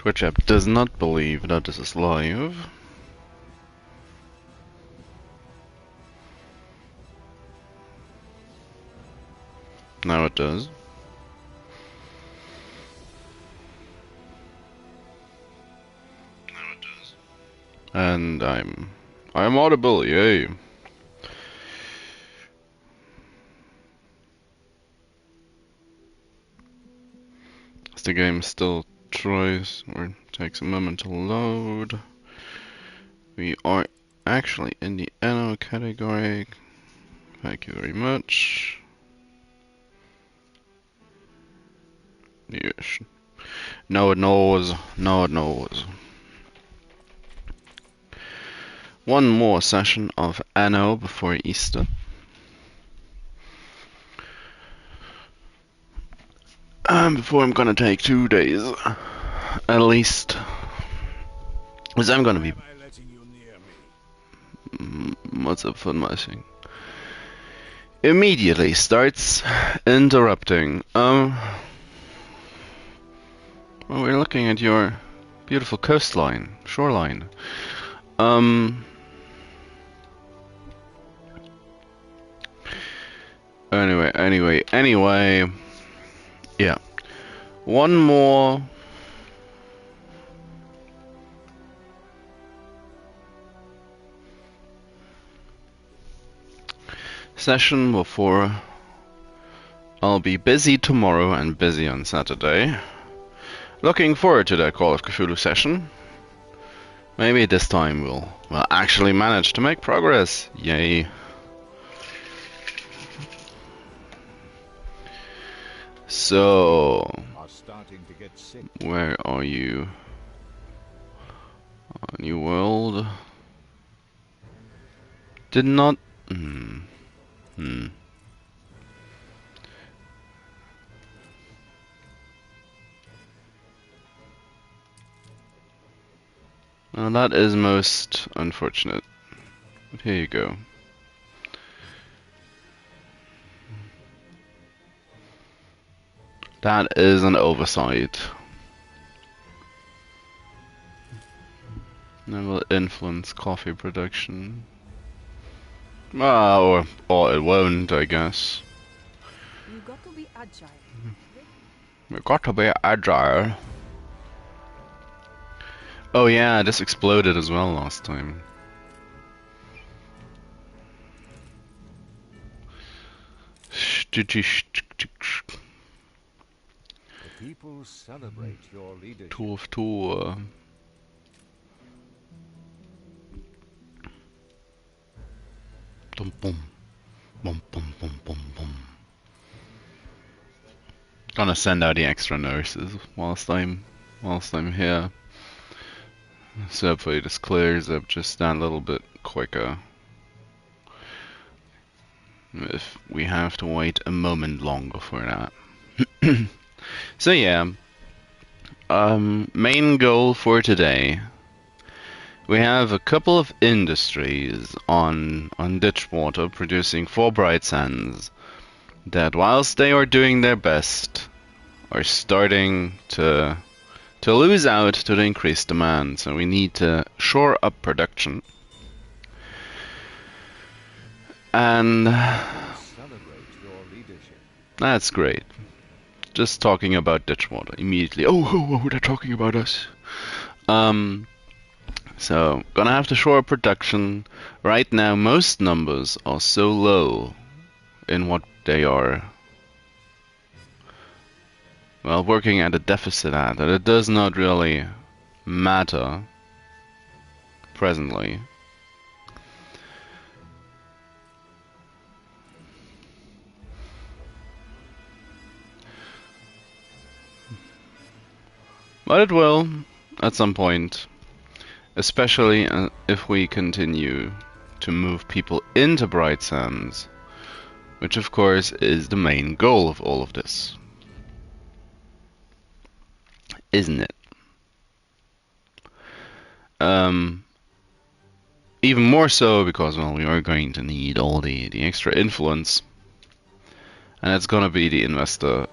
Twitch app does not believe that this is live. Now it does. And I'm audible, yay. As the game still tries or takes a moment to load. We are actually in the Anno category. Thank you very much. Yes. Now it knows. Now it knows. One more session of Anno before Easter. Before I'm gonna take 2 days, at least, because I'm gonna be. What's up for my thing? Immediately starts interrupting. Well, we're looking at your beautiful coastline, shoreline. Anyway. Yeah. One more. Session before I'll be busy tomorrow and busy on Saturday. Looking forward to that Call of Cthulhu session. Maybe this time we'll actually manage to make progress. Yay. So, where are you? New world. Did not. Well, that is most unfortunate. But here you go. That is an oversight. That will influence coffee production. Or it won't, I guess. You got to be agile. You got to be agile. Oh yeah, this exploded as well last time. The people celebrate your leadership. Tour. Boom, boom, boom, boom, boom, boom, boom. Gonna send out the extra nurses whilst I'm here. So hopefully this clears up just that little bit quicker. If we have to wait a moment longer for that. So yeah, main goal for today. We have a couple of industries on Ditchwater producing 4 bright sands that, whilst they are doing their best, are starting to lose out to the increased demand. So we need to shore up production. And that's great. Just talking about Ditchwater immediately. Oh, they're talking about us. So, gonna have to shore up production. Right now, most numbers are so low in what they are, well, working at a deficit at, that it does not really matter presently. But it will, at some point. Especially if we continue to move people into Bright Sands, which of course is the main goal of all of this. Isn't it? Even more so because, well, we are going to need all the extra influence. And it's gonna be the investor.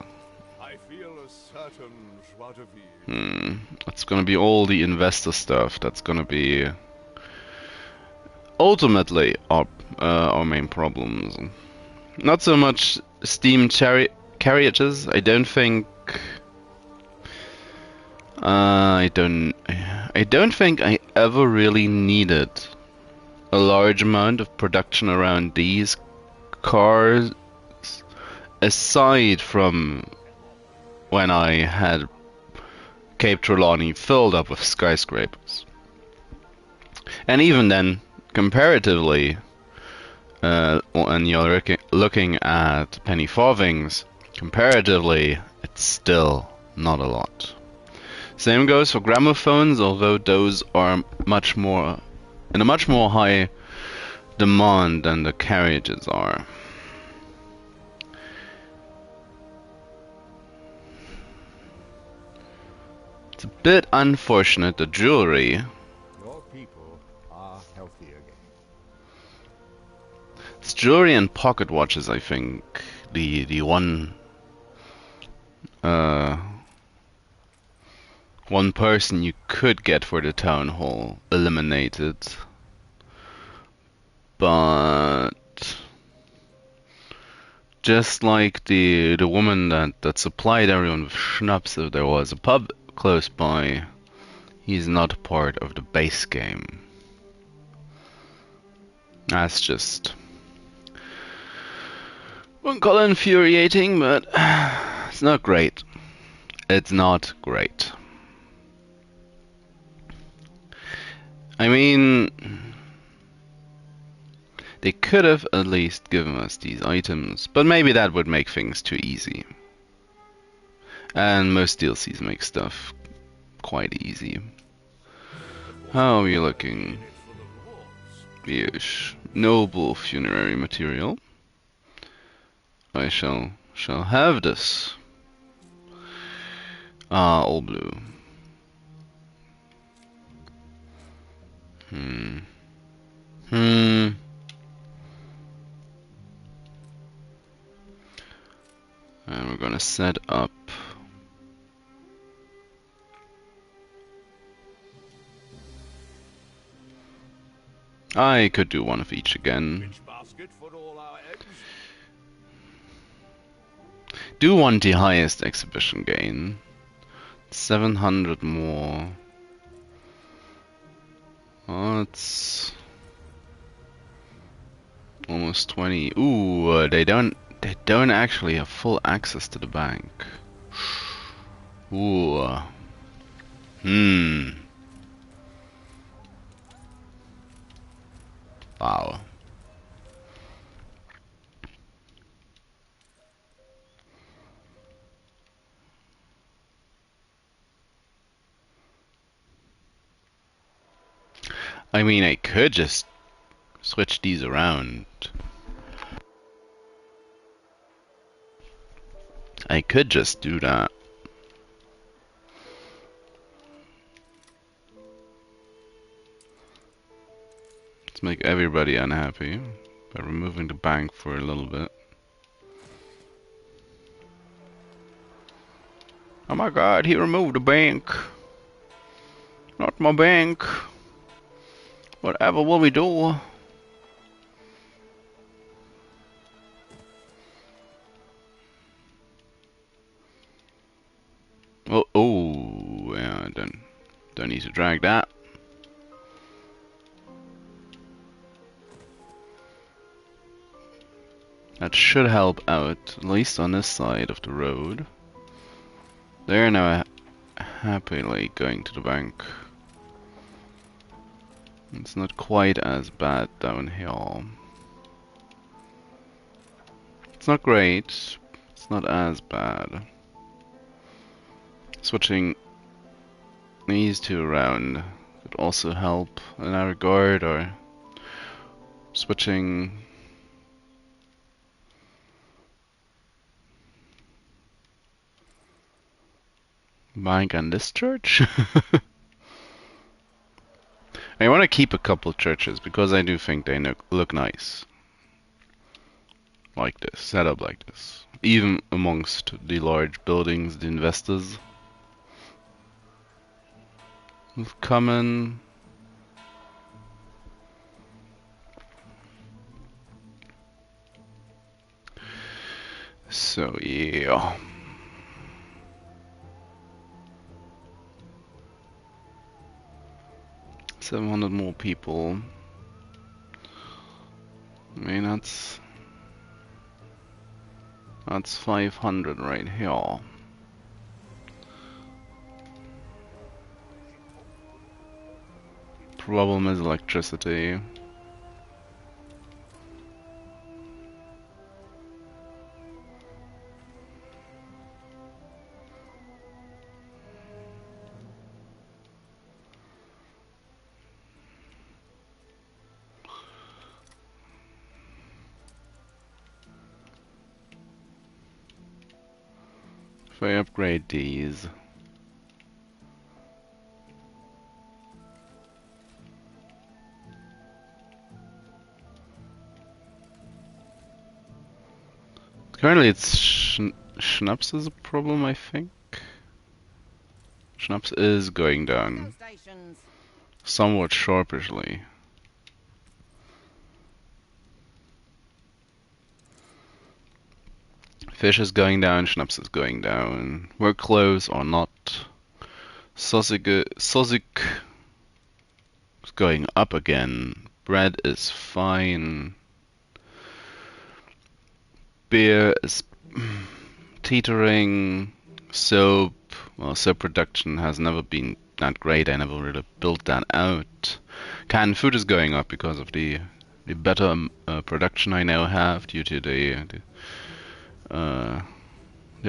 I feel a certain out of here. It's gonna be all the investor stuff that's gonna be ultimately our main problems. Not so much steam carriages. I don't think. I don't think I ever really needed a large amount of production around these cars, aside from when I had Cape Trelawney filled up with skyscrapers. And even then, comparatively, when you're looking at penny farthings, comparatively, it's still not a lot. Same goes for gramophones, although those are much more in a much more high demand than the carriages are. It's a bit unfortunate the jewelry. Your people are healthy again. It's jewelry and pocket watches, I think. The one person you could get for the town hall eliminated, but just like the woman that supplied everyone with schnapps, if there was a pub close by, he's not part of the base game. That's just, wouldn't call it infuriating, but it's not great. It's not great. I mean, they could have at least given us these items, but maybe that would make things too easy. And most DLCs make stuff quite easy. How are we looking? Yes, noble funerary material. I shall have this. Ah, all blue. And we're gonna set up. I could do one of each again. Basket for all our eggs. Do want the highest exhibition gain. 700 more. Oh, it's almost 20. Ooh, they don't actually have full access to the bank. Ooh. Wow. I mean, I could just switch these around. I could just do that. Let's make everybody unhappy by removing the bank for a little bit. Oh my god, he removed the bank. Not my bank. Whatever will we do? Oh, yeah, don't need to drag that. That should help out, at least on this side of the road. They're now happily going to the bank. It's not quite as bad down here. It's not great. It's not as bad. Switching these two around could also help in that regard, or switching bank and this church. I want to keep a couple churches because I do think they look nice. Like this, set up like this. Even amongst the large buildings, the investors. with common. So yeah. 700 more people. I mean, that's 500 right here. Problem is electricity. If I upgrade these. Currently it's Schnapps is a problem, I think. Schnapps is going down. Somewhat sharpishly. Fish is going down, Schnapps is going down. Work clothes or not. Sausage is going up again. Bread is fine. Beer is teetering. Soap, well, soap production has never been that great. I never really built that out. Canned food is going up because of the better production I now have due to the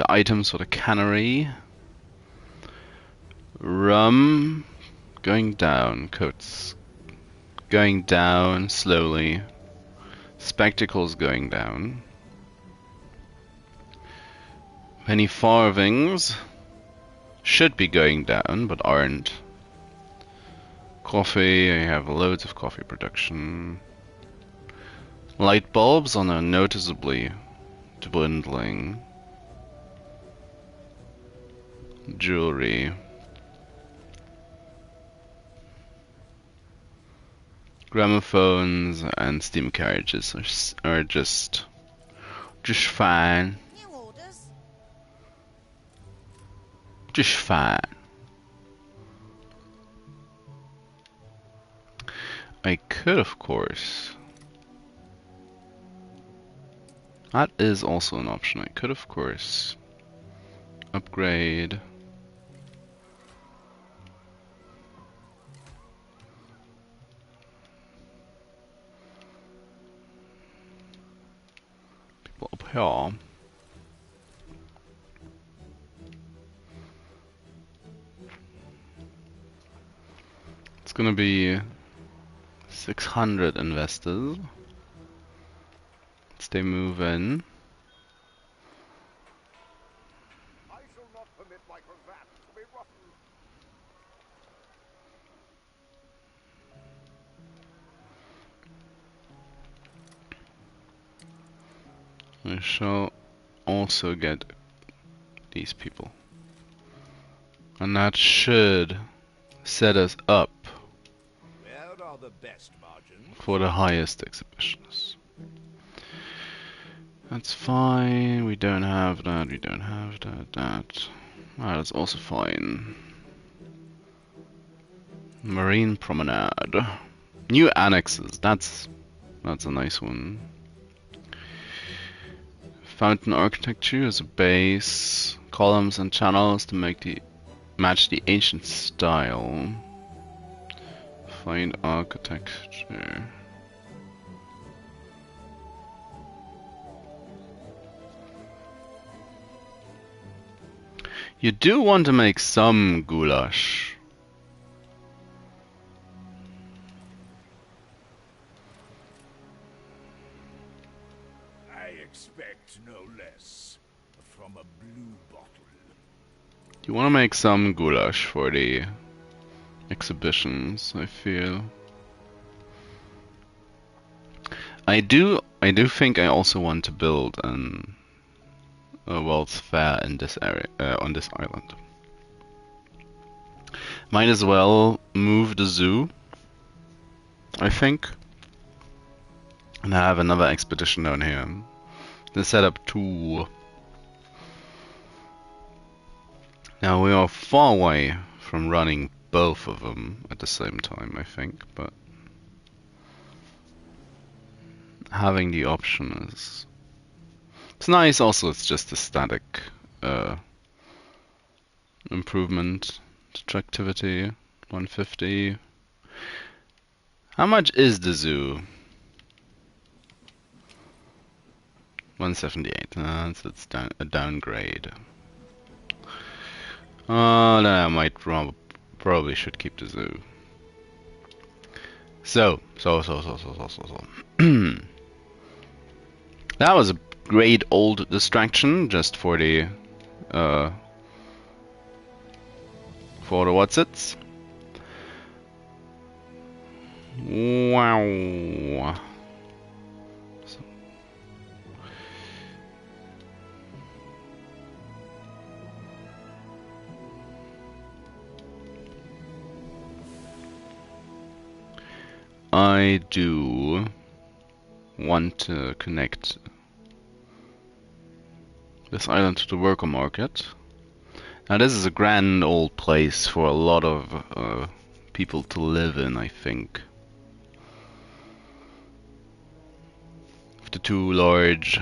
items for the cannery. Rum going down. Coats going down slowly. Spectacles going down. Penny farthings should be going down, but aren't. Coffee, I have loads of coffee production. Light bulbs are now noticeably dwindling. Jewelry. Gramophones and steam carriages are just fine. Just fine. I could, of course. That is also an option. I could, of course, upgrade. People up here. It's gonna be 600 investors. Let's they move in. I shall not permit my cravat to be roughened. I shall also get these people. And that should set us up Where are the best margins? for the highest exhibitions. That's fine. We don't have that. We don't have that. Ah, that's also fine. Marine Promenade. New annexes. That's a nice one. Fountain architecture as a base. Columns and channels to match the ancient style. Fine architecture. You do want to make some goulash. I expect no less from a blue bottle. You want to make some goulash for the exhibitions, I feel. I do think I also want to build a World's Fair in this area, on this island. Might as well move the zoo, I think, and have another expedition down here. Then set up 2. Now we are far away from running both of them at the same time, I think, but having the option is... It's nice. Also, it's just a static improvement. Attractivity 150. How much is the zoo? 178. So it's a downgrade. Oh, no, I might probably should keep the zoo. So. That was a great old distraction, just for the what's-its. Wow. I do want to connect this island to the worker market. Now this is a grand old place for a lot of people to live in, I think. The 2 large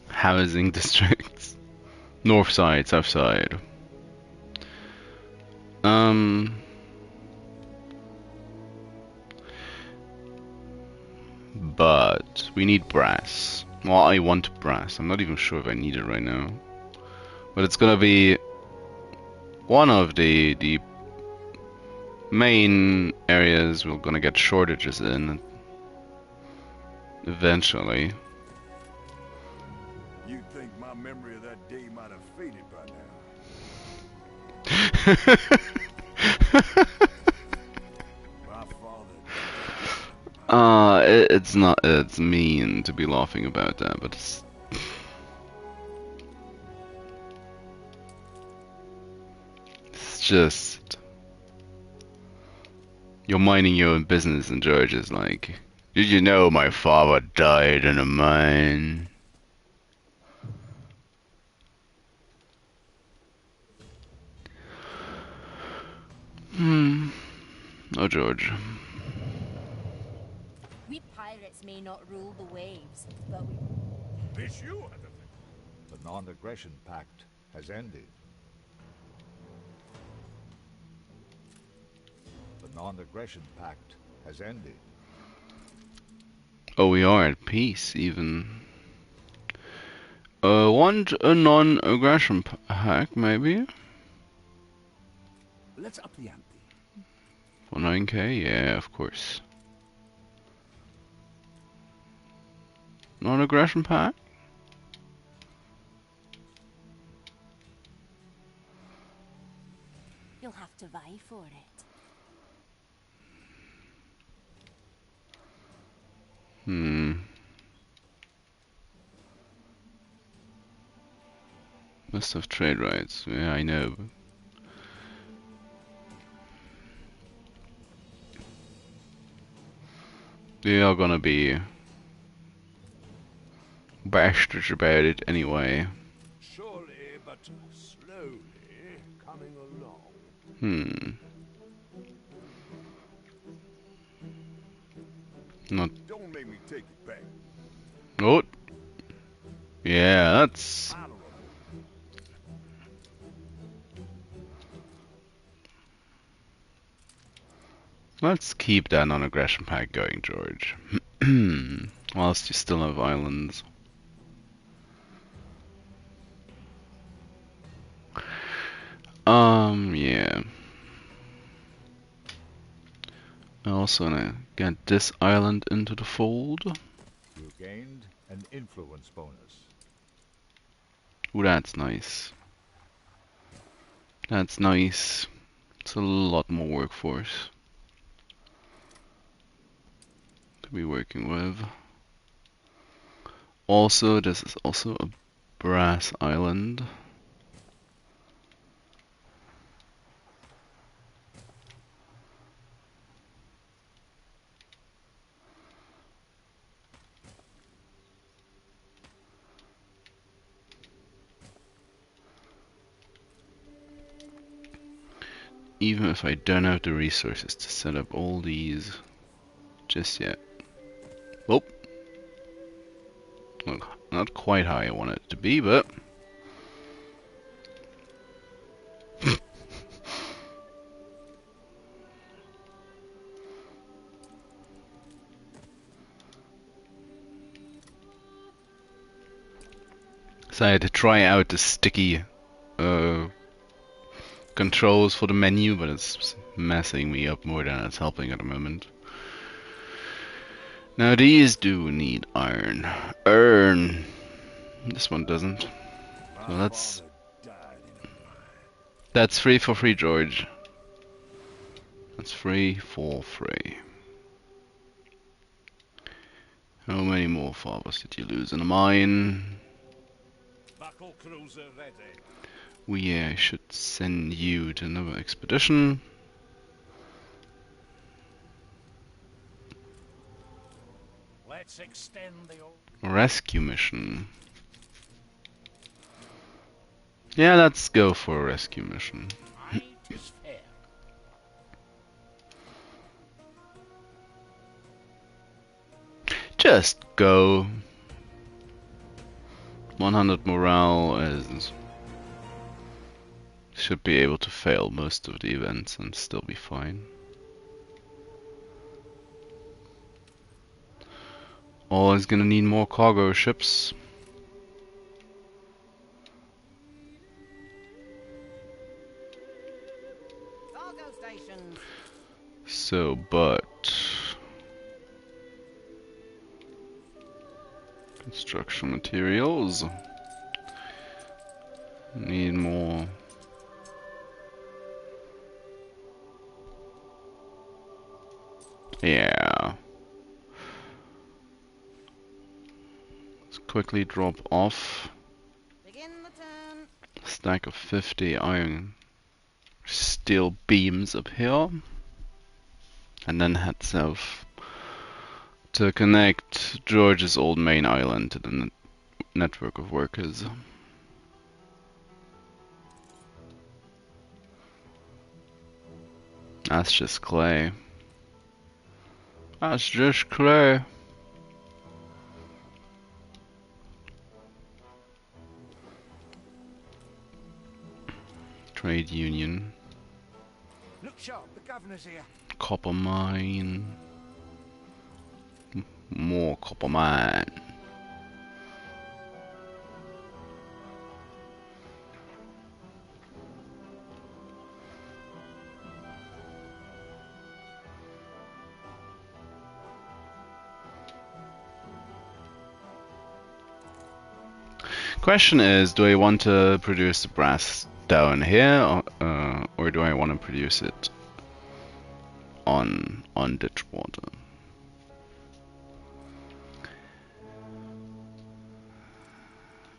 housing districts. North side, south side. But we need brass. Well, I want brass. I'm not even sure if I need it right now. But it's gonna be one of the main areas we're gonna get shortages in eventually. You think my memory of that day might have faded by now? My father. It's not. It's mean to be laughing about that, but it's just you're minding your own business, and George is like, "Did you know my father died in a mine?" Oh, George. We pirates may not rule the waves, but we... This you? The non-aggression pact has ended. The non-aggression pact has ended. Oh, we are at peace, even. Want a non-aggression pact, maybe? Let's up the ante. For 9k? Yeah, of course. Non-aggression pact? You'll have to vie for it. Must have trade rights. Yeah, I know. They are gonna be bastards about it anyway. Surely, but slowly coming along. Not. Don't make me take it back. Oh. Yeah, that's. Let's keep that non-aggression pact going, George. Whilst you still have islands. Yeah. I also wanna get this island into the fold. You gained an influence bonus. Ooh, that's nice. That's nice. It's a lot more workforce to be working with. Also, this is also a brass island. even if I don't have the resources to set up all these just yet. Well, not quite how I want it to be, but so I had to try out the sticky controls for the menu, but it's messing me up more than it's helping at the moment. Now these do need iron. Iron. This one doesn't. So that's free for free, George. That's free for free. How many more fathers did you lose in a mine? Battle cruiser ready. We should send you to another expedition. Let's extend the old Rescue mission. Yeah, let's go for a rescue mission. might is fair. Just go. 100 morale is should be able to fail most of the events and still be fine. Always gonna need more cargo ships. Cargo stations. So, but construction materials need more. Yeah. Let's quickly drop off Begin the turn. a stack of 50 iron steel beams up here, and then head south to connect George's old main island to the network of workers. That's just clay. That's just clay. Trade union. Look sharp, the governor's here. Copper mine. More copper mine. Question is, do I want to produce the brass down here, or do I want to produce it on Ditchwater?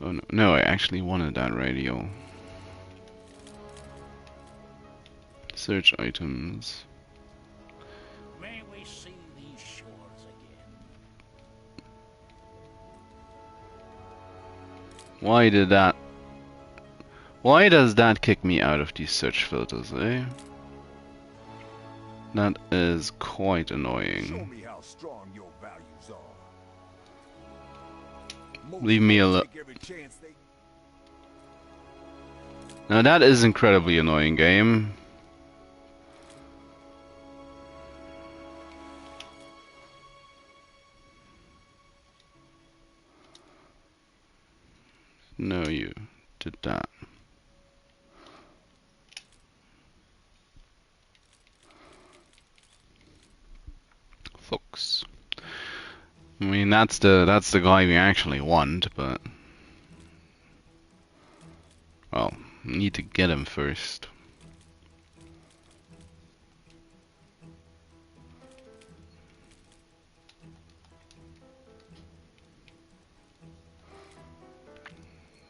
Oh no, no, I actually wanted that radio. Search items. May we see these shores again. Why did that? Why does that kick me out of these search filters, eh? That is quite Show annoying. me how strong your values are. Leave me alone. Take every chance they Now that is incredibly annoying, game. No, you did that. Fox. I mean, that's the guy we actually want, but well, we need to get him first.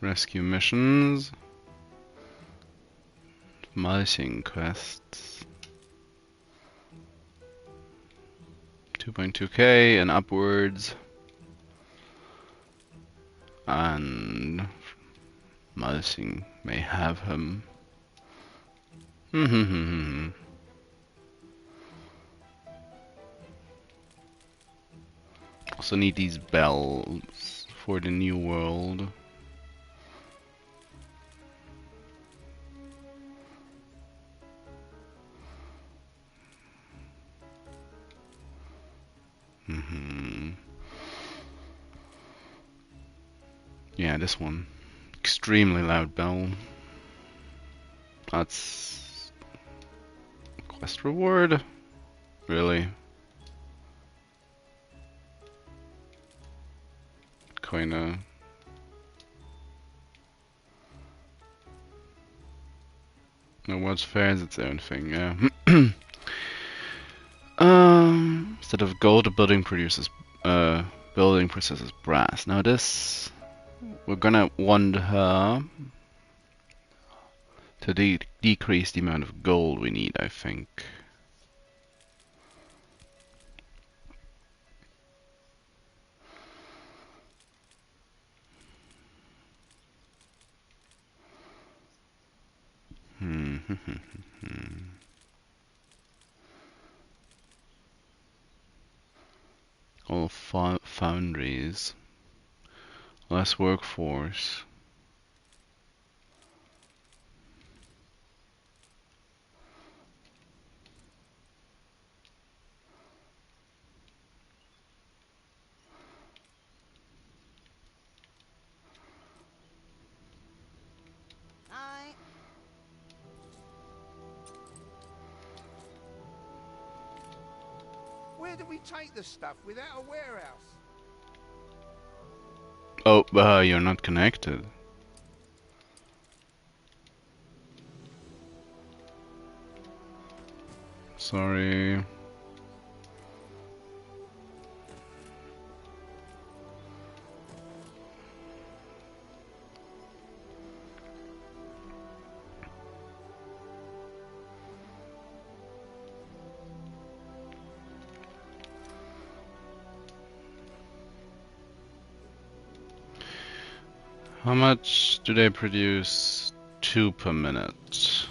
Rescue missions. Mulching quests. 2.2k and upwards. And mulching may have him. Also need these bells for the new world. Yeah, this one. Extremely loud bell. That's quest reward? Really? Kinda. No, what's fair is its own thing, yeah. Instead of gold, the building processes brass. Now this, we're gonna want her to decrease the amount of gold we need, I think. All foundries. Less workforce. Aye. Where do we take the stuff without a warehouse? Oh, you're not connected. Sorry. How much do they produce? 2 per minute.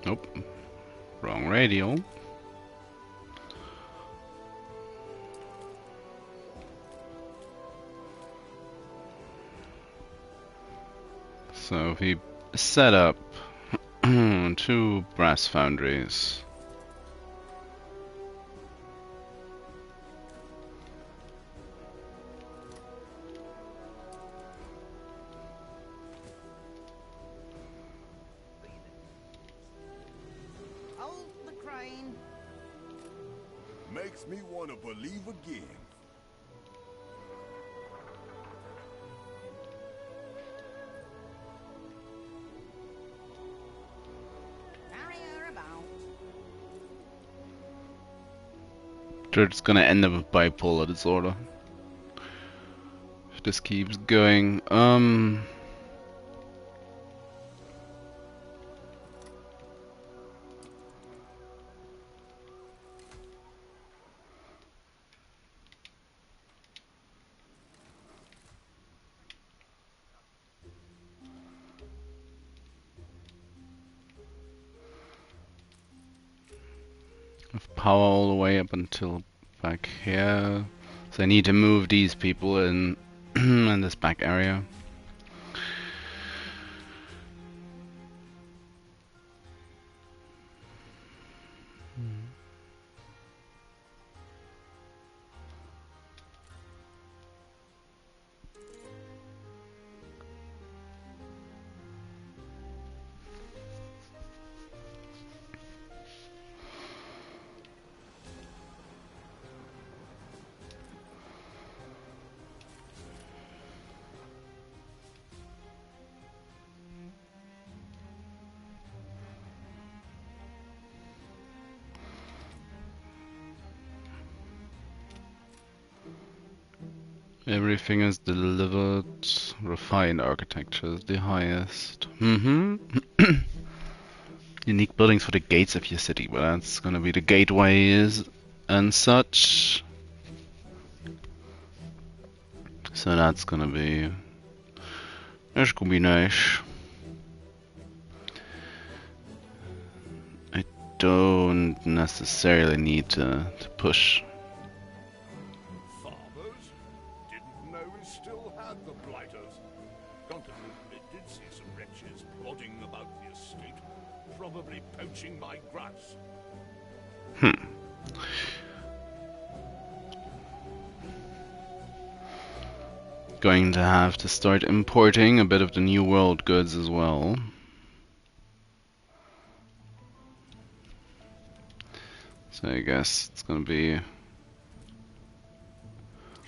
Nope. Wrong radio. So if we set up 2 brass foundries. Hold the crane. Makes me want to believe again. Carry her about. It's gonna end up with bipolar disorder. If this keeps going. With power all the way up until back here. So I need to move these people in in this back area. Everything is delivered. Refined architecture is the highest. Unique buildings for the gates of your city. Well, that's gonna be the gateways and such. So that's gonna be nice. don't necessarily need to push. Farmers? Didn't know we still had the blighters. Can't admit did see some wretches plodding about the estate, probably poaching my grass. Going to have to start importing a bit of the New World goods as well. So I guess it's gonna be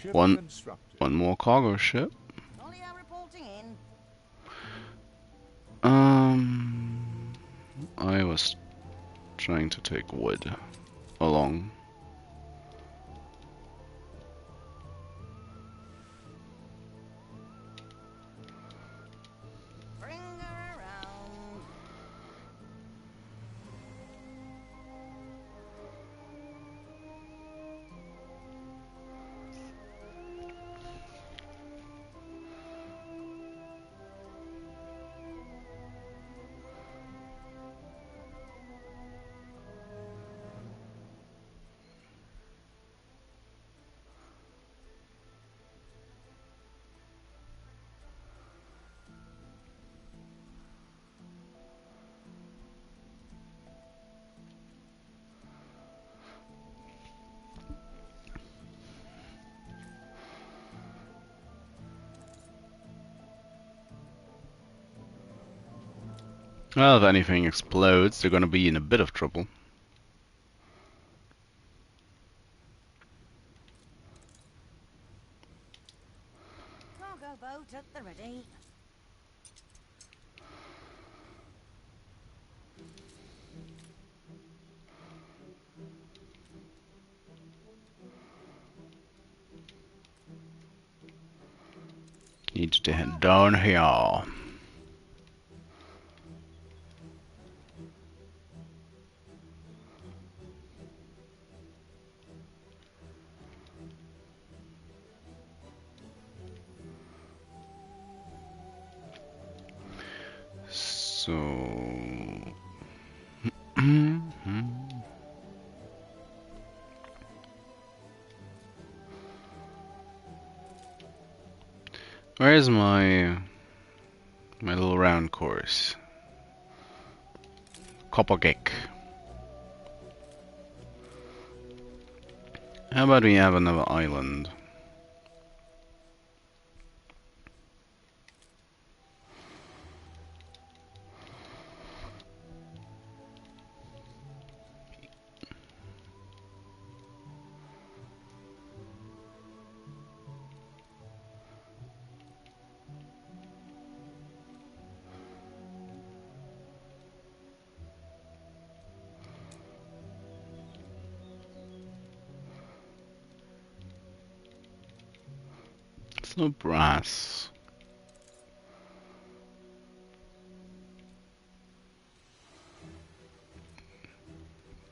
Ship one constructed. more cargo ship. Olio reporting in. I was trying to take wood along. Bring her around. Well, if anything explodes, they're gonna be in a bit of trouble. Cargo boat at the ready. Needs to head down here. So where's my little round course? Coppergek. How about we have another island? It's no brass.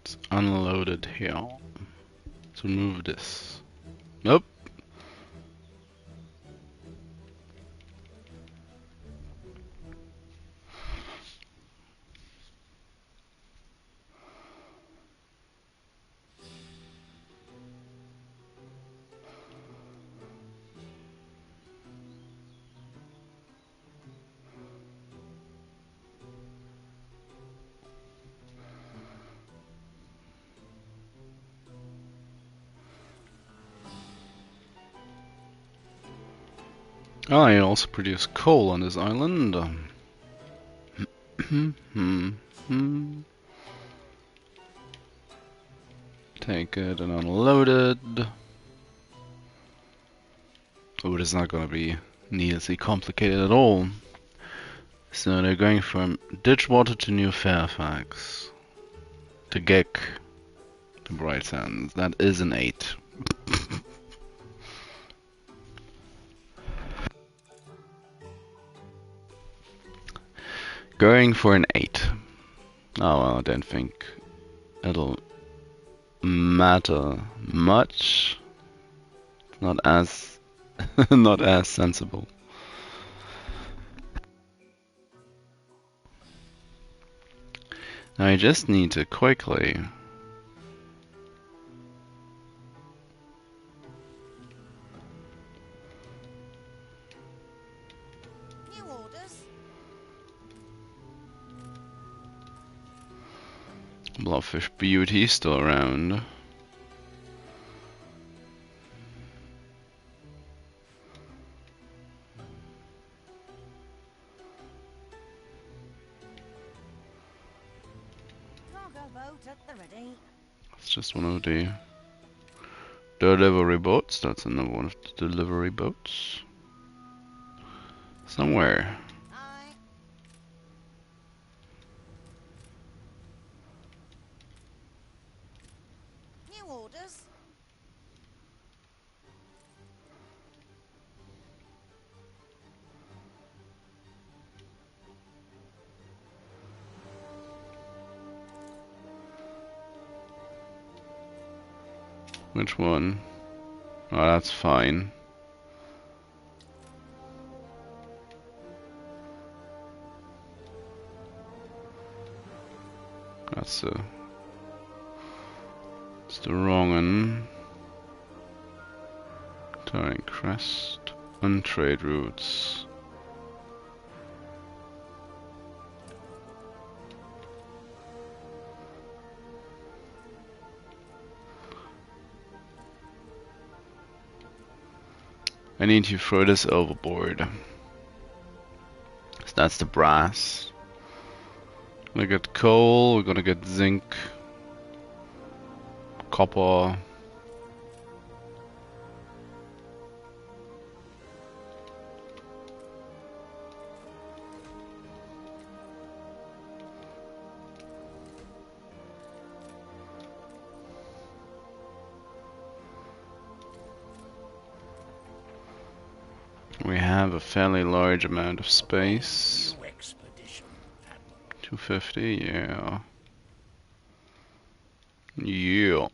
It's unloaded here. Let's remove this. Nope. Oh, I also produce coal on this island. Take it and unload it. Oh, it is not going to be needlessly complicated at all. So they're going from Ditchwater to New Fairfax. To Gek. To Bright Sands. That is an 8. Going for an 8. Oh well, I don't think it'll matter much. Not as not as sensible. I just need to quickly. New orders. Blobfish Beauty still around. Cargo boat at the ready. It's just one of the delivery boats. That's another one of the delivery boats. Somewhere. Aye. New orders. Which one? Oh, that's fine. That's it's the wrong one. Towering crest. Untrade routes. I need to throw this overboard. So that's the brass. We're gonna get coal, we're gonna get zinc, copper. We have a fairly large amount of space. New expedition, Anno. 250, yeah. Yeah.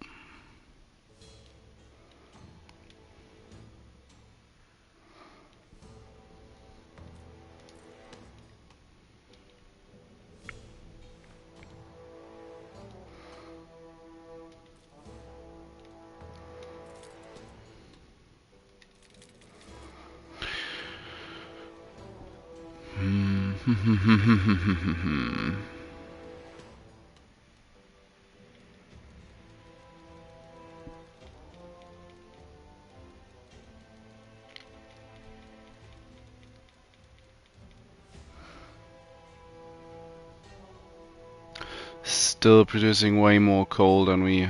Still producing way more coal than we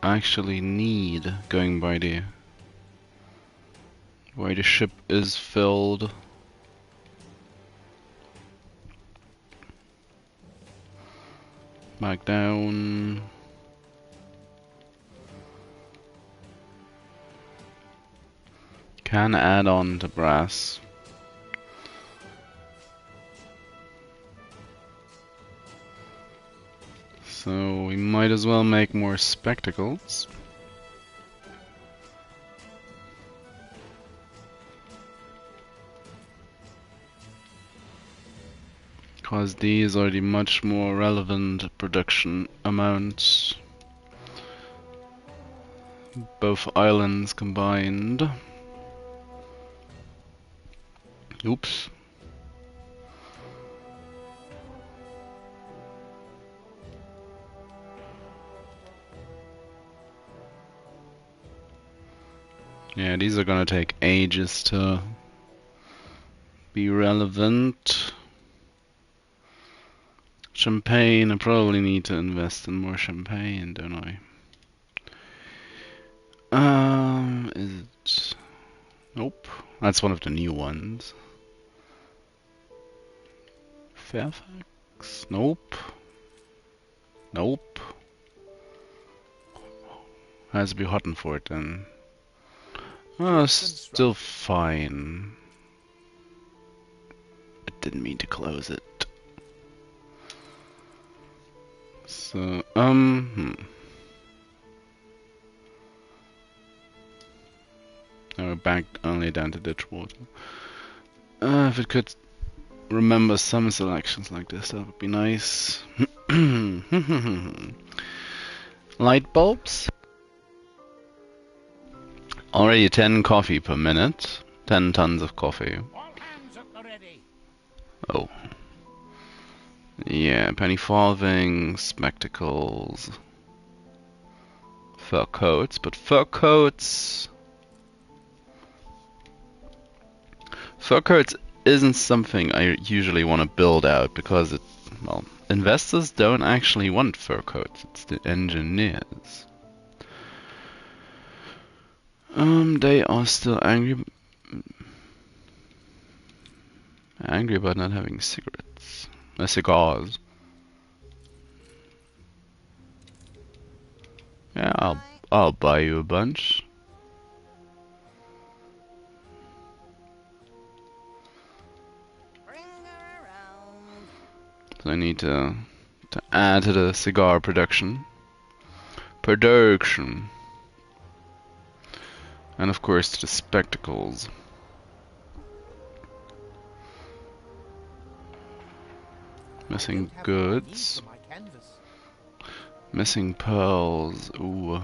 actually need, going by the way the ship is filled. Back down. Can add on to brass. So we might as well make more spectacles. Because these are the much more relevant production amounts. Both islands combined. Oops. Yeah, these are gonna take ages to be relevant. Champagne, I probably need to invest in more champagne, don't I? Is it? Nope. That's one of the new ones. Fairfax? Nope. Nope. Has to be Hottenford then. Oh, still fine. I didn't mean to close it. So, Now we're back only down to ditch water. If it could remember some selections like this. That would be nice. Light bulbs. Already 10 coffee per minute. 10 tons of coffee. All hands at the ready. Oh. Yeah, penny farthing, spectacles, fur coats, but fur coats isn't something I usually want to build out because well, investors don't actually want fur coats, it's the engineers. They are still angry about not having cigarettes. Cigars. Yeah, I'll buy you a bunch. Bring her around. So I need to add to the cigar production. And of course to the spectacles. Missing goods. Missing pearls. Ooh.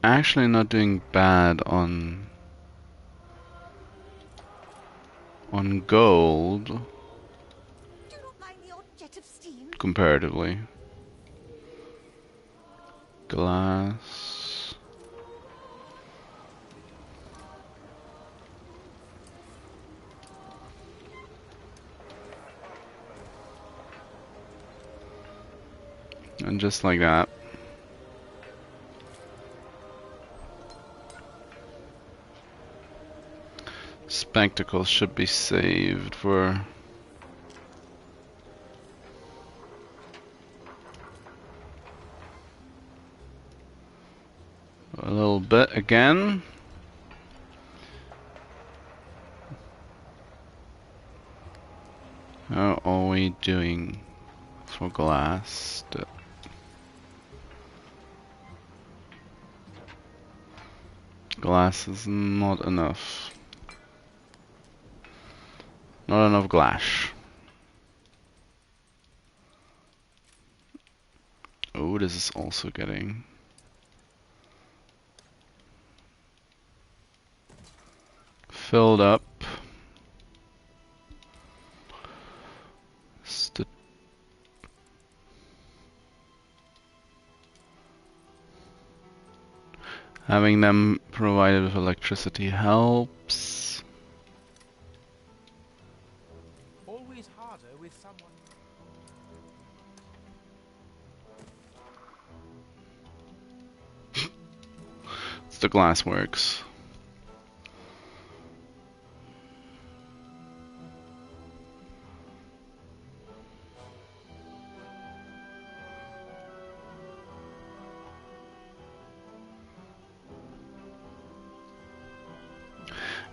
Actually not doing bad on gold Do you not mind the odd jet of steam? comparatively. Glass. And just like that. Spectacles should be saved for a little bit again. How are we doing for glass? Glass is not enough. Not enough glass. Oh, this is also getting filled up. Having them provided with electricity helps. Always harder with someone. It's the glass works.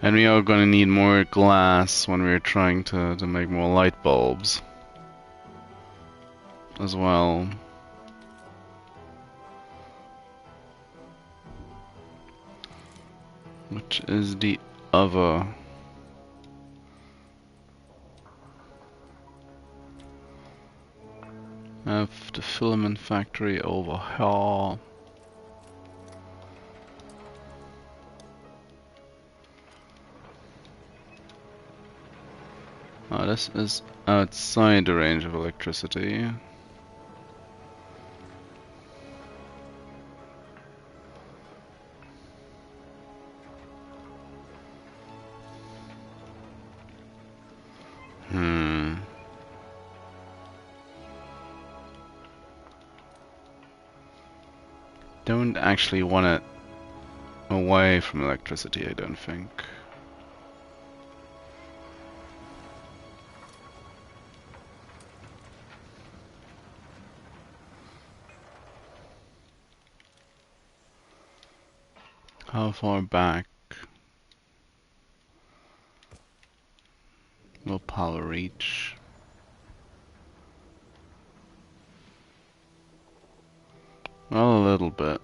And we are going to need more glass when we're trying to make more light bulbs as well. Which is the other. Have the filament factory over here. Oh, this is outside the range of electricity. Don't actually want it away from electricity, I don't think. How far back will power reach? Well, a little bit.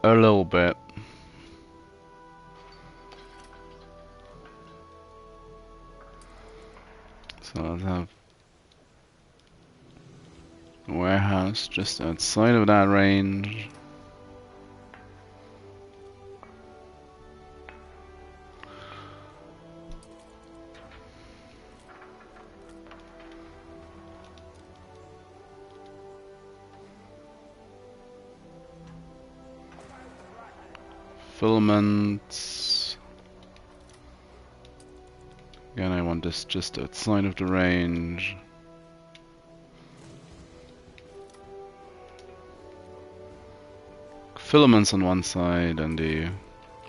a little bit. So I'll have a warehouse just outside of that range. Filaments. Again, I want this just outside of the range. Filaments on one side and the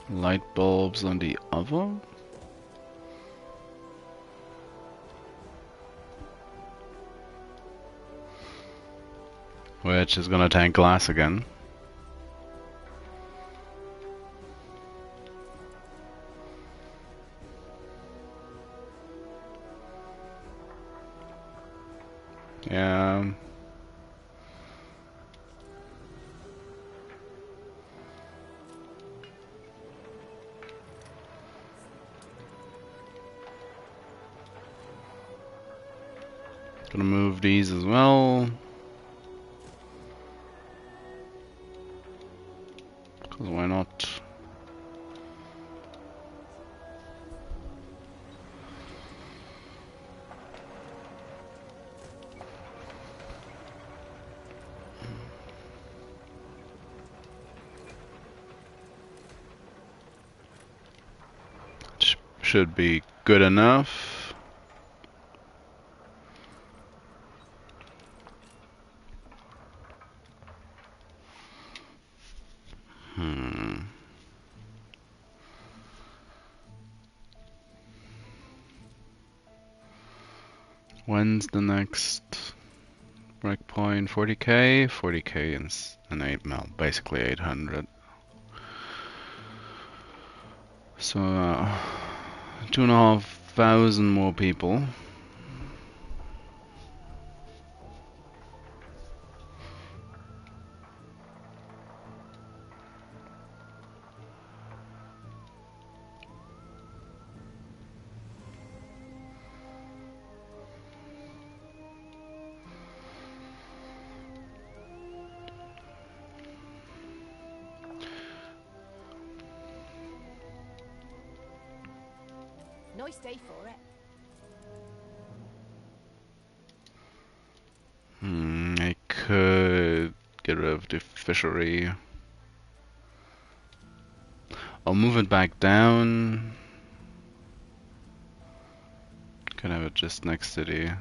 light bulbs on the other. Which is gonna tank glass again. Yeah. Gonna move these as well. Because why not? Should be good enough. When's the next breakpoint? 40k? 40k and 8 mil, basically 800. So 2,500 more people. Nice day for it. I could get rid of the fishery. I'll move it back down. Can have it just next to the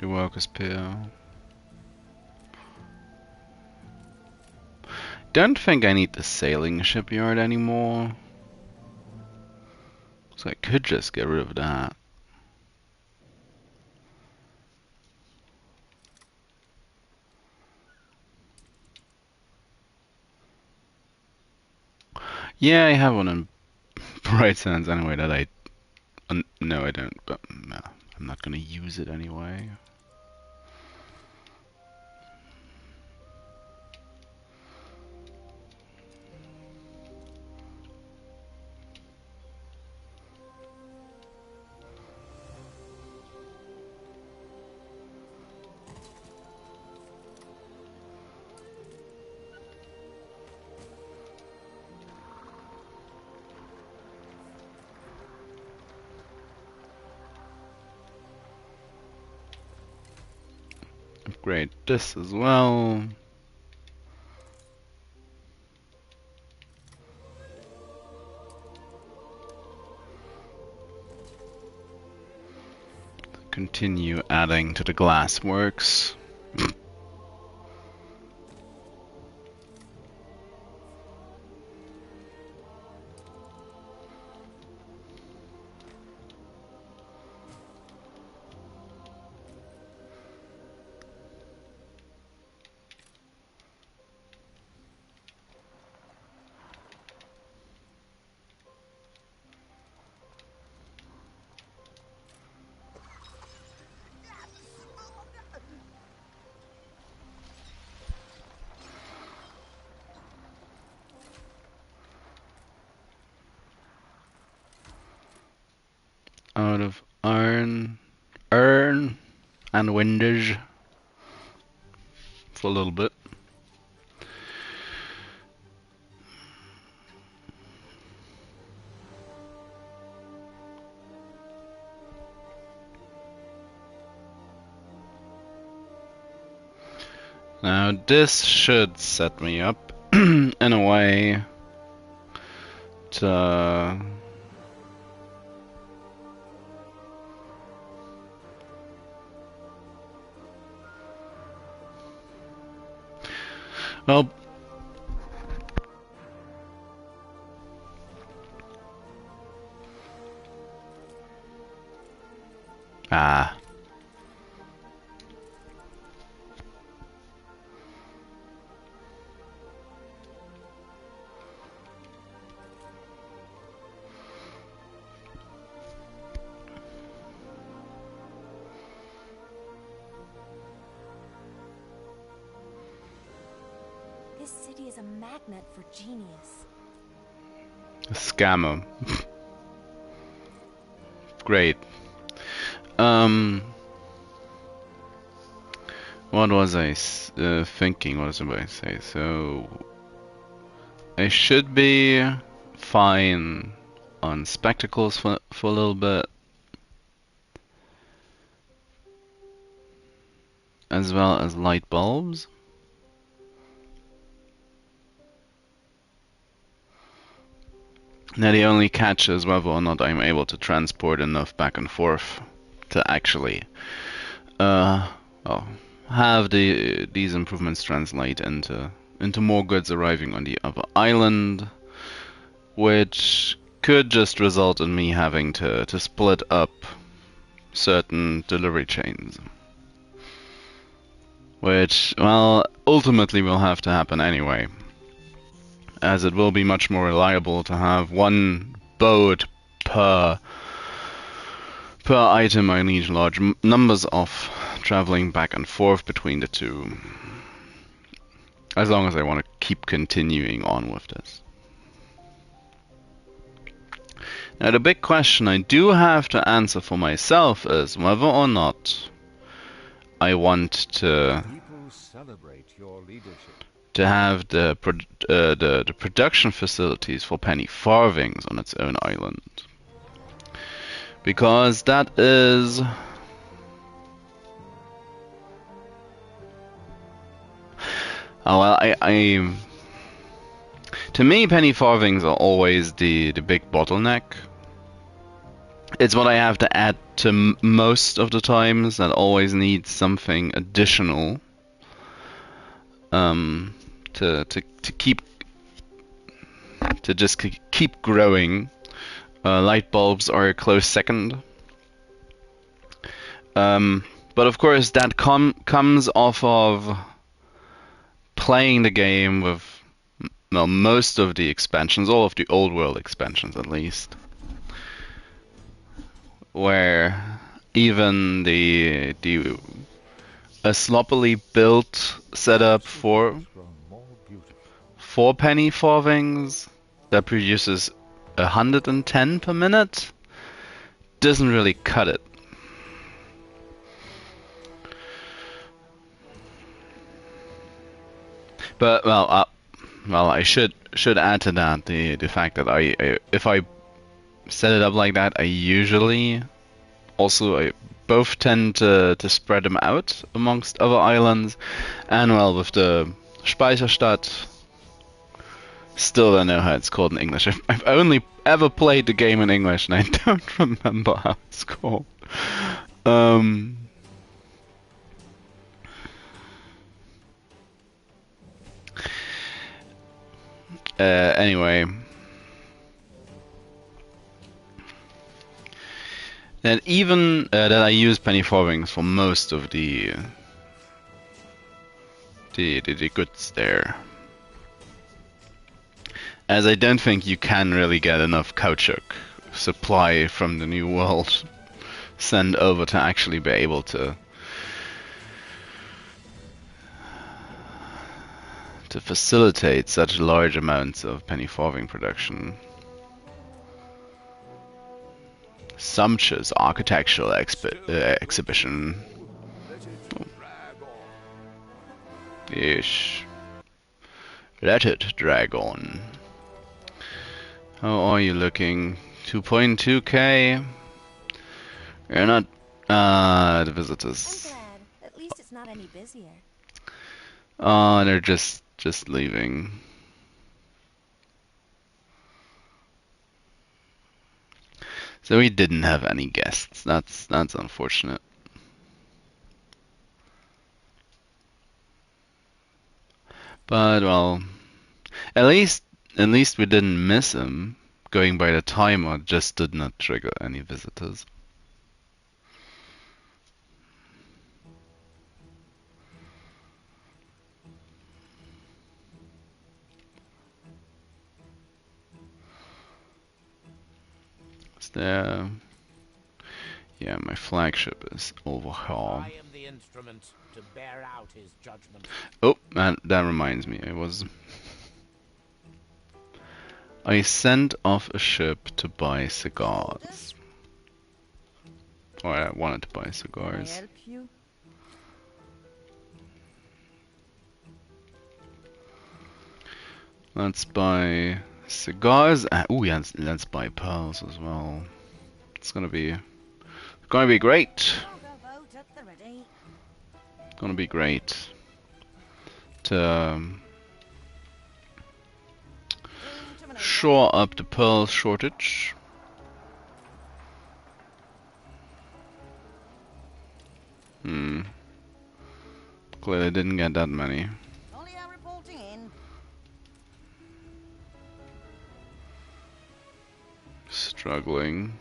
workers' pier. Don't think I need the sailing shipyard anymore. So I could just get rid of that. Yeah, I have one in Bright Sands anyway that I... no, I don't, but no, I'm not gonna use it anyway. Upgrade this as well. Continue adding to the glass works. and windage for a little bit. Now this should set me up in a way to well, This city is a magnet for genius. a scammer. Great. What was I thinking? What was I about to say? So I should be fine on spectacles for a little bit, as well as light bulbs. Now the only catch is whether or not I'm able to transport enough back and forth to actually well, have these improvements translate into more goods arriving on the other island, which could just result in me having to split up certain delivery chains. Which, well, ultimately will have to happen anyway, as it will be much more reliable to have one boat per item I need large numbers of traveling back and forth between the two, as long as I want to keep continuing on with this. Now the big question I do have to answer for myself is whether or not I want to People celebrate your leadership. have the production facilities for penny farthings on its own island. Because that is well, to me, penny farthings are always the big bottleneck. It's what I have to add to most of the times that always needs something additional to just keep growing. Light bulbs are a close second. But of course that comes off of playing the game with, well, most of the expansions, all of the old world expansions at least, where even a sloppily built setup for Grown more beautiful. 4 penny farthings that produces 110 per minute doesn't really cut it. But well, I should add to that the fact that if I set it up like that, I usually I both tend to spread them out amongst other islands, and well, with the Speicherstadt, still don't know how it's called in English. I've only ever played the game in English, and I don't remember how it's called. Anyway, and even that I use penny farthings for most of the goods there, as I don't think you can really get enough caoutchouc supply from the New World sent over to actually be able to facilitate such large amounts of penny farthing production. Sumptuous architectural exhibition. Let's Ish. Let it drag on. How are you looking? 2.2k? You're not... the I'm visitors. glad. At least it's not any busier. Oh, they're just leaving. So we didn't have any guests. That's unfortunate. But well, at least we didn't miss him. Going by the timer just did not trigger any visitors. Is there? Yeah, my flagship is over here. I am the instrument to bear out his judgment. Oh, man, that reminds me. I sent off a ship to buy cigars. Or I wanted to buy Can I cigars. help you? Let's buy cigars. Ooh, yeah, let's buy pearls as well. It's gonna be great. Cargo boat at the ready. Gonna be great to Room to maneuver. shore up the pearl shortage. Clearly didn't get that many. Olio reporting in. Struggling.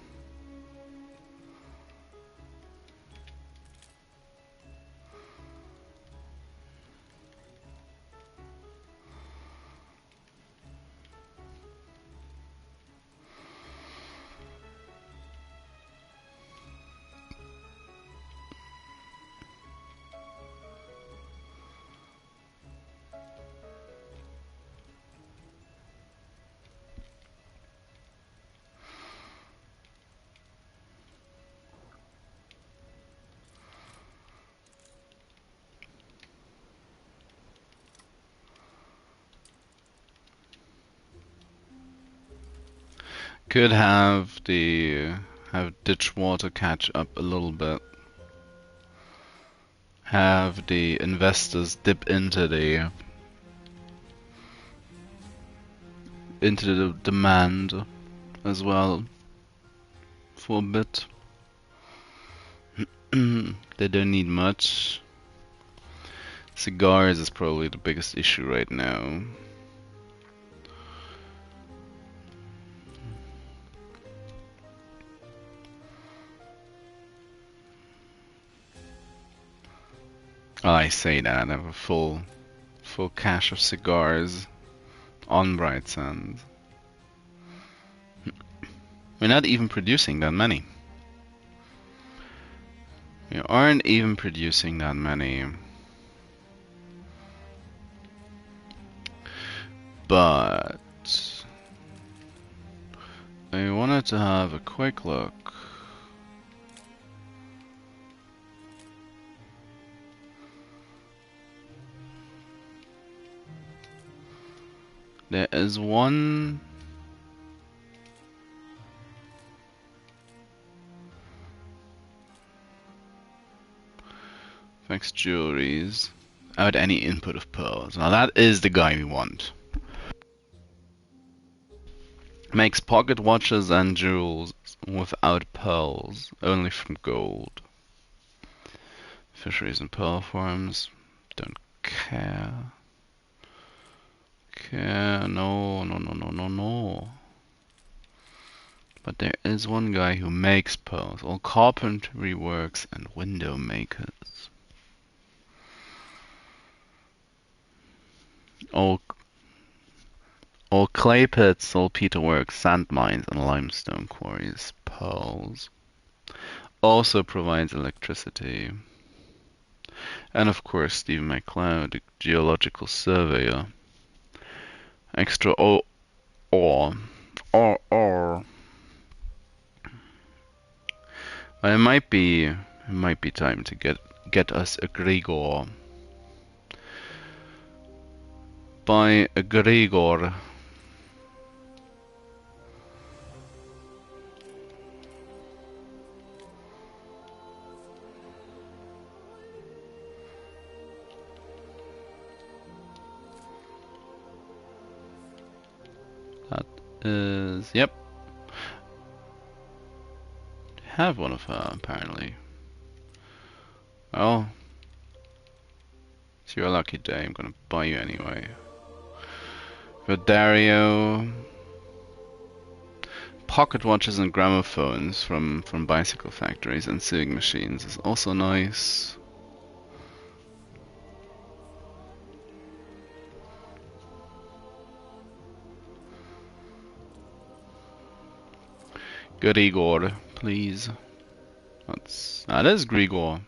Could have ditch water catch up a little bit. Have the investors dip into the demand as well for a bit. They don't need much. Cigars is probably the biggest issue right now. I say that I have a full cache of cigars on Bright Sands. We're not even producing that many. We aren't even producing that many. But I wanted to have a quick look. There is one. Fix jewelries. Without any input of pearls. Now that is the guy we want. Makes pocket watches and jewels without pearls, only from gold. Fisheries and pearl farms. Don't care. No. But there is one guy who makes pearls. All carpentry works and window makers. All clay pits, saltpeter works, sand mines, and limestone quarries. Pearls. Also provides electricity. And of course, Stephen McLeod, the geological surveyor. Extra ore. It might be time to get us a Grigor. buy a Grigor. That is, yep. Have one of her apparently. Well, it's your lucky day. I'm gonna buy you anyway. But Dario, pocket watches and gramophones from bicycle factories and sewing machines is also nice. Good Igor, please. That is Grigor.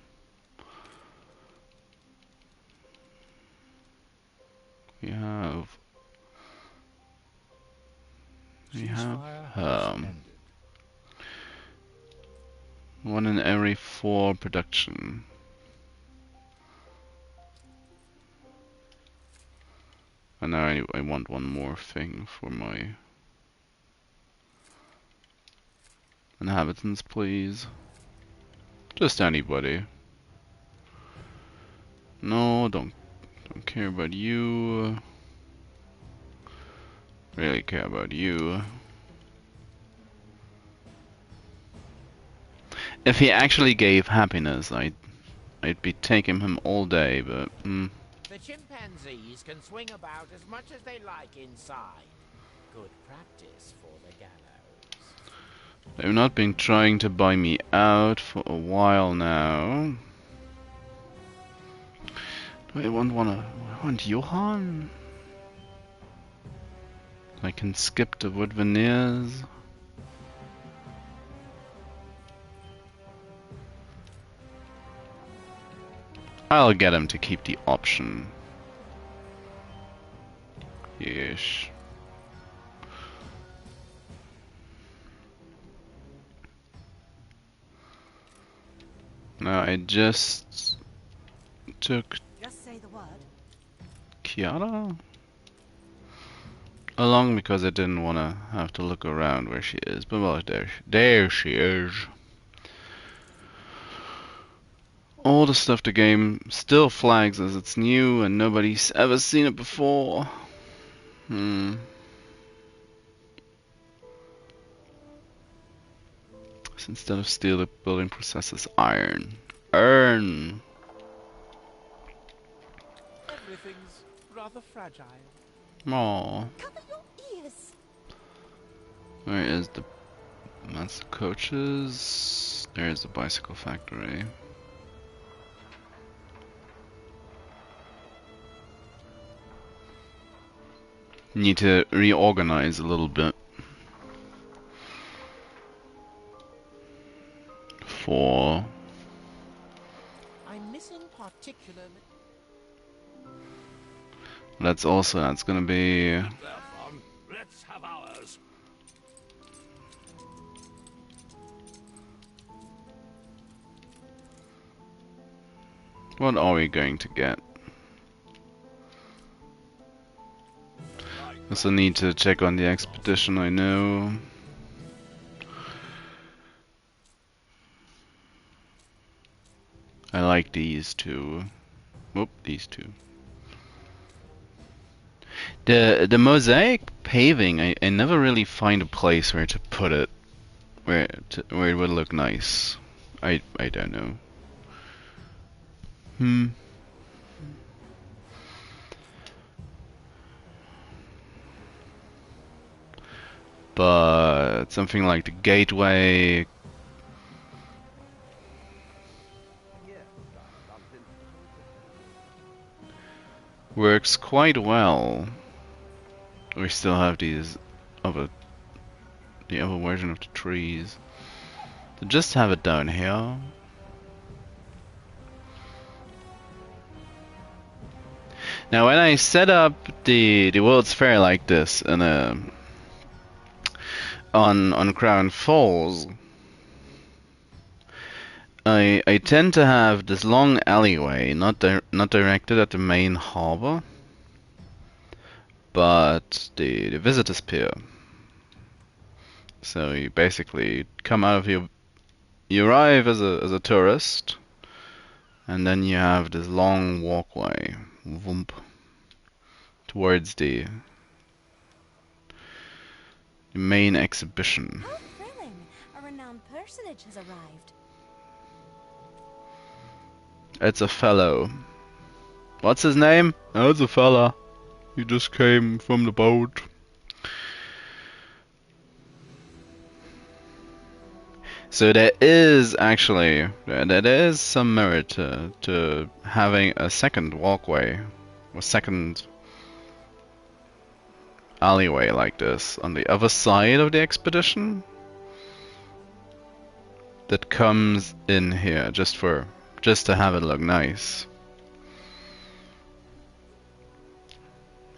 We have one in every 4 production. And now I want one more thing for my inhabitants, please. Just anybody. No, don't care about you. Really care about you. If he actually gave happiness, I'd be taking him all day, but The chimpanzees can swing about as much as they like inside. Good practice for the gallows. they've not been trying to buy me out for a while now. Do I want Johann? I can skip the wood veneers. I'll get him to keep the option. Yes. Now I just took Just say the word. Kiara along because I didn't want to have to look around where she is. But well, there she is. All the stuff the game still flags as it's new and nobody's ever seen it before. So instead of steel, the building processes iron. Everything's rather fragile. Aww. Cover your ears. Where is the... That's the coaches. There's the bicycle factory. Need to reorganize a little bit. For... I'm missing particularly. That's gonna be... Their fun. Let's have ours. What are we going to get? Also need to check on the expedition, I know. I like these two. Whoop, these two. The mosaic paving, I never really find a place where to put it, where it would look nice. I don't know. But something like the gateway. Works quite well. We still have the other version of the trees. So just have it down here. Now, when I set up the World's Fair like this in on Crown Falls, I tend to have this long alleyway, not directed at the main harbor, but the visitors pier. So you basically come out of you arrive as a tourist, and then you have this long walkway, whoomp, towards the main exhibition. How thrilling! A renowned personage has arrived. It's a fellow. What's his name? Oh, it's a fella. He just came from the boat. So there is actually there is some merit to having a second walkway, a second alleyway like this on the other side of the expedition that comes in here just to have it look nice.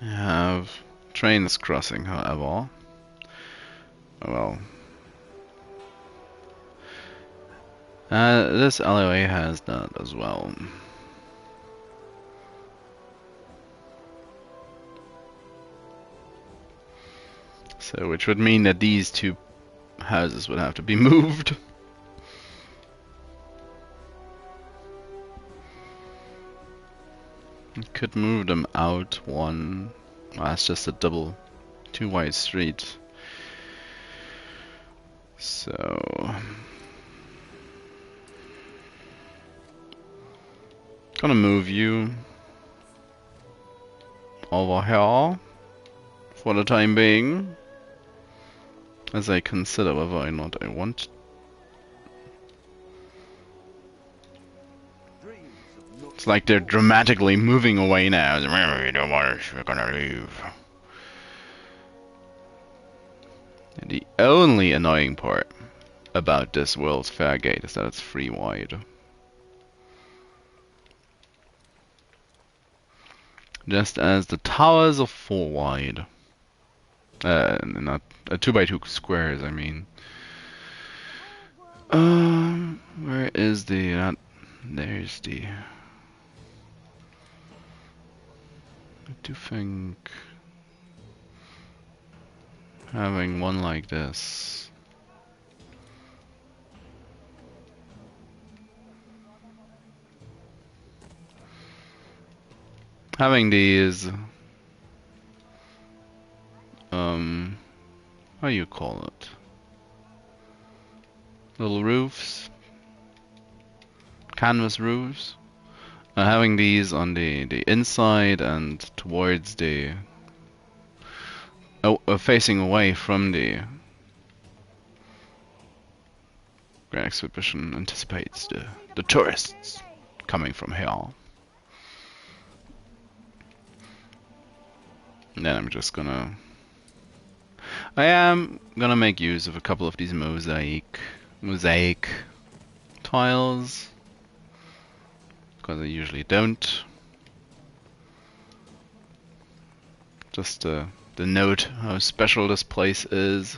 I have trains crossing, however. Well, this alleyway has that as well. So, which would mean that these two houses would have to be moved. Could move them out one. Well, that's just a two wide street. So, gonna move you over here for the time being, as I consider whether or not I want. It's like they're dramatically moving away now. We don't want us, we're gonna leave. And the only annoying part about this World's Fair gate is that it's 3 wide. Just as the towers are 4 wide. Not 2x2 squares, I mean. Where is the... there's the... I do think having one like this having these how do you call it, little roofs, canvas roofs. Having these on the inside and towards the facing away from the Grand Exhibition anticipates the tourists coming from here. And then I am gonna make use of a couple of these mosaic tiles, because I usually don't. Just to note how special this place is.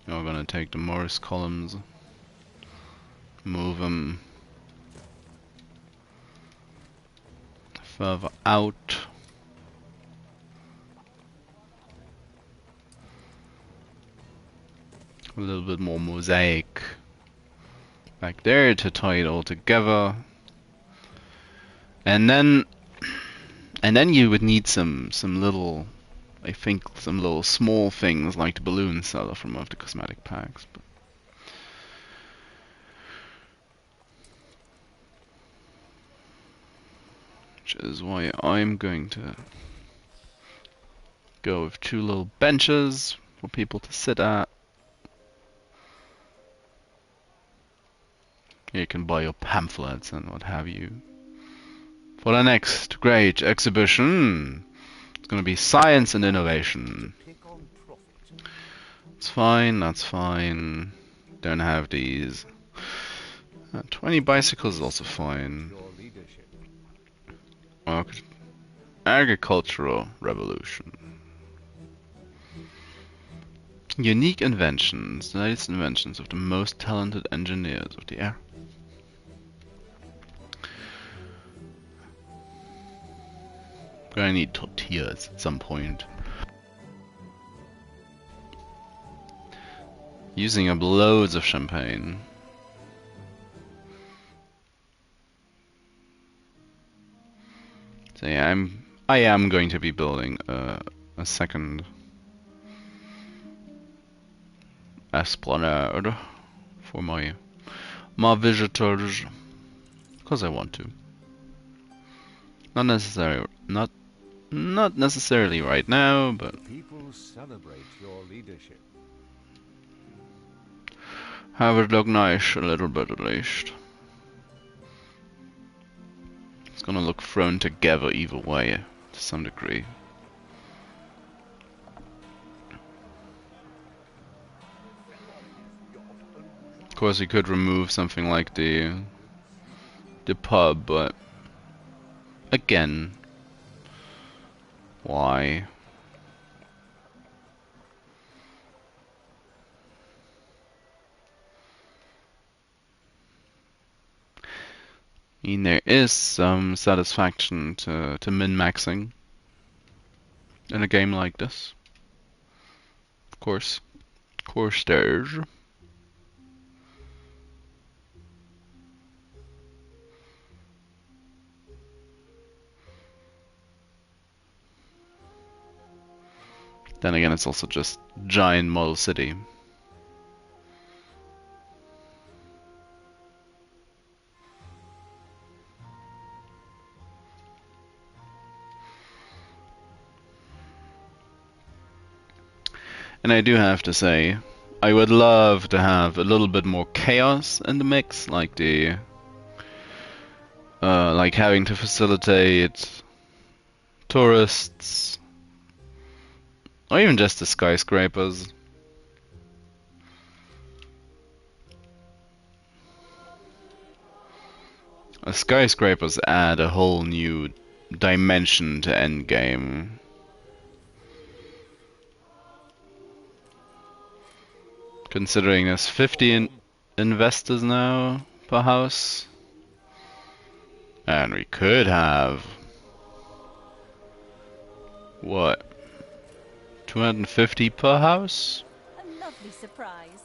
Now we're gonna take the Morris columns, move them further out. A little bit more mosaic back there to tie it all together. And then you would need some little, I think, some little small things like the balloon seller from one of the cosmetic packs. But which is why I'm going to go with 2 little benches for people to sit at. You can buy your pamphlets and what have you. For the next great exhibition, it's going to be science and innovation. It's fine, that's fine. Don't have these. 20 bicycles is also fine. Agricultural revolution. Unique inventions. The latest inventions of the most talented engineers of the era. Gonna need tortillas at some point. Using up loads of champagne. So yeah, I am going to be building a second esplanade for my visitors, because I want to. Not necessarily right now, but People celebrate your leadership. have it look nice a little bit at least. It's gonna look thrown together either way, to some degree. Of course, you could remove something like the pub, but again, why? I mean, there is some satisfaction to min-maxing in a game like this. Of course there's. Then again, it's also just giant model city. And I do have to say, I would love to have a little bit more chaos in the mix, like like having to facilitate tourists, or even just the skyscrapers. Skyscrapers add a whole new dimension to endgame. Considering there's 50 investors now per house. And we could have... what? 250 per house? A lovely surprise.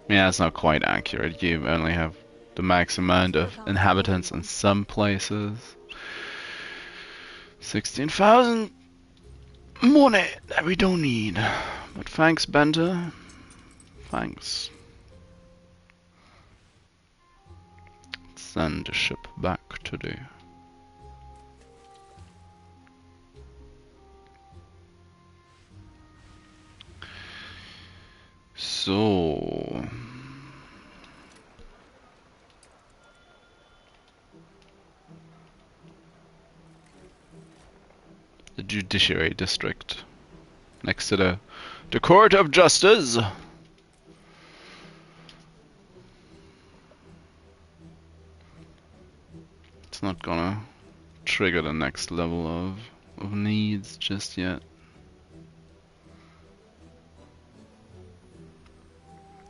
Yeah, that's not quite accurate. You only have the max amount of inhabitants in some places. 16,000 money that we don't need. But thanks, Benter. Thanks. Send the ship back today. So... the Judiciary District. Next to the Court of Justice. It's not gonna trigger the next level of needs just yet.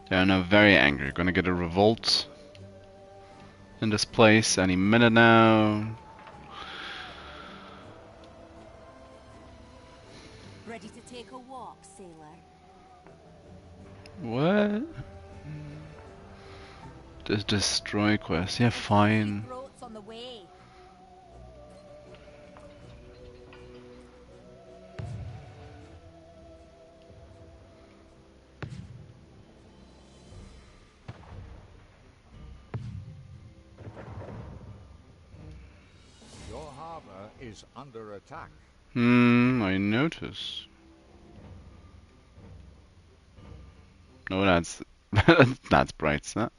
They are now very angry. Gonna get a revolt in this place any minute now. Ready to take a walk, sailor? What? This destroy quest. Yeah, fine. Throats on the way. Your harbor is under attack. I notice. No, that's that's bright sun.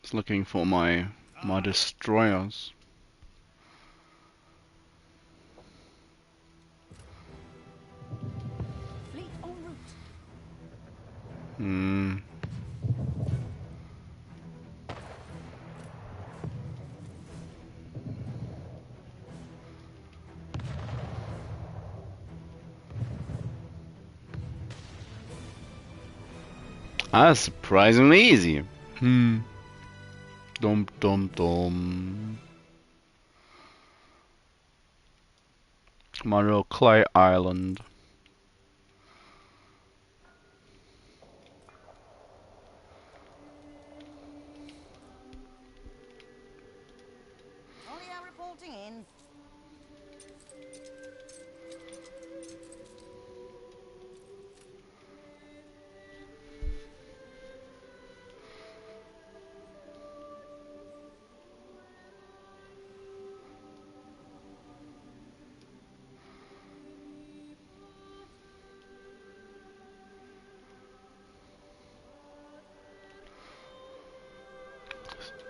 Just looking for my destroyers. Fleet en route. That's surprisingly easy. Dum dum dum. Monroe Clay Island. Talia reporting in.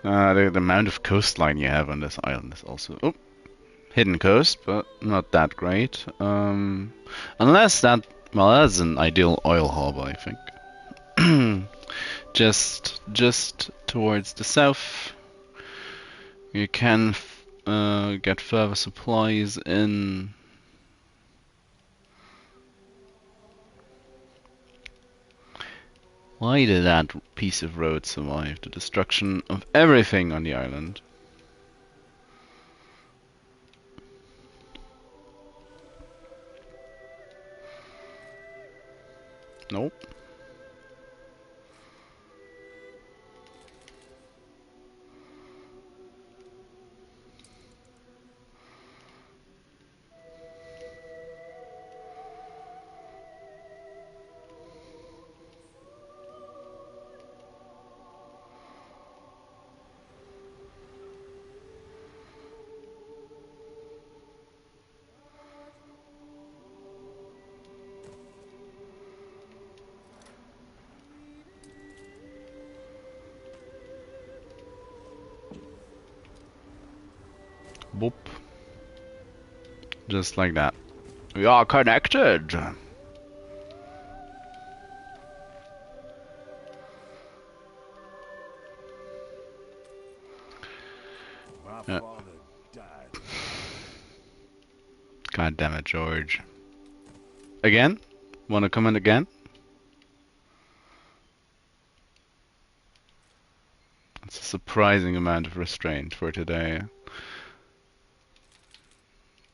The amount of coastline you have on this island is also hidden coast, but not that great. Unless that, well, that's an ideal oil harbor, I think. just towards the south, you can get further supplies in. Why did that piece of road survive the destruction of everything on the island? Nope. Boop. Just like that. We are connected! My Yeah. father died. God damn it, George. Again? Wanna come in again? It's a surprising amount of restraint for today.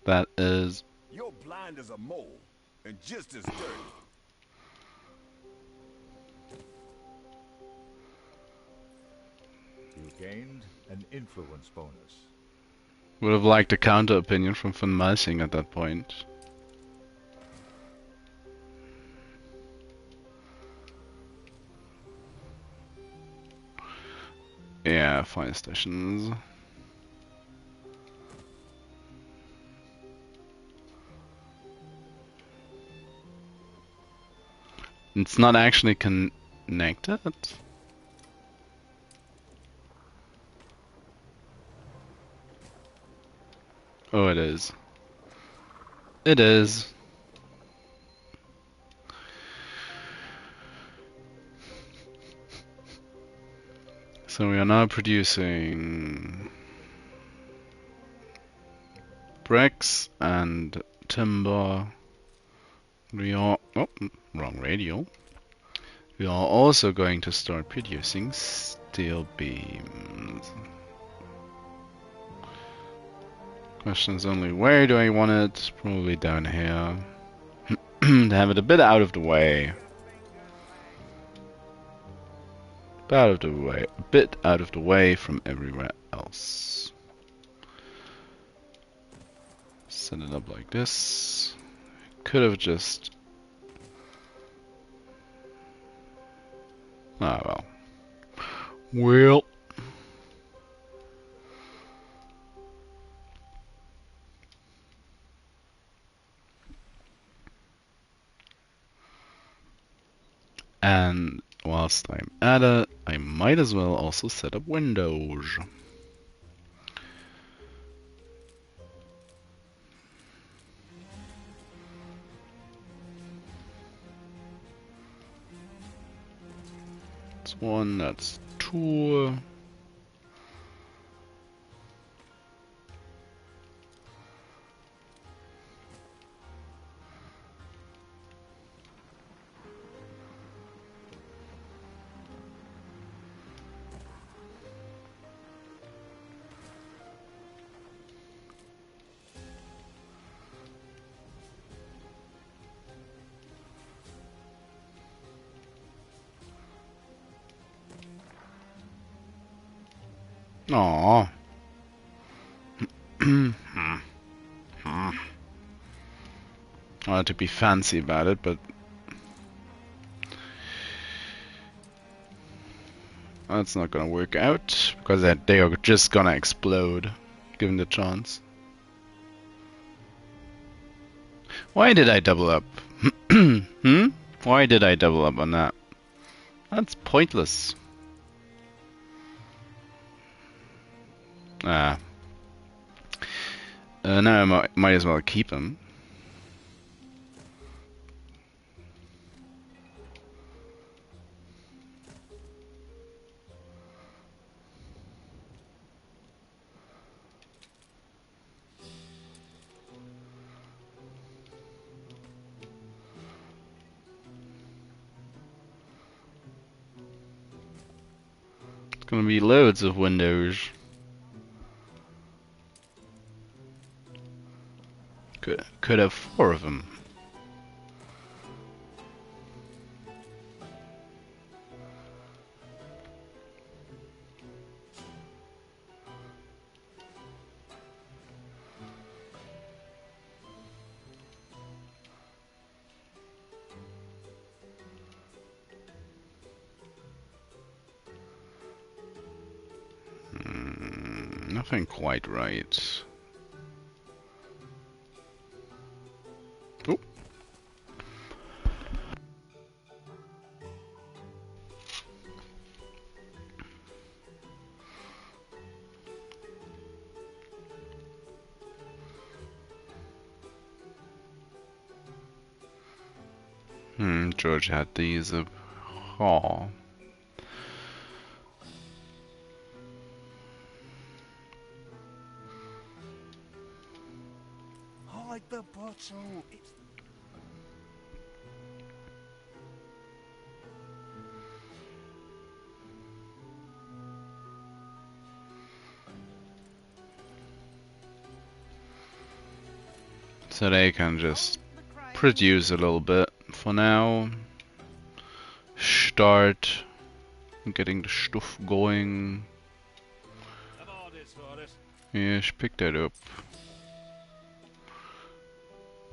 That is... You're blind as a mole, and just as dirty. You gained an influence bonus. Would have liked a counter opinion from Van Melsing at that point. Yeah, fire stations. It's not actually connected? Oh, it is. It is. So we are now producing bricks and timber. We are... oh, wrong radio. We are also going to start producing steel beams. Question is only where do I want it? Probably down here. To have it a bit out of the way. A bit out of the way from everywhere else. Set it up like this. Could have just... ah, well. Well. And whilst I'm at it, I might as well also set up windows. That's one, that's two. Aww. To be fancy about it, but that's not gonna work out because they are just gonna explode given the chance. Why did I double up? Why did I double up on that? That's pointless. Now I might as well keep him. It's gonna be loads of windows. Could have 4 of them. Nothing quite right. Oh. George had these up. Oh. Hide the bottle. It's So they can just produce a little bit for now. Start getting the stuff going. Yes, pick that up.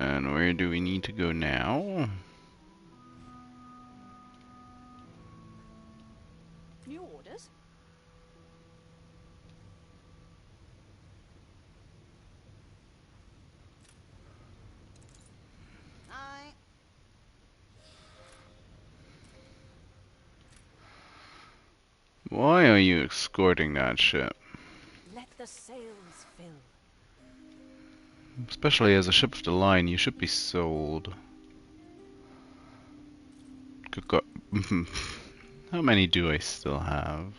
And where do we need to go now? New orders? Aye. Why are you escorting that ship? Let the sails fill. Especially as a ship of the line, you should be sold. Good God. How many do I still have?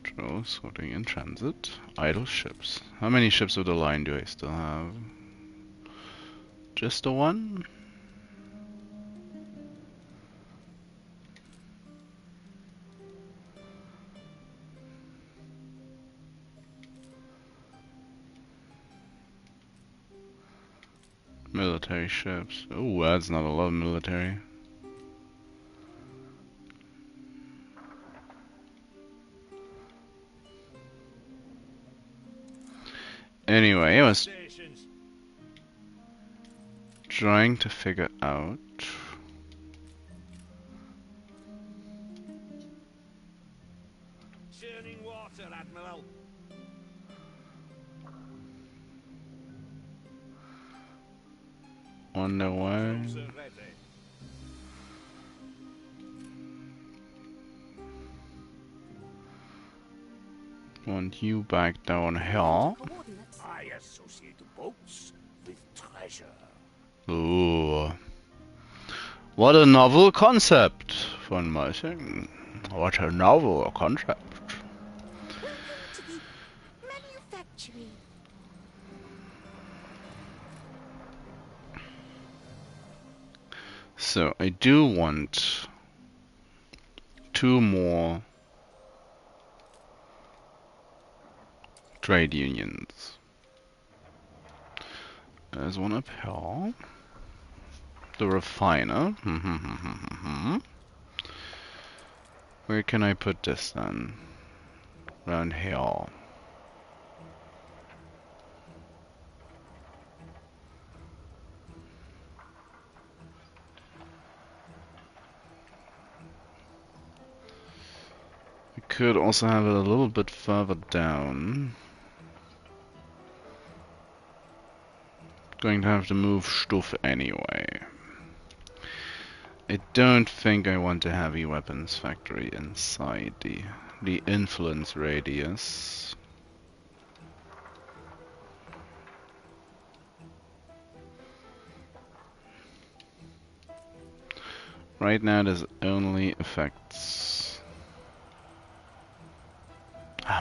Patrol, sorting in transit, idle ships. How many ships of the line do I still have? Just the one? Military ships. Oh, that's not a lot of military. Anyway, I was trying to figure out churning water, Admiral. on the way. Boats are ready. Want you back down here. Coordinates. I associate boats with treasure. Ooh. What a novel concept, von Meising. What a novel concept. Welcome to the manufactory. So, I do want 2 more trade unions. There's one up here. The refiner. Where can I put this then? around here. We could also have it a little bit further down. Going to have to move stuff anyway. I don't think I want a heavy weapons factory inside the influence radius. Right now this only affects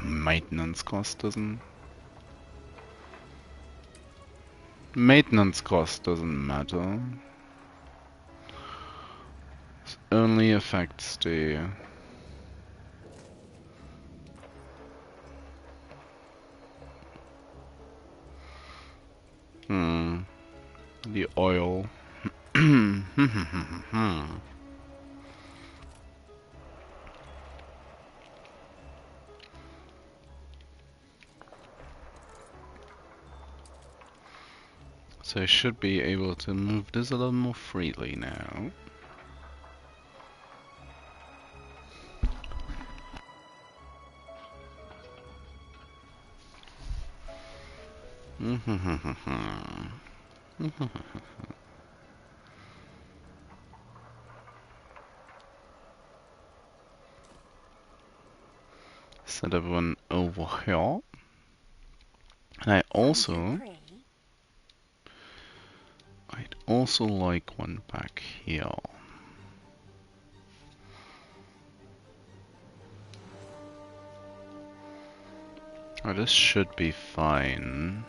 maintenance cost doesn't matter. It only affects the the oil. So I should be able to move this a little more freely now. Set up one over here. And I'd also like one back here. Oh, this should be fine.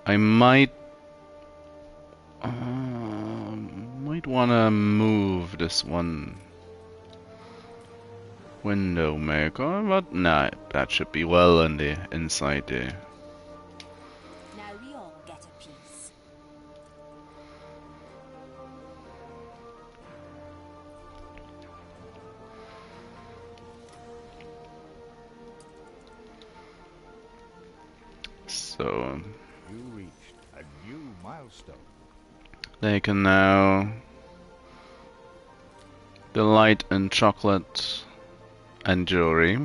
I might wanna move this one window maker, but nah, that should be well in the inside there. Now we all get a piece. So You reached a new milestone. they can now delight in chocolate and jewelry.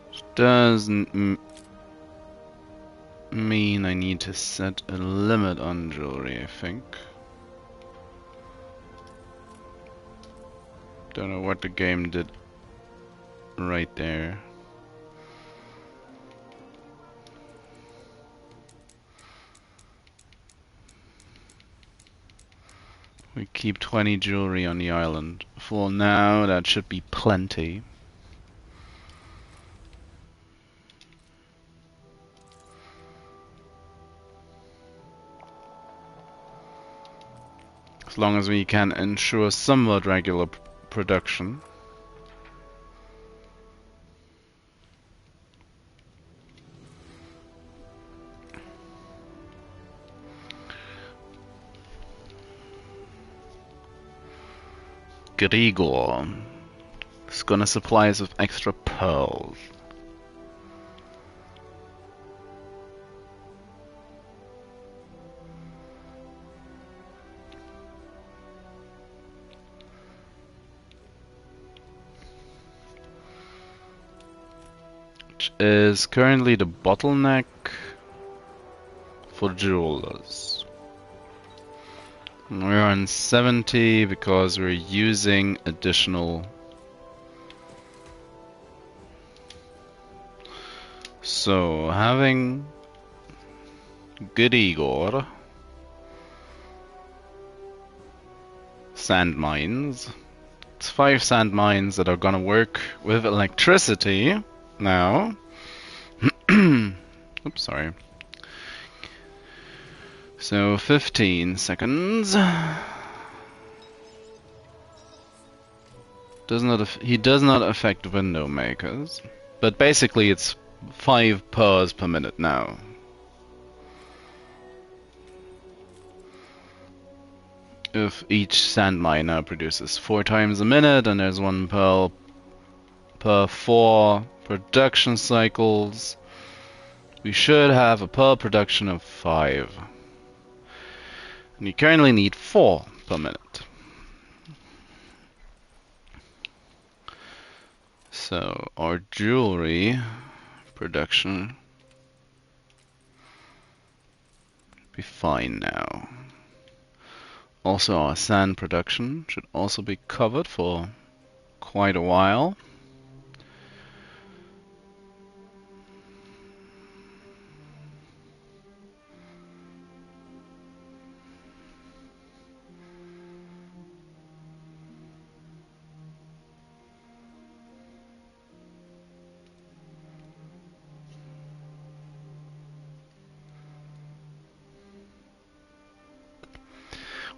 Which doesn't mean I need to set a limit on jewelry, I think. Don't know what the game did right there. We keep 20 jewelry on the island. For now, that should be plenty. As long as we can ensure somewhat regular production. Grigor is gonna supply us with extra pearls. Which is currently the bottleneck for jewelers. We're on 70 because we're using additional. So having good Igor sand mines. It's 5 sand mines that are gonna work with electricity now. Oops, sorry. So 15 seconds. He does not affect window makers, but basically it's 5 pearls per minute now. if each sand mine now produces 4 times a minute, and there's 1 pearl per 4 production cycles, we should have a pearl production of 5. And you currently need 4 per minute. So our jewelry production be fine now. Also our sand production should also be covered for quite a while.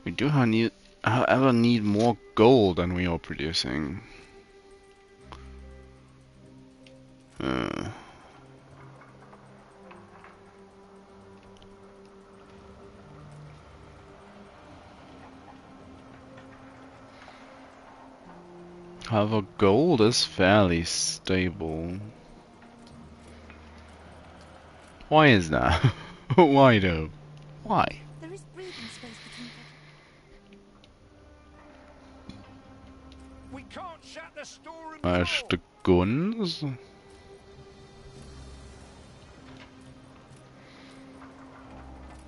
We do however need more gold than we are producing. However, gold is fairly stable. Why is that? Why though? Why? There is breathing space between We can't shut the storeroom There's door. the guns.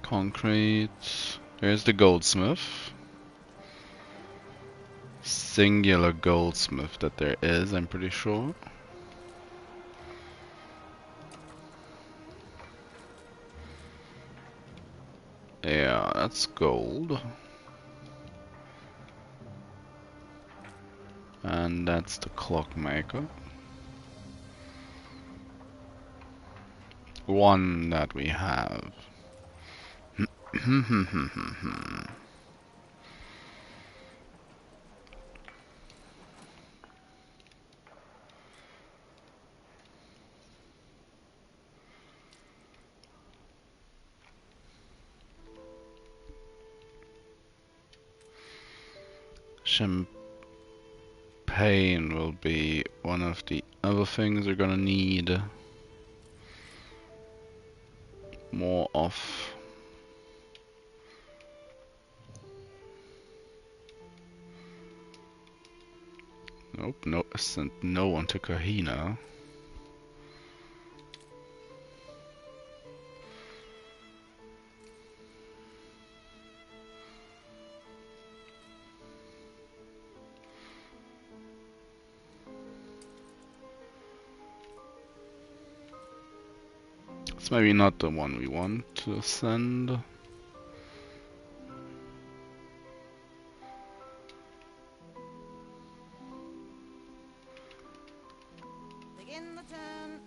Concrete. There's the goldsmith. Singular goldsmith that there is, I'm pretty sure. Yeah, that's gold. And that's the clockmaker. One that we have. Champagne will be one of the other things we're gonna need more of. Nope, no, sent no one to Kahina. It's maybe not the one we want to send. begin the turn.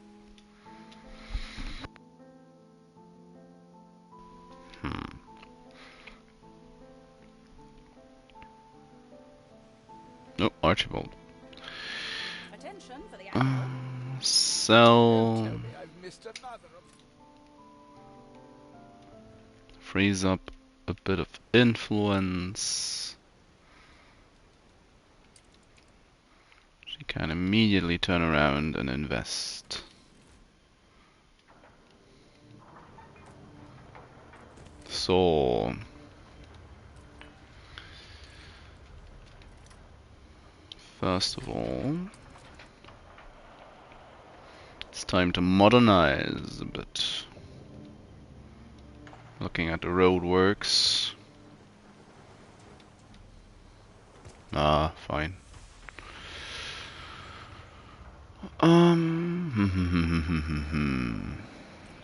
Nope, Archibald. Attention for the Anno. Sell. Tell me I've missed another of Freeze up a bit of influence. She can immediately turn around and invest. So first of all, it's time to modernize a bit. Looking at the roadworks. Ah, fine.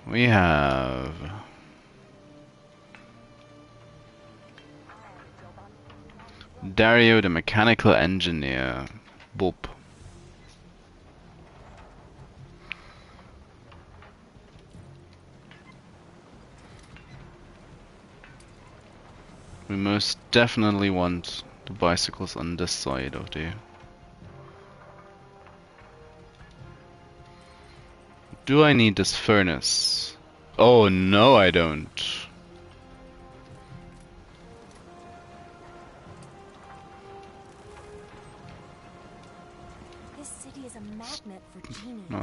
We have Dario the mechanical engineer. Boop. We most definitely want the bicycles on this side of the... Do I need this furnace? Oh no, I don't.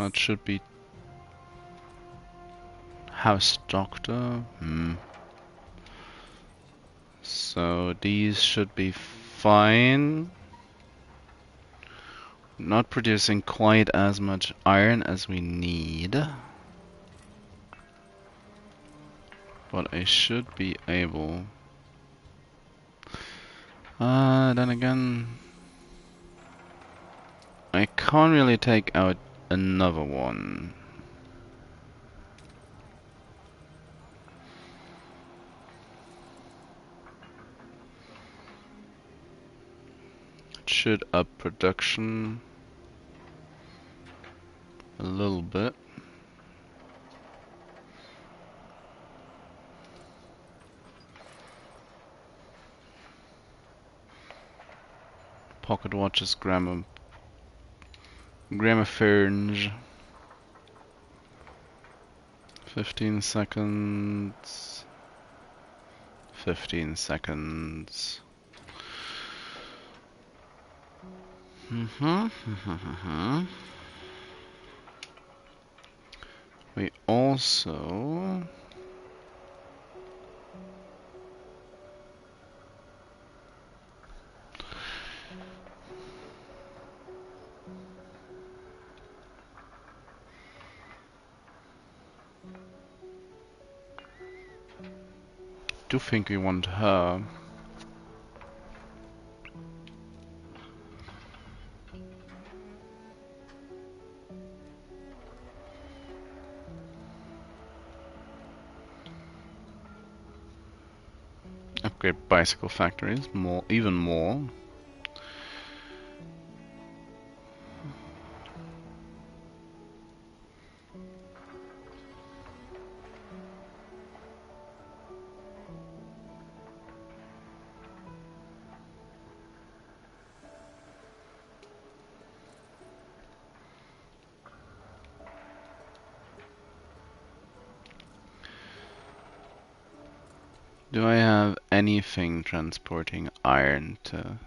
It should be House Doctor. So these should be fine. Not producing quite as much iron as we need. But I should be able. Then again, I can't really take out another one. It should up production a little bit. Pocket watches, gramophones. 15 seconds. 15 seconds. We also do think we want her. Upgrade bicycle factories, even more. Do I have anything transporting iron to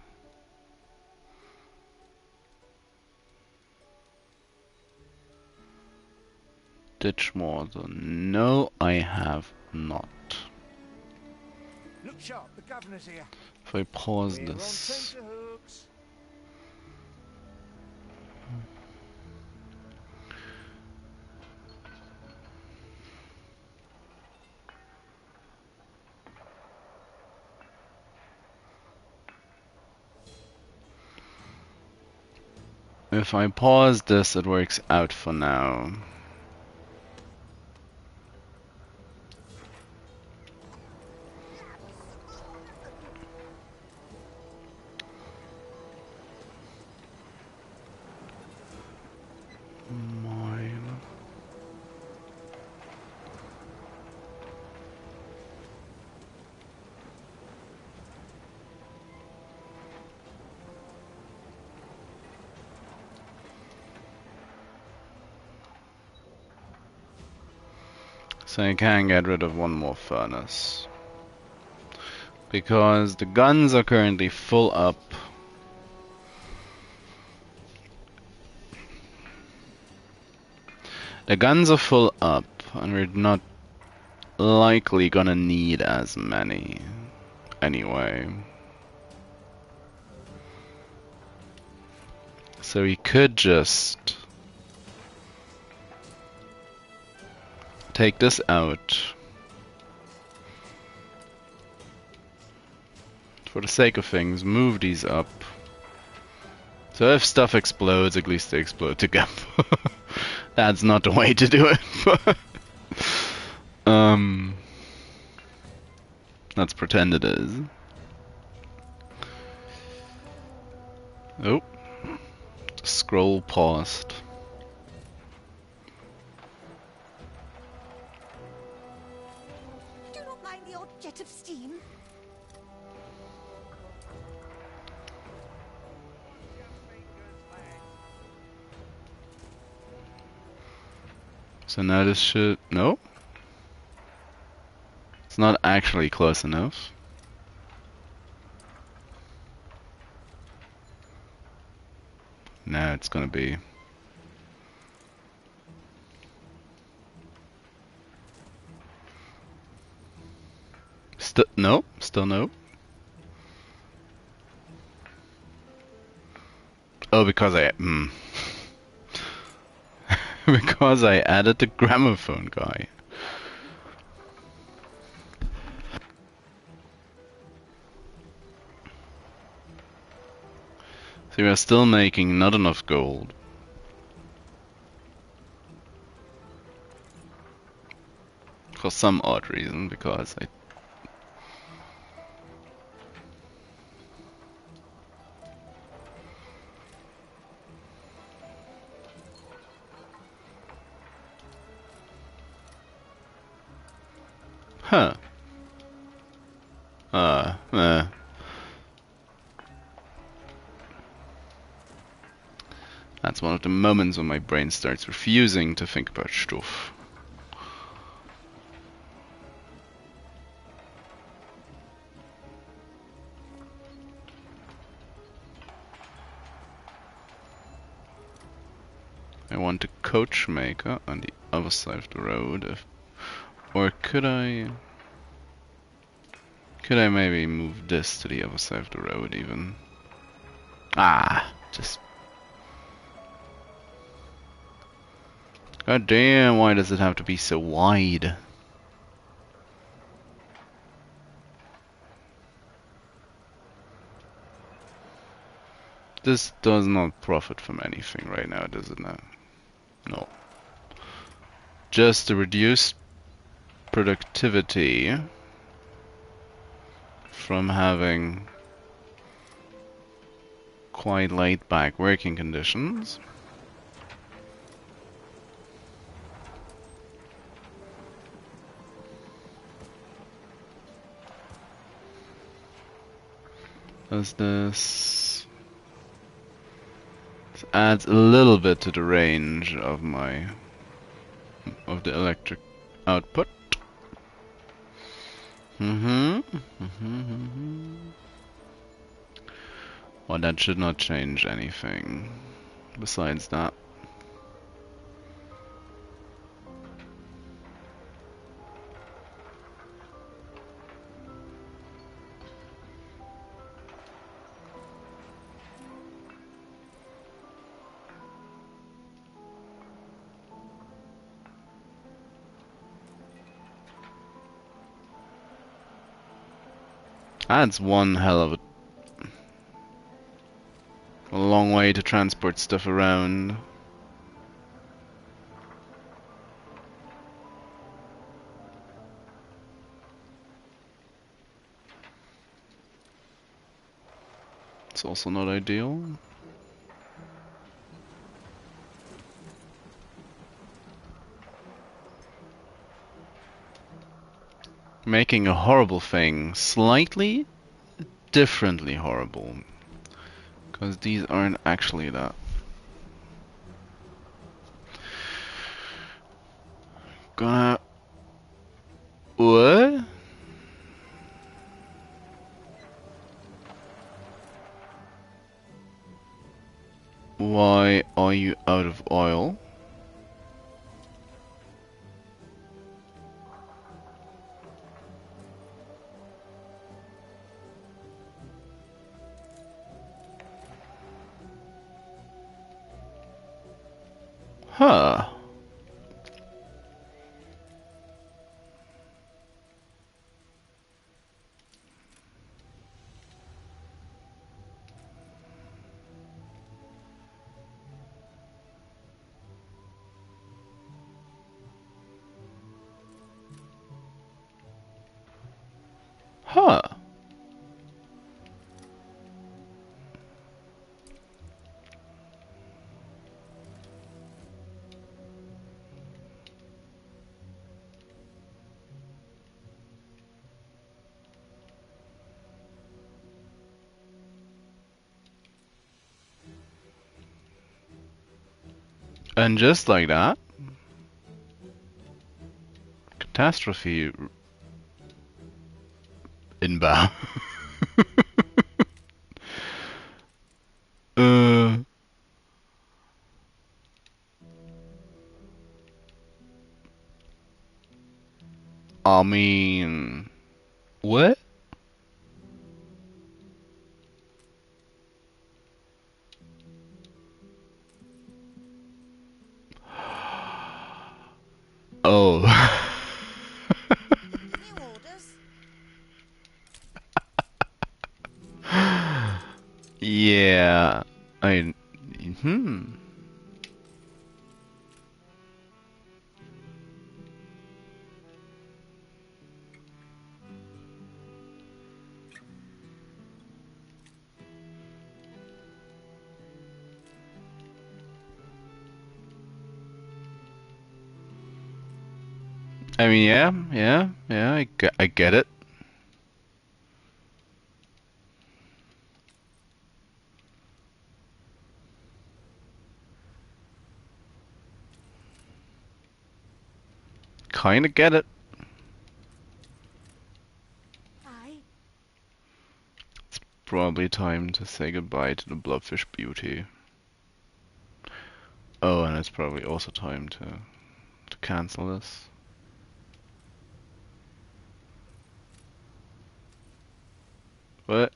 Ditchwater? No, I have not. Look sharp, the governor's here. If I pause We're on this, tenterhooks. if I pause this, it works out for now. Mine. So I can get rid of one more furnace. Because the guns are currently full up. The guns are full up, and we're not likely gonna need as many anyway. So we could just take this out. For the sake of things, move these up. So if stuff explodes, at least they explode together. That's not the way to do it. Let's pretend it is. Oh. Scroll paused. Do not mind the odd jet of steam. So now this should... No? It's not actually close enough. Now it's gonna be... No, still no. Oh, because because I added the gramophone guy. So we are still making not enough gold. For some odd reason, because I... Huh. Eh. That's one of the moments when my brain starts refusing to think about stuff. I want a coach maker on the other side of the road, or could I maybe move this to the other side of the road even? Just... God damn, why does it have to be so wide? This does not profit from anything right now, does it now? No. Just the reduced productivity from having quite laid back working conditions. Does this adds a little bit to the range of the electric output. Well, that should not change anything besides that. That's one hell of a long way to transport stuff around. It's also not ideal. Making a horrible thing slightly differently horrible. Because these aren't actually that. Gonna... What? Why are you out of oil? Huh. Huh. And just like that, catastrophe inbound. uh, I mean, What? Oh. New orders? Yeah. I. Hmm. I mean, yeah. I get it. Kinda get it. Aye. Probably time to say goodbye to the Blobfish Beauty. Oh, and it's probably also time to cancel this. What?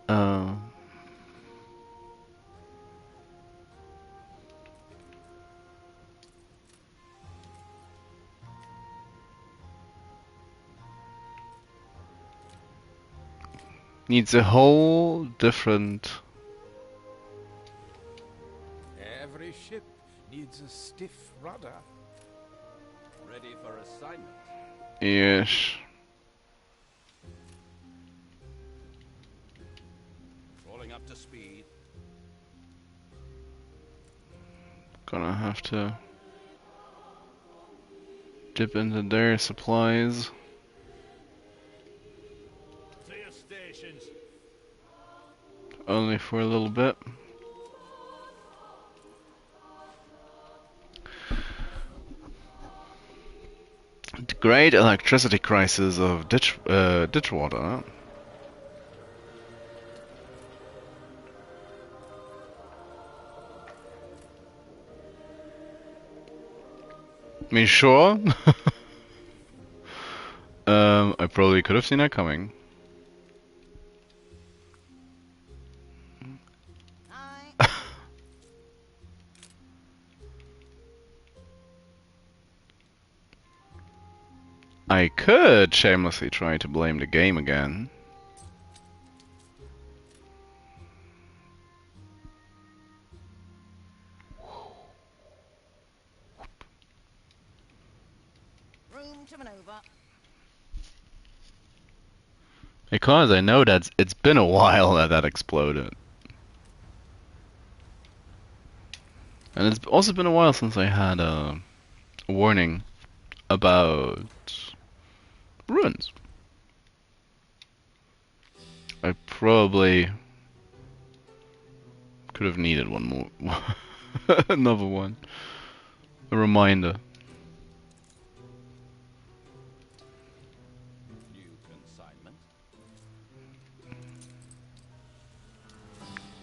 Oh. Needs a whole different. Every ship needs a stiff rudder. Ready for assignment. Ish. Crawling up to speed. Gonna have to dip into their supplies. To your stations. Only for a little bit. The great electricity crisis of Ditchwater. I mean, sure. I probably could have seen that coming. Aye. I could shamelessly try to blame the game again. Room to maneuver. Because I know that it's been a while that that exploded. And it's also been a while since I had a warning about ruins. I probably could have needed one more. Another one. A reminder. New consignment.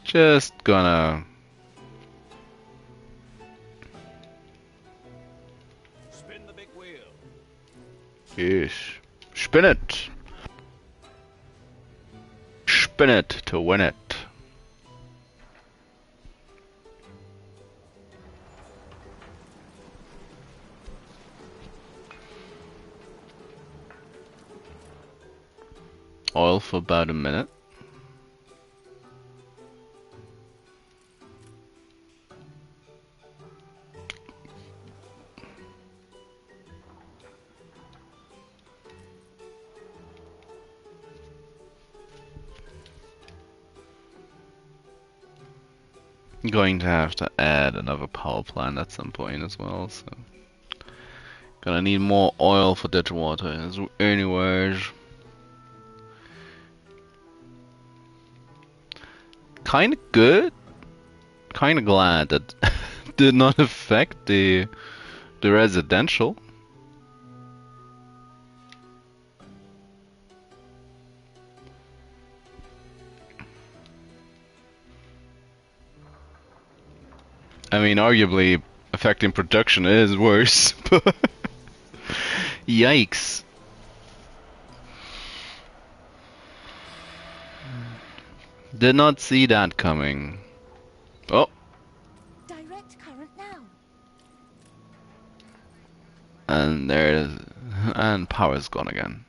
Just gonna... Spin the big wheel. Ish. Spin it! Spin it to win it. Oil for about a minute. Going to have to add another power plant at some point as well, so gonna need more oil for Ditchwater anyways. Kinda good. Kinda glad that did not affect the residential. I mean, arguably, affecting production is worse. But yikes. Did not see that coming. Oh, Direct current now. and there's... and power's gone again.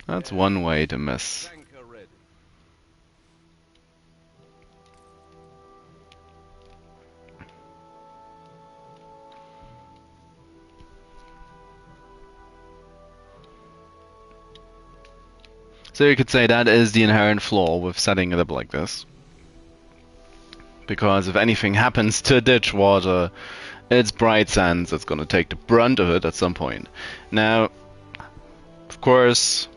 That's one way to miss. Tanker ready. So you could say that is the inherent flaw with setting it up like this. Because if anything happens to Ditchwater, it's Bright Sands that's gonna take the brunt of it at some point. Now, of course,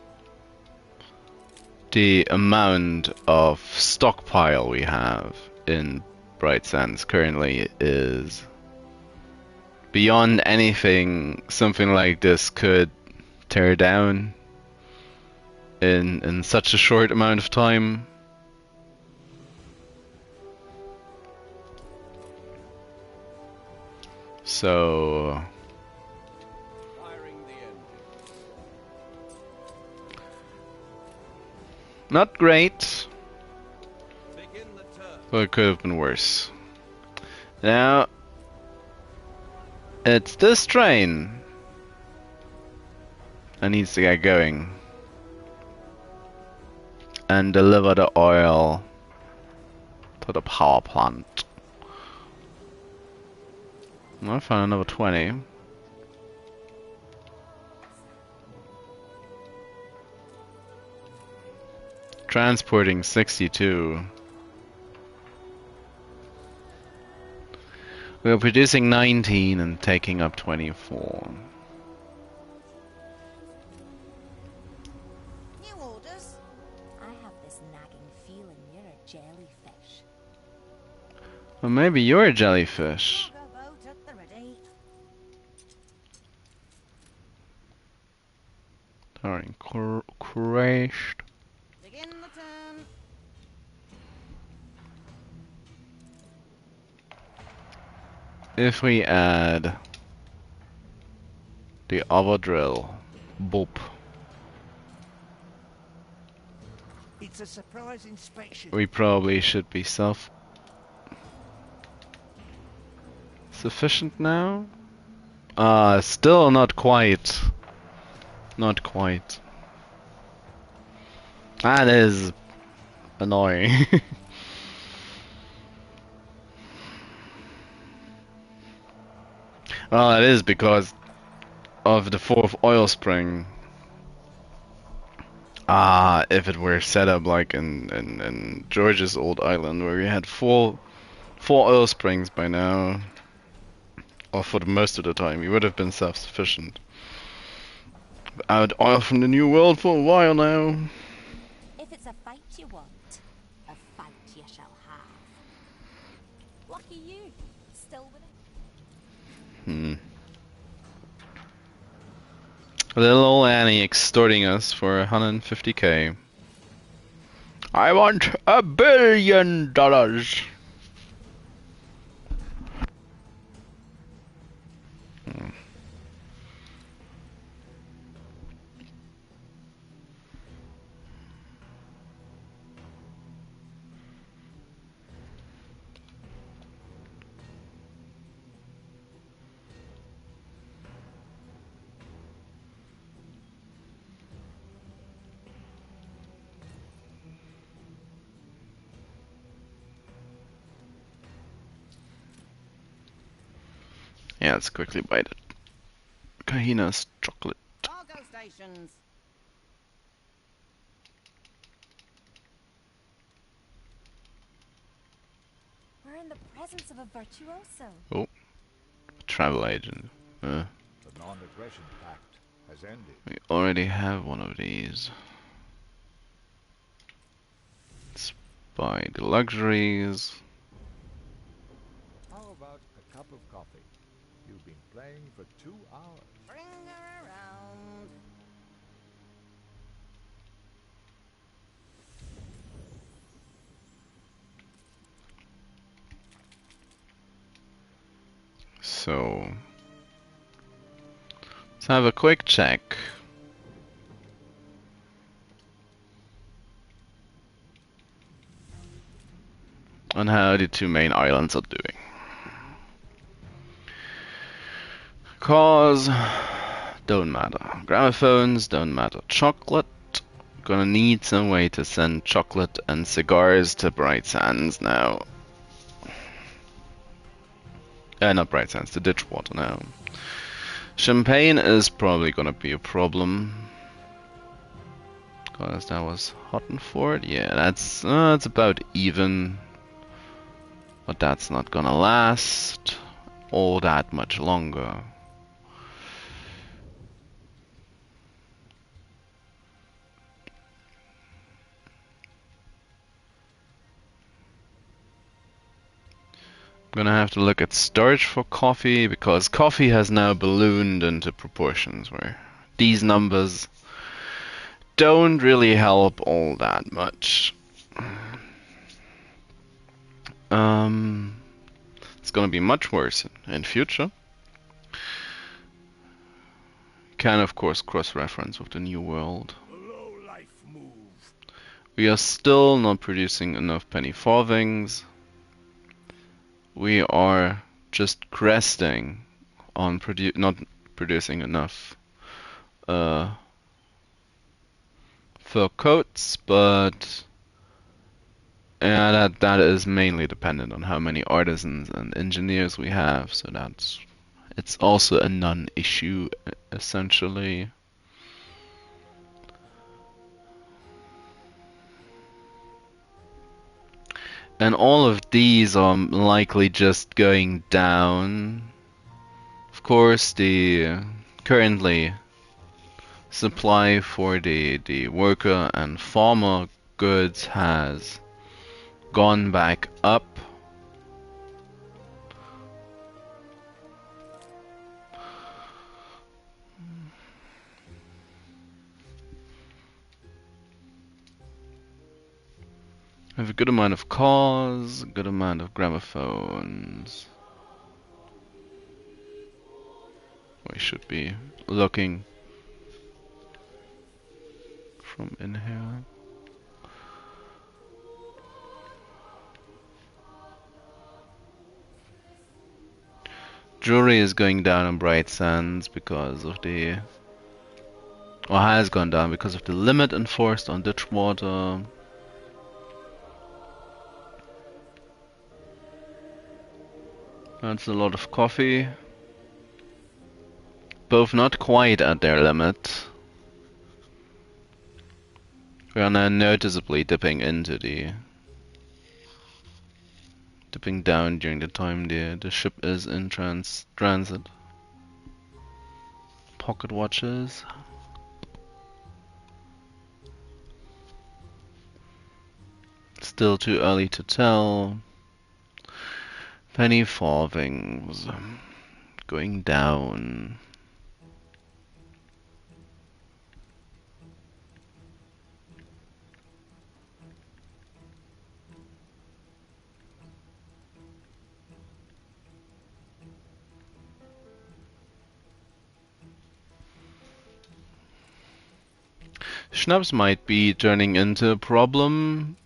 the amount of stockpile we have in Bright Sands currently is beyond anything something like this could tear down in such a short amount of time. So Firing the engine. not great, Begin the turn. but it could have been worse. Now it's this train that needs to get going and deliver the oil to the power plant. I found another 20. Transporting 62. We're producing 19 and taking up 24. New orders? I have this nagging feeling you're a jellyfish. Well, maybe you're a jellyfish. Cargo boat at the ready. Darn, crashed. Begin the turn. If we add the other drill, boop. It's a surprise inspection. We probably should be sufficient now? Still not quite. Not quite. That is annoying. Well, it is because of the fourth oil spring. If it were set up like in George's old island where we had four oil springs by now, or for the most of the time, we would have been self-sufficient. Out oil from the New World for a while now. If it's a fight you want, a fight you shall have. Lucky you, still with it. Little old Annie extorting us for 150k. I want $1 billion. Yeah, let's quickly bite it. Kahina's chocolate. Cargo stations. We're in the presence of a virtuoso. Oh, travel agent. The non-aggression pact has ended. We already have one of these. Let's buy the luxuries. How about a cup of coffee? You've been playing for 2 hours. Bring her around. So let's have a quick check on how the two main islands are doing. Cause don't matter. Gramophones don't matter. Chocolate. Gonna need some way to send chocolate and cigars to Bright Sands now. Not Bright Sands, to Ditchwater now. Champagne is probably gonna be a problem. Cause that was Hottenford. Yeah, that's about even. But that's not gonna last all that much longer. I'm gonna have to look at storage for coffee, because coffee has now ballooned into proportions where these numbers don't really help all that much. It's gonna be much worse in future. Can of course cross-reference with the New World. We are still not producing enough penny farthings. We are just cresting on not producing enough fur coats, but yeah, that is mainly dependent on how many artisans and engineers we have. So it's also a non-issue essentially. And all of these are likely just going down. Of course, the currently supply for the worker and farmer goods has gone back up. I have a good amount of cars, a good amount of gramophones. We should be looking from in here. Jewelry is going down on Bright Sands because of the... or has gone down because of the limit enforced on Ditchwater. That's a lot of coffee. Both not quite at their limit. We are now noticeably dipping down during the time the ship is in transit. Pocket watches. Still too early to tell. Penny farthings going down. Schnapps might be turning into a problem,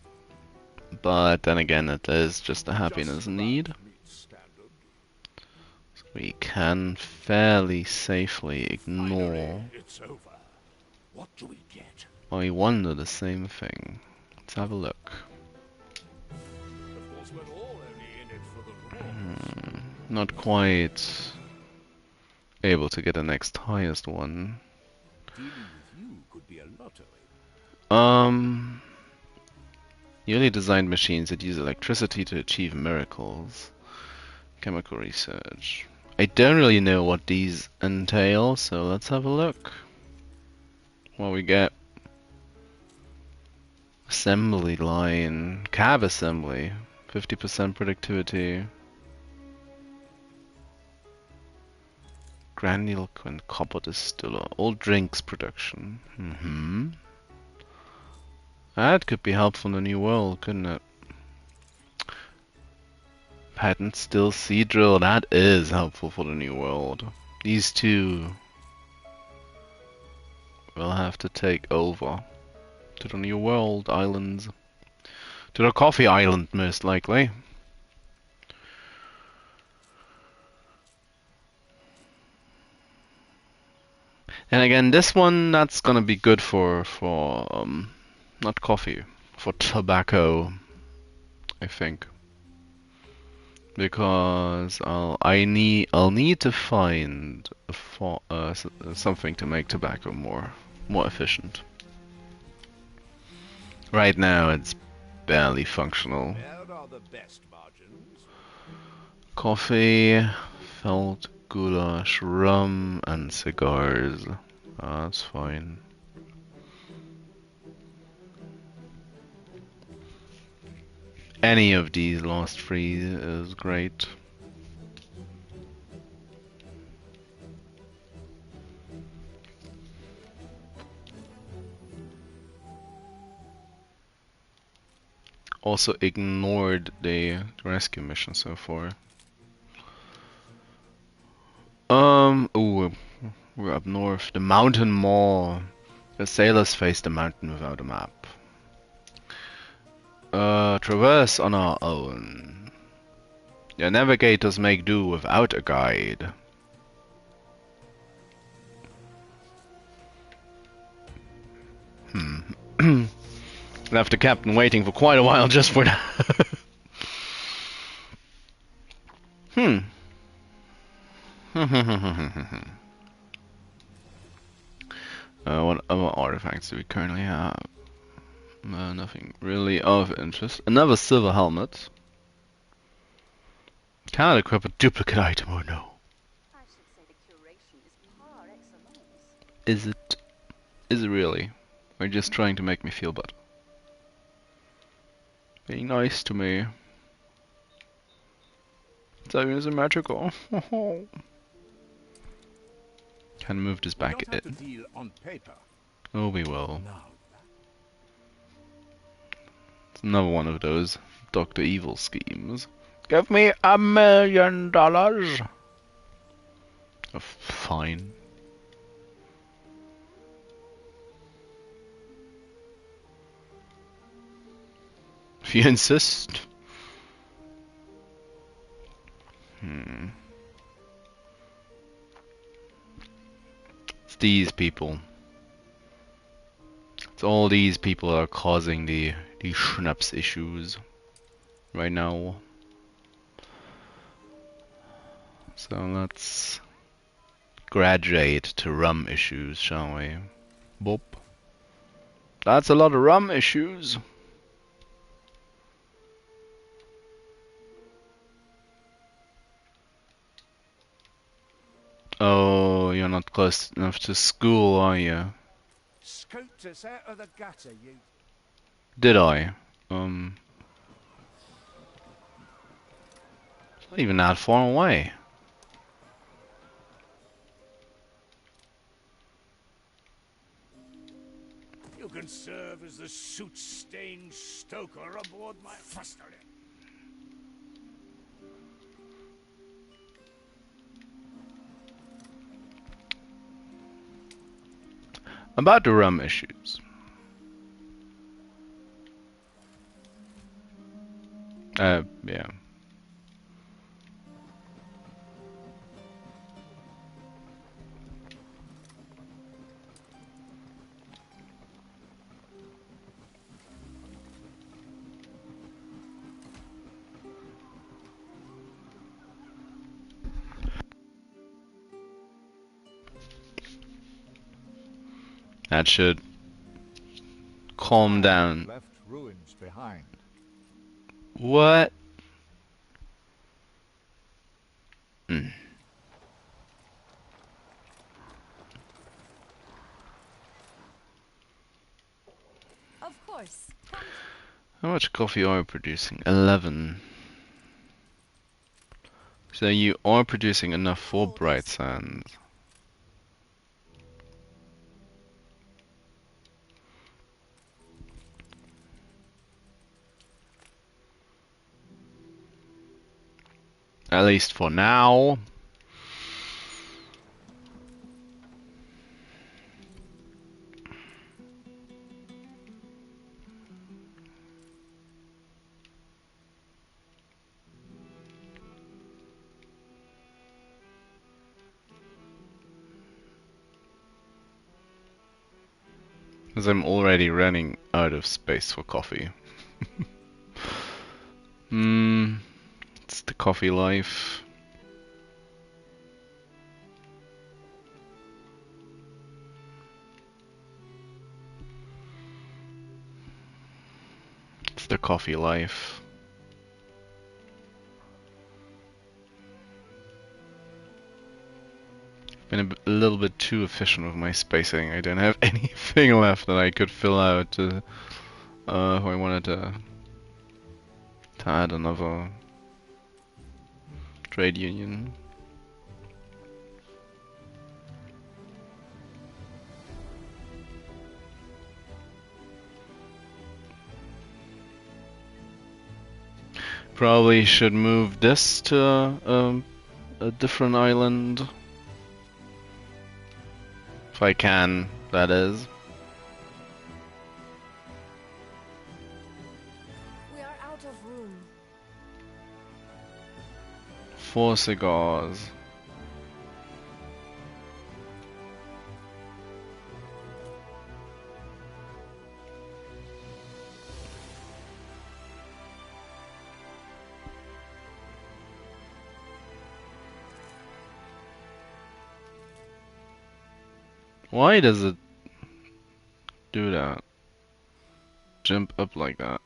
but then again it is just a happiness need. So we can fairly safely ignore. It's over. What do we get? I wonder the same thing. Let's have a look. Of course, we're all only in it for the rewards. Not quite able to get the next highest one. Dealing with you could be a lottery. Newly designed machines that use electricity to achieve miracles. Chemical research. I don't really know what these entail, so let's have a look. What we get. Assembly line. Cab assembly. 50% productivity. Granule and copper distiller. All drinks production. That could be helpful in the New World, couldn't it? Patent still seed drill. That is helpful for the new world. These two will have to take over to the new world islands. To the coffee island, most likely. And again, this one, that's gonna be good for not coffee, for tobacco, I think, because I'll need to find something to make tobacco more efficient. Right now, it's barely functional. Where are the best margins? Coffee, felt goulash, rum, and cigars. That's fine. Any of these last three is great. Also ignored the rescue mission so far. Ooh, we're up north. The mountain mall. The sailors face the mountain without a map. Traverse on our own. The navigators make do without a guide. Left the captain waiting for quite a while just for that. What other artifacts do we currently have? Nothing really of interest. Another silver helmet. Can I equip a duplicate item or no? I should say the curation is par excellence. Is it? Is it really? Or are you just trying to make me feel better? Being nice to me. So is it magical? Can move this back Don't have to in. deal on paper. Oh, we will. Now, It's another one of those Dr. Evil schemes. Give me $1 million. Oh, fine. If you insist. It's these people. It's all these people that are causing the schnapps issues right now. So let's graduate to rum issues, shall we? Boop. That's a lot of rum issues. Oh, you're not close enough to school, are you? scooped us out of the gutter, you. Did I? It's not even that far away. You can serve as the soot-stained stoker aboard my fustery. About the rum issues. Yeah. That should calm down. Left ruins behind. What? Of course. Come How much coffee are you producing? 11. So you are producing enough for bright sands. At least for now. Because I'm already running out of space for coffee. It's the coffee life. It's the coffee life. Been a little bit too efficient with my spacing. I don't have anything left that I could fill out if I wanted to add another trade union. Probably should move this to a different island. If I can, that is. We are out of room. 4 cigars. Why does it do that? Jump up like that.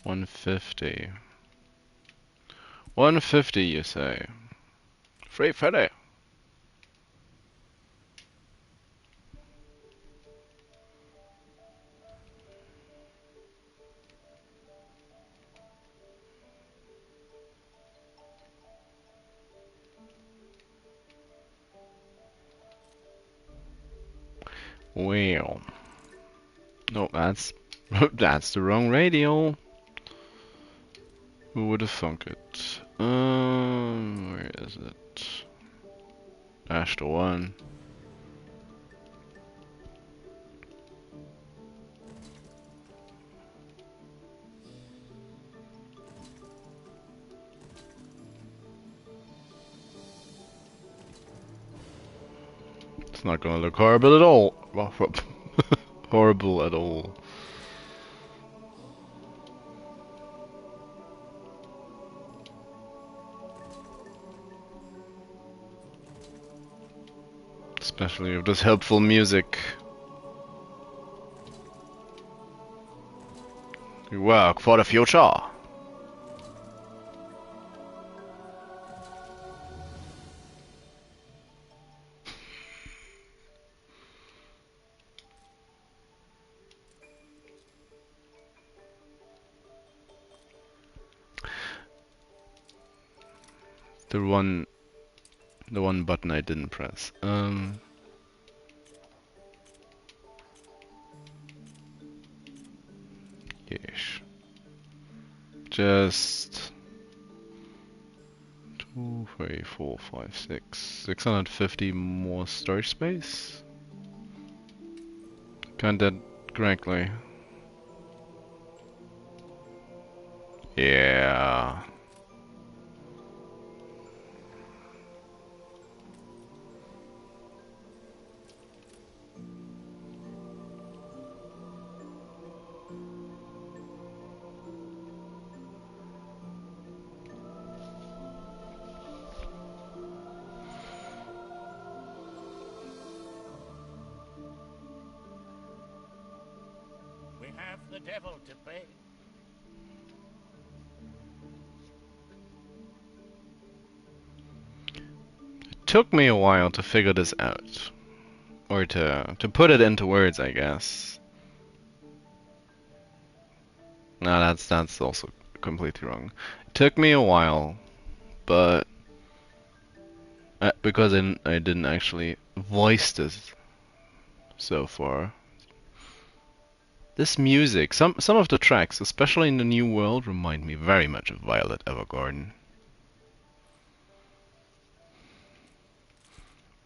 $150. $150, you say? Free Freddy. Well, no, that's that's the wrong radio. Who would have thunk it? Where is it? Dash to 1. It's not gonna look horrible at all. Horrible at all. Especially with this helpful music. We work for the future. The one button I didn't press. Yes. Just 2, 3, 4, 5, 6. 650 more storage space. Count that correctly. Yeah. We have the devil to pay. It took me a while to figure this out. Or to put it into words, I guess. No, that's also completely wrong. It took me a while, but because I didn't actually voice this so far. This music, some of the tracks, especially in the New World, remind me very much of Violet Evergarden.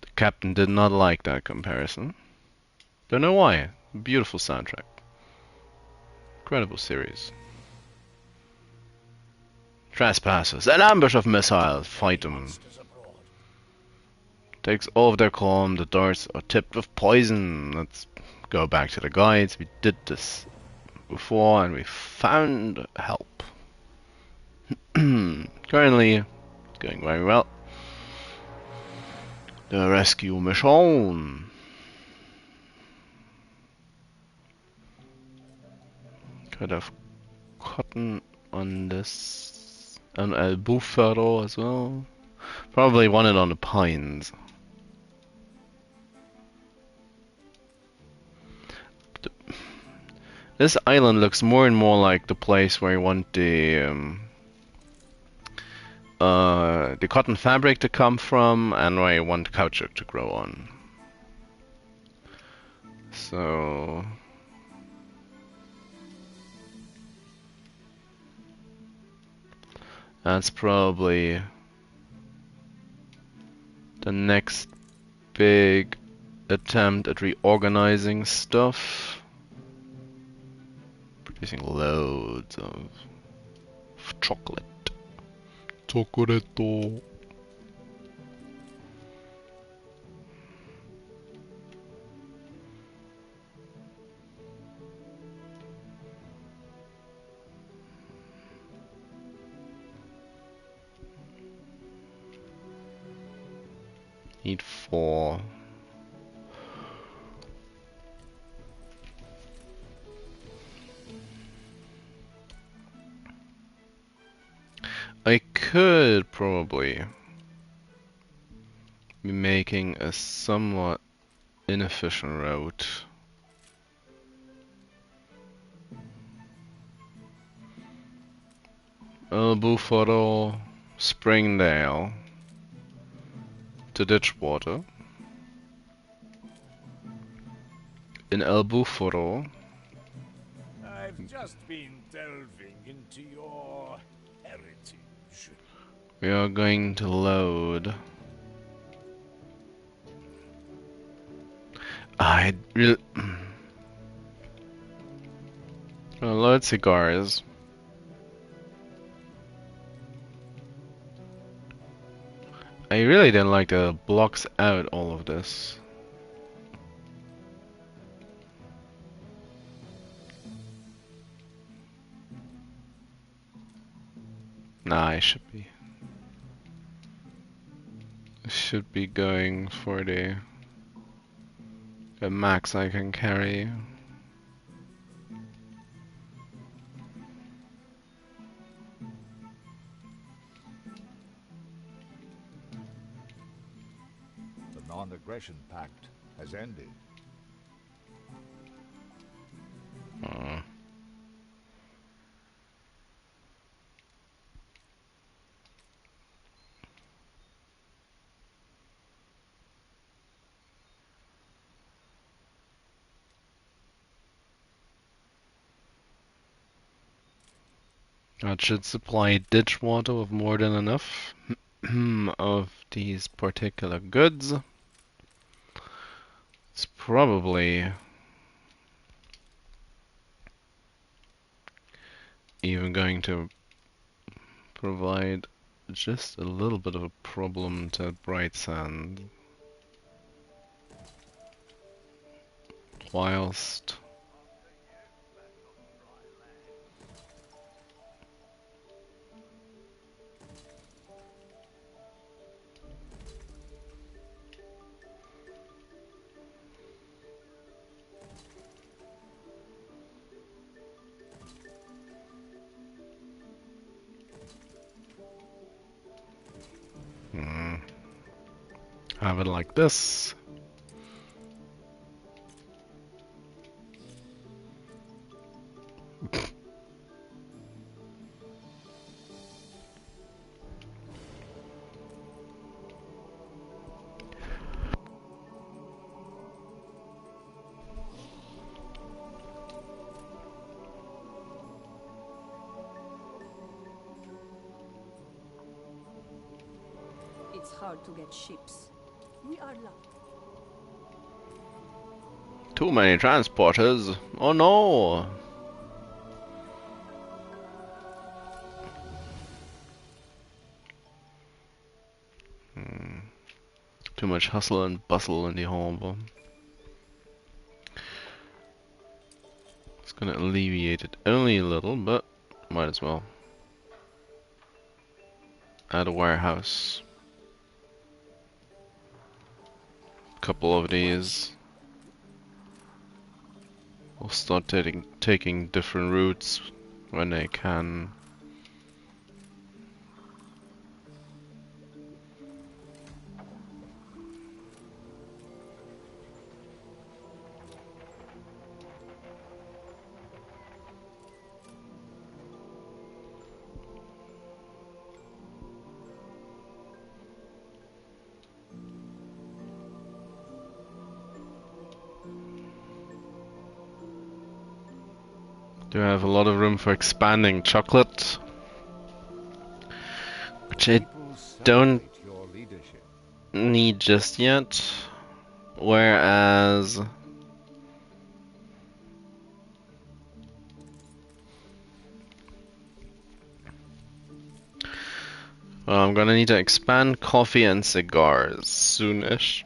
The captain did not like that comparison. Don't know why. Beautiful soundtrack. Incredible series. Trespassers. An ambush of missiles. Fight them. Monsters abroad. Takes all of their calm. The darts are tipped with poison. Let's go back to the guides. We did this before and we found help. Currently going very well. The rescue mission. Could have cotton on this, on El Bufero as well. Probably want it on the pines. This island looks more and more like the place where you want the cotton fabric to come from, and where you want caoutchouc to grow on. So that's probably the next big attempt at reorganizing stuff. Producing loads of chocolate. Chocolatto. Need 4. I could probably be making a somewhat inefficient route. El Bufalo, Springdale to Ditchwater. In El Bufalo, I've just been delving into your heritage. we are going to load. I really load cigars. I really didn't like that it blocks out all of this. Nah, I should be going for the max I can carry. The non-aggression pact has ended. That should supply Ditchwater with more than enough of these particular goods. It's probably even going to provide just a little bit of a problem to Bright Sand. Whilst have it like this. it's hard to get ships. We are lucky. Too many transporters. Oh no. Too much hustle and bustle in the harbor. It's gonna alleviate it only a little, but might as well. Add a warehouse. Couple of these. We'll start taking different routes when they can. Do I have a lot of room for expanding chocolate? Which I don't Your leadership. need just yet. Whereas well, I'm gonna need to expand coffee and cigars soonish.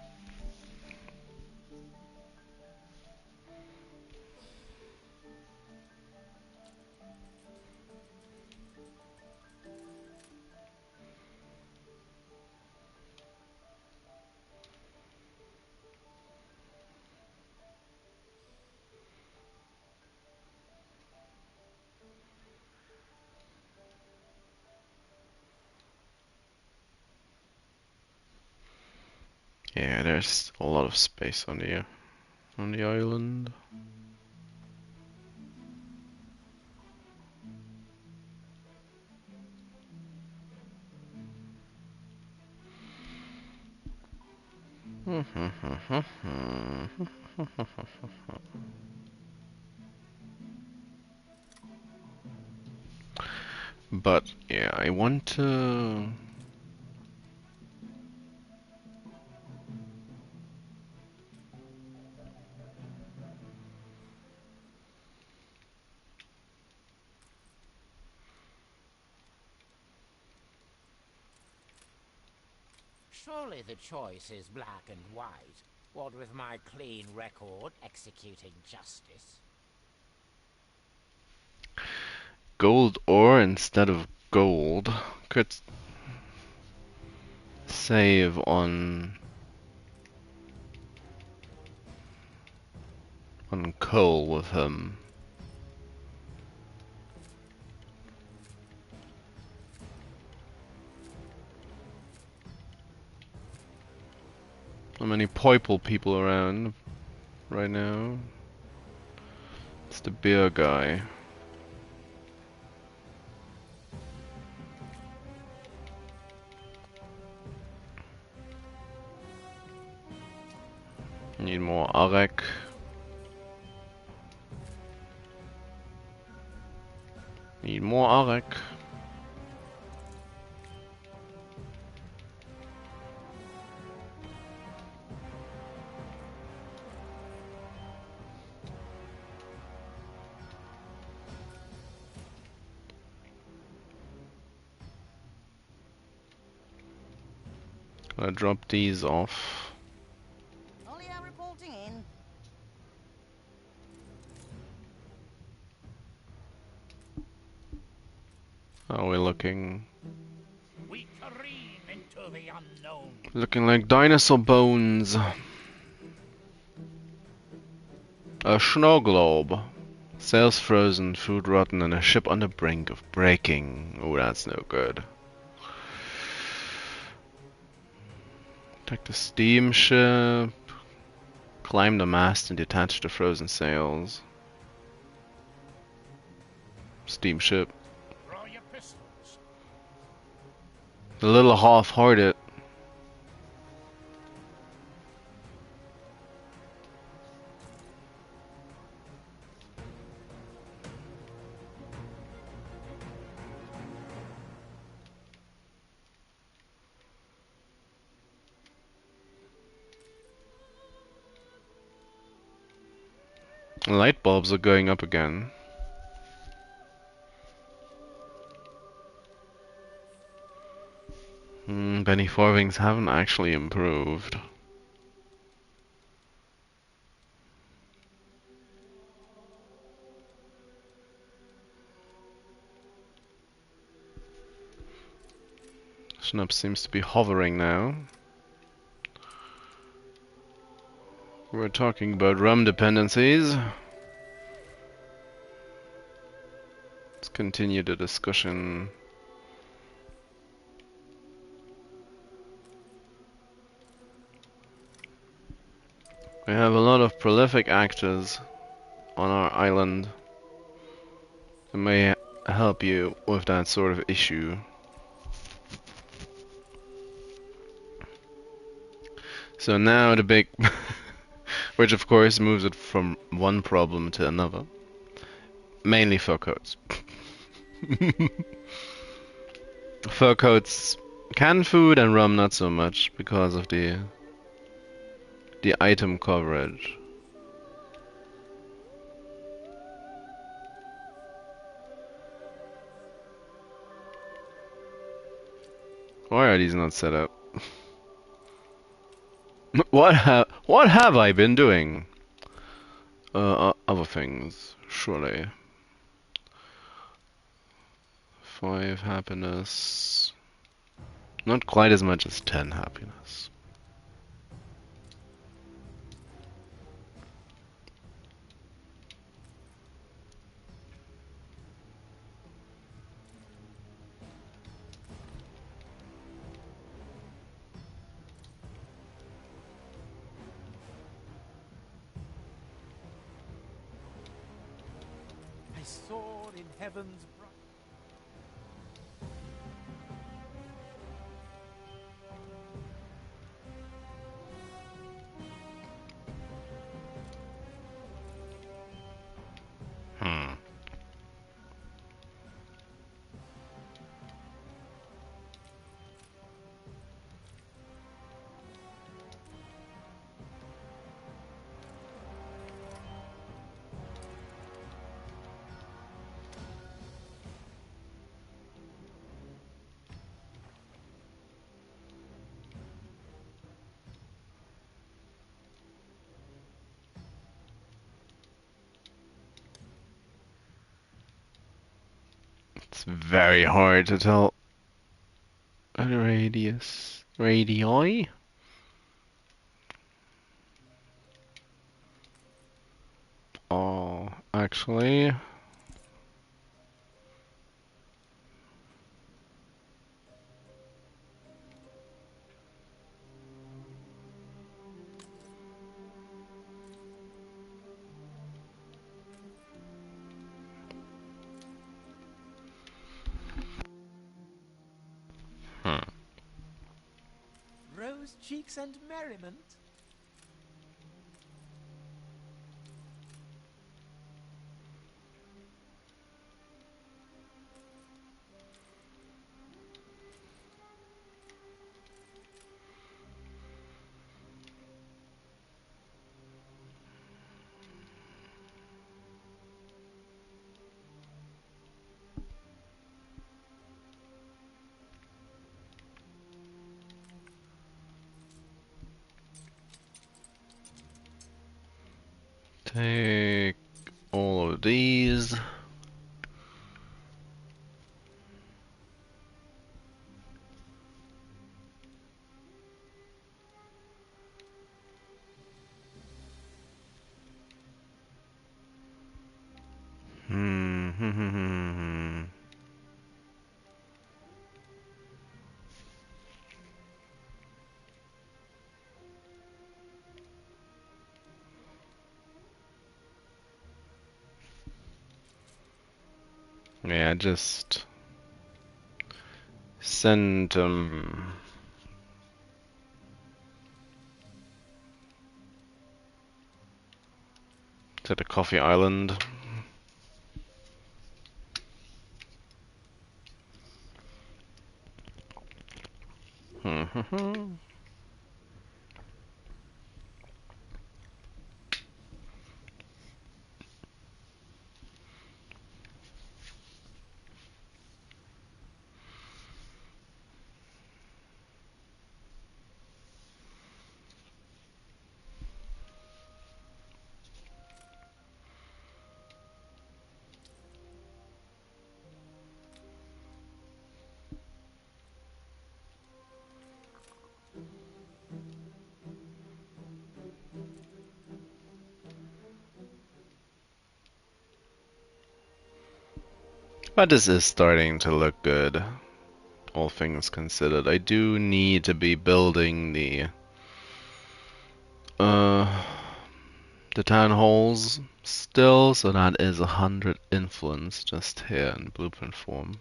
Yeah, there's a lot of space on the island. But yeah, I want to. Surely the choice is black and white. What with my clean record executing justice. Gold ore instead of gold. Could save on coal with him. How many purple people around right now? It's the beer guy. Need more Arek. Need more Arek. Gonna drop these off. Only are reporting in. How are we looking? We careen into the unknown. Looking like dinosaur bones. A snow globe. Sails frozen, food rotten, and a ship on the brink of breaking. Oh, that's no good. Take the steamship. Climb the mast and detach the frozen sails. Steamship. Draw your pistols. A little half-hearted. Light bulbs are going up again. Benny Forvings haven't actually improved. Schnapp seems to be hovering now. We're talking about rum dependencies. Let's continue the discussion. We have a lot of prolific actors on our island that may help you with that sort of issue. So now the big, which of course moves it from one problem to another. Mainly fur coats. Fur coats, canned food and rum not so much because of the item coverage. Why are these not set up? What have I been doing? Other things, surely. 5 happiness. Not quite as much as 10 happiness. I soar in heaven's bright. It's very hard to tell a radii. Oh, actually. Rose cheeks and merriment. Take all of these. Yeah, just send to the coffee island. But this is starting to look good, all things considered. I do need to be building the town halls still, so that is 100 influence just here in blueprint form.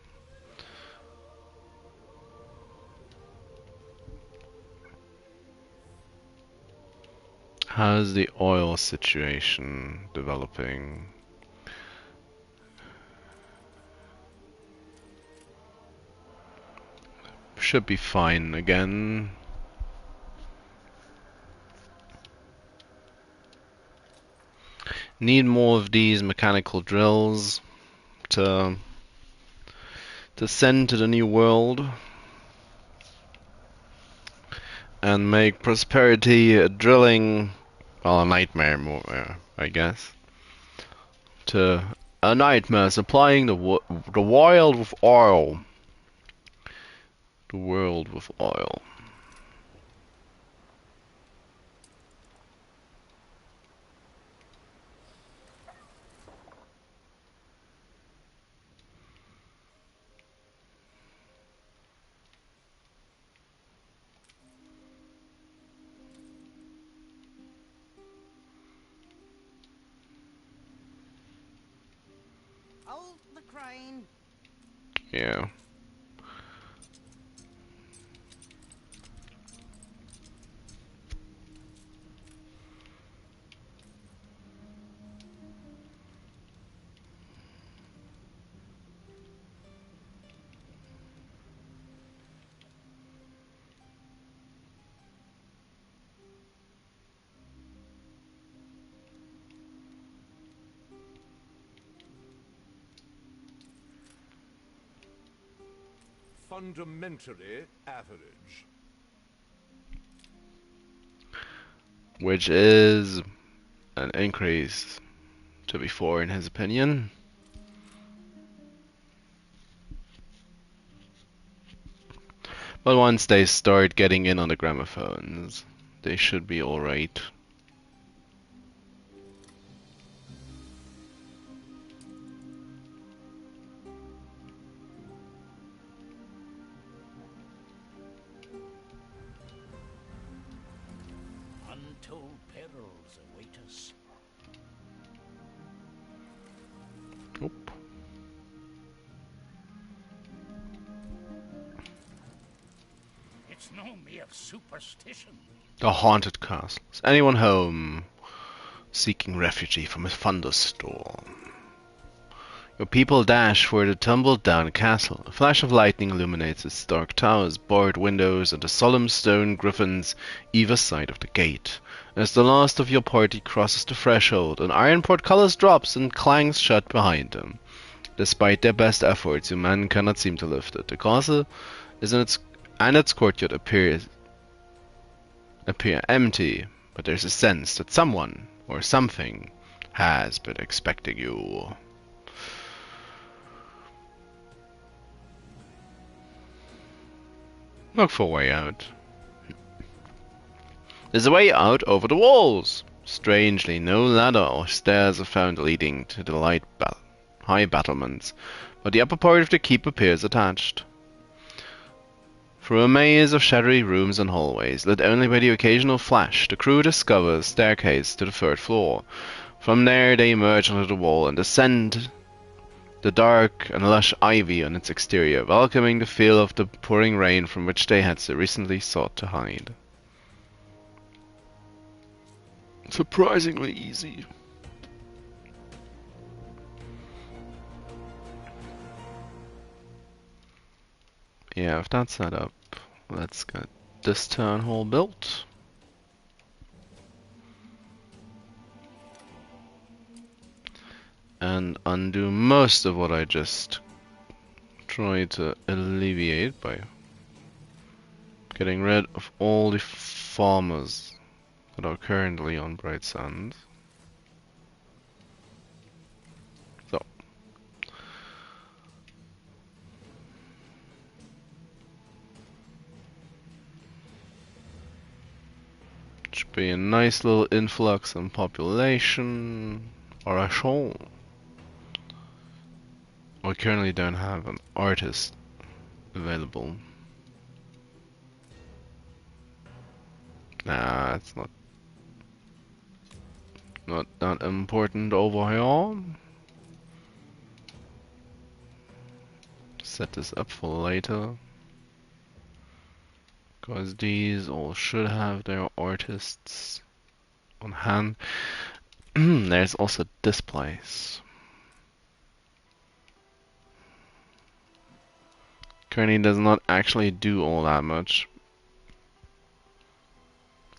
How's the oil situation developing? Should be fine again. Need more of these mechanical drills to send to the new world and make prosperity drilling, well, a nightmare more, I guess. To a nightmare supplying the wild with oil. The world with oil. Hold the crane. Yeah. Fundamentally average. Which is an increase to before in his opinion. But once they start getting in on the gramophones, they should be alright. Untold perils await us. Oop. It's no mere superstition. The haunted castle. Is anyone home? Seeking refuge from a thunderstorm. Your people dash for the tumbled-down castle. A flash of lightning illuminates its dark towers, barred windows, and the solemn stone griffins either side of the gate. As the last of your party crosses the threshold, an iron portcullis drops and clangs shut behind them. Despite their best efforts, your men cannot seem to lift it. The castle is its courtyard appear empty, but there's a sense that someone or something has been expecting you. Look for a way out. There's a way out over the walls. Strangely, no ladder or stairs are found leading to the high battlements, but the upper part of the keep appears attached. Through a maze of shadowy rooms and hallways, lit only by the occasional flash, the crew discovers a staircase to the third floor. From there, they emerge onto the wall and descend the dark and lush ivy on its exterior, welcoming the feel of the pouring rain from which they had so recently sought to hide. Surprisingly easy. Yeah, if that's set up, let's get this town hall built. And undo most of what I just tried to alleviate by getting rid of all the farmers that are currently on Bright Sands. So. Should be a nice little influx in population, or a shoal. We currently don't have an artist available. Nah, it's not that important over here. Set this up for later. Because these all should have their artists on hand. There's also this place. Currently does not actually do all that much.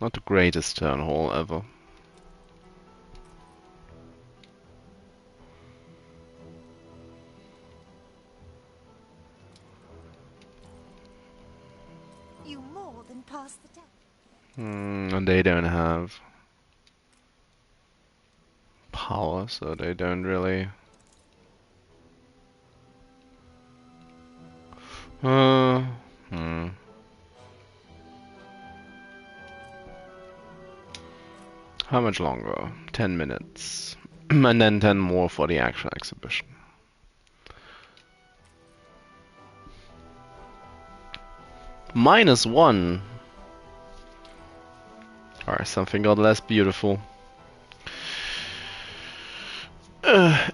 Not the greatest town hall ever. You more than passed the test. And they don't have power, so they don't really. How much longer? 10 minutes. And then 10 more for the actual exhibition. -1. Or something got less beautiful.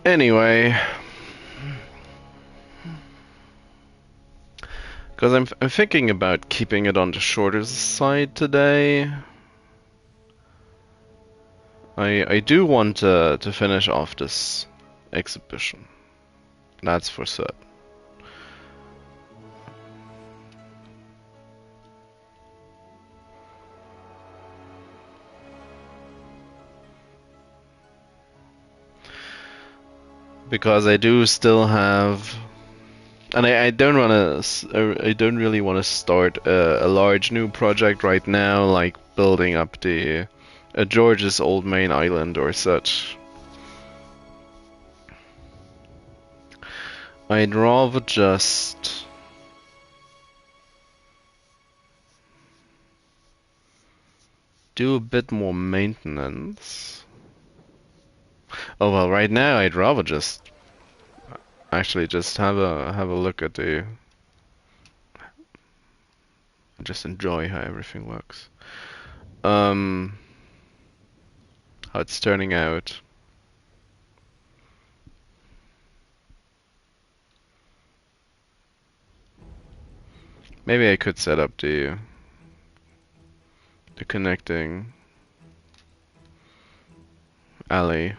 Anyway. Because I'm thinking about keeping it on the shorter side today. I do want to finish off this exhibition. That's for certain. Because I do still have, and I don't really want to start a large new project right now, like building up the George's old main island or such. I'd rather just do a bit more maintenance. Oh well, right now I'd rather just actually just have a look at the, just enjoy how everything works. How it's turning out. Maybe I could set up the connecting alley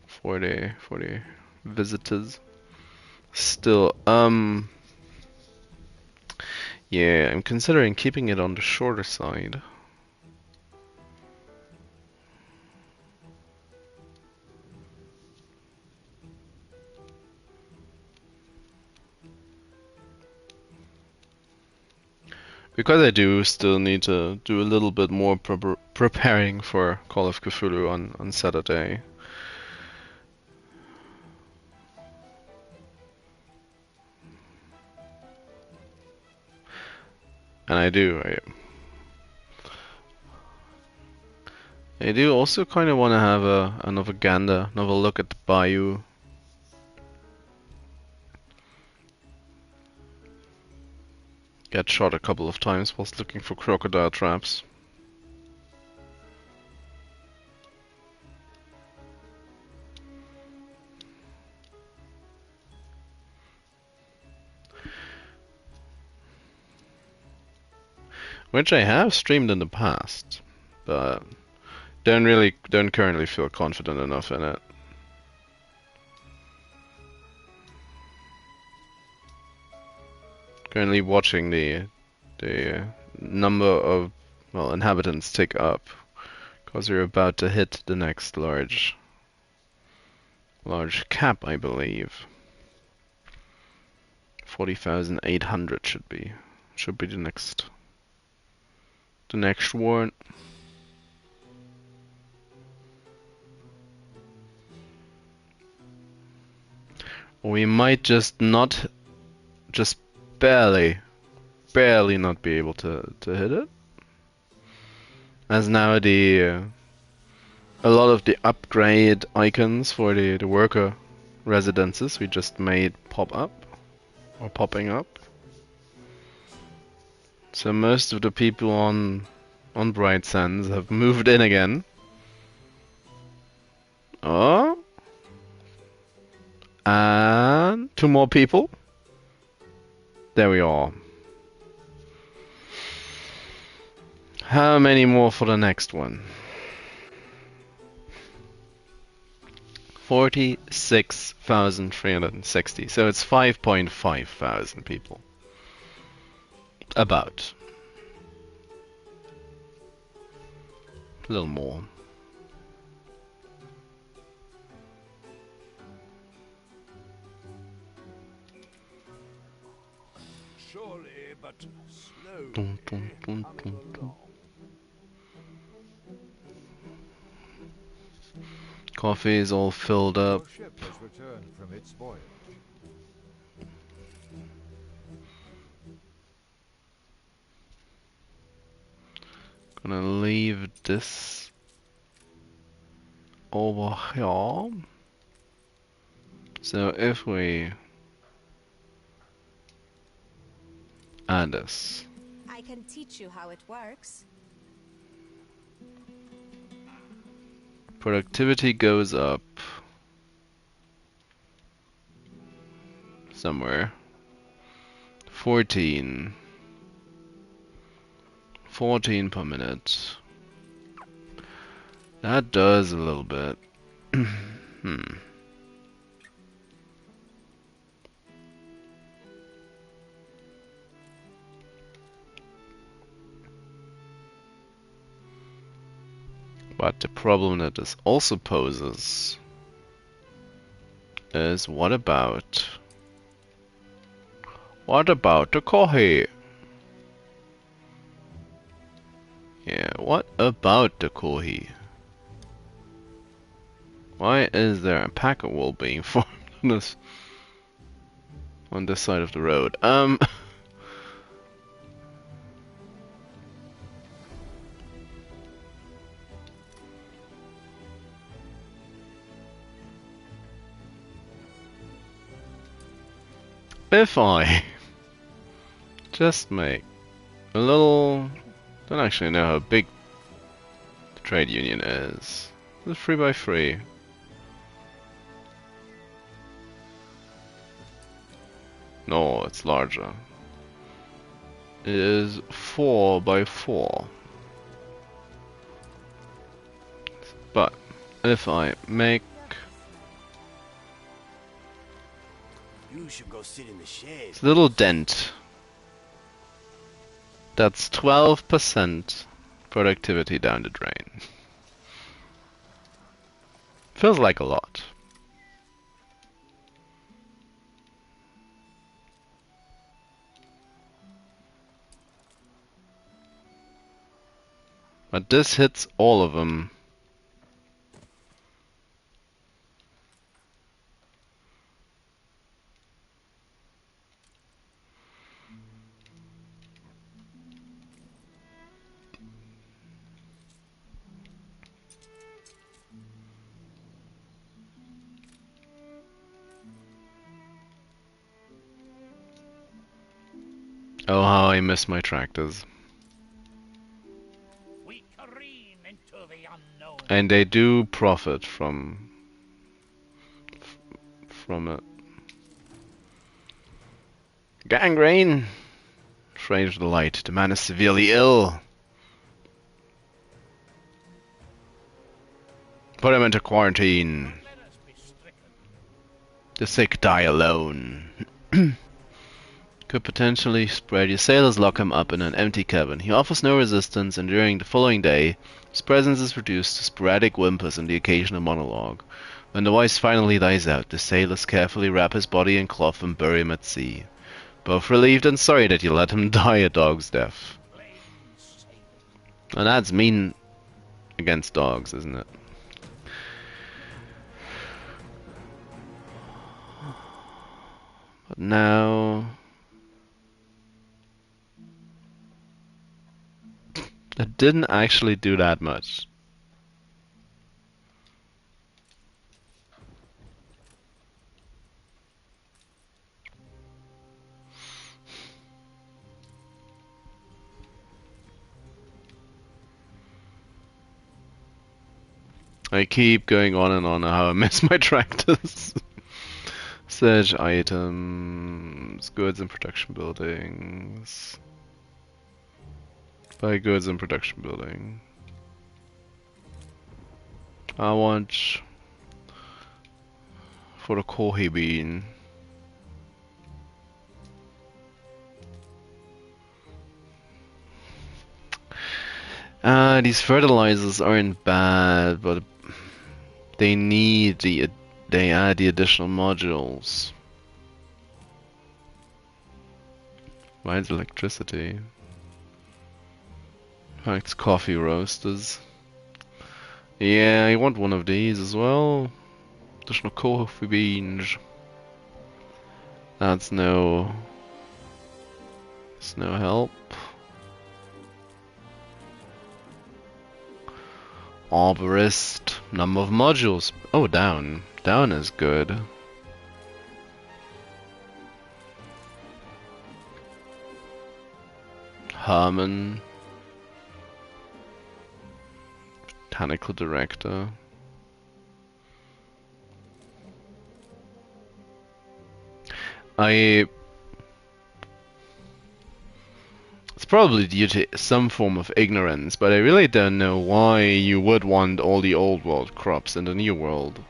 for the visitors. Still, yeah, I'm considering keeping it on the shorter side. Because I do still need to do a little bit more preparing for Call of Cthulhu on Saturday. And I do also kind of want to have another gander, another look at the bayou. Get shot a couple of times whilst looking for crocodile traps. Which I have streamed in the past, but don't currently feel confident enough in it. Currently watching the number of inhabitants tick up, because we're about to hit the next large cap, I believe. 40,800 should be the next one. We might just barely not be able to hit it, as now a lot of the upgrade icons for the worker residences we just made pop up, or popping up. So most of the people on Bright Sands have moved in again. Oh, and 2 more people. There we are. How many more for the next one? 46,360. So it's 5.5 thousand people. About. A little more. Surely, but slowly. Dun, dun, dun, coming dun, dun. along. Coffee is all filled up. Your ship has returned from its voyage. Gonna leave this over here. So if we add this, I can teach you how it works. productivity goes up somewhere. 14 per minute. That does a little bit. But the problem that this also poses is what about the coffee? Yeah, what about the coffee? Why is there a packet wall being formed on this side of the road? If I just make a little, don't actually know how big the trade union is. It's 3 by 3. No, it's larger. It is 4 by 4. But if I make You should go sit in the shade. this little dent, that's 12% productivity down the drain. Feels like a lot. But this hits all of them. Oh, how I miss my tractors. We careen into the unknown. And they do profit from it. Gangrene! Strange delight. The man is severely ill. Put him into quarantine. Let us be stricken. The sick die alone. Could potentially spread. Your sailors lock him up in an empty cabin. He offers no resistance, and during the following day, his presence is reduced to sporadic whimpers and the occasional monologue. When the voice finally dies out, the sailors carefully wrap his body in cloth and bury him at sea. Both relieved and sorry that you let him die a dog's death. And that's mean against dogs, isn't it? But now... It didn't actually do that much. I keep going on and on how I miss my tractors. Search items, goods and production buildings. Buy goods and production building. I want for the coffee bean. These fertilizers aren't bad, but they add the additional modules. Why is electricity? It's coffee roasters. Yeah, I want one of these as well. Additional coffee beans. That's no. It's no help. Arborist. Number of modules. Oh, down. Down is good. Herman. Botanical director. It's probably due to some form of ignorance, but I really don't know why you would want all the old world crops in the new world.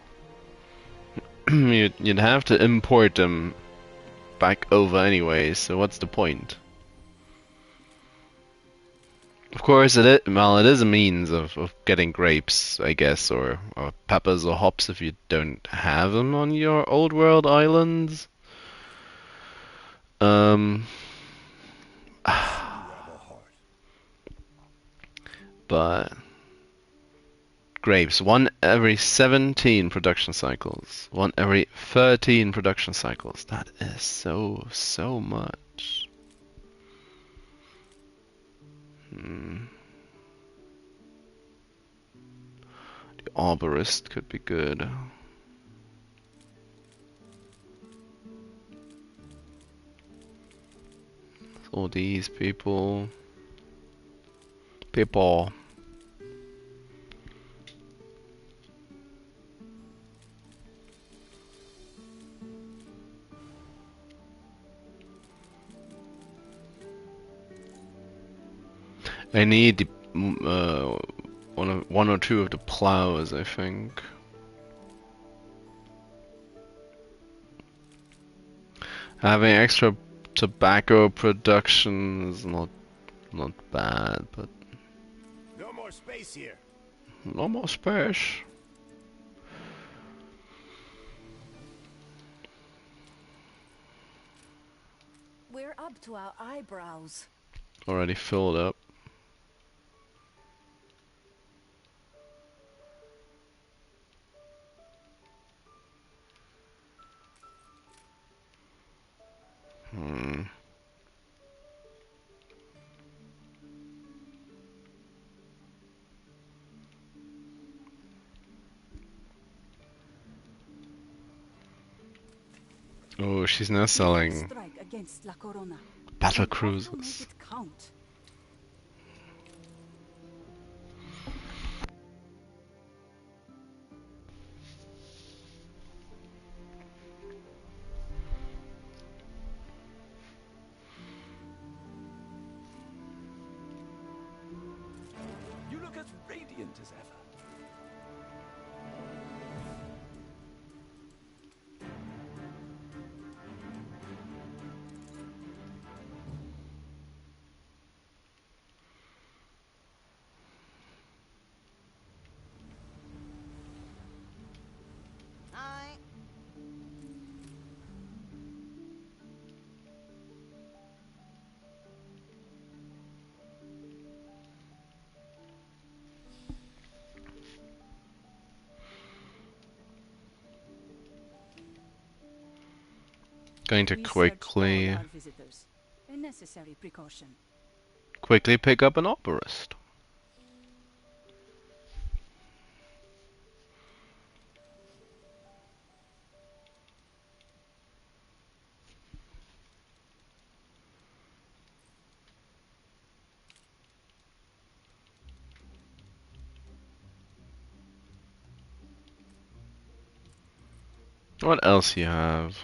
You'd have to import them back over anyway, so what's the point? Of course, it is a means of getting grapes, I guess, or peppers or hops if you don't have them on your old world islands. But grapes, one every 17 production cycles, one every 13 production cycles. That is so much. The arborist could be good. All these people. I need the, one or two of the plows, I think. Having extra tobacco production is not bad, but No more space here. no more space. We're up to our eyebrows. Already filled up. Oh, she's now selling Strike against La Corona. battle We have to cruisers. make it count. You look as radiant as ever. Aye. Going to We search all quickly our visitors. A necessary precaution. pick up an arborist. What else you have?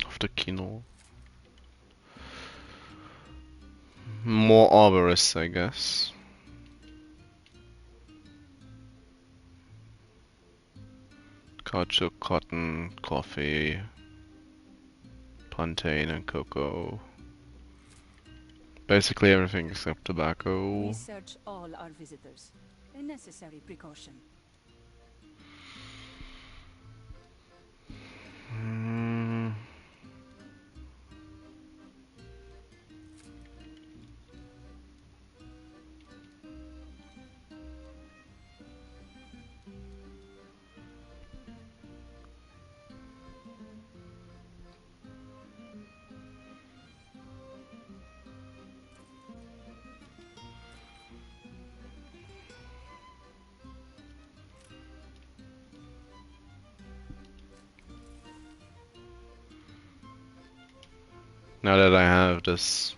Of the kino. More arborists, I guess. Caoutchouc, cotton, coffee, plantain, and cocoa. Basically everything except tobacco. We search all our visitors. A necessary precaution. Mm. Now that I have this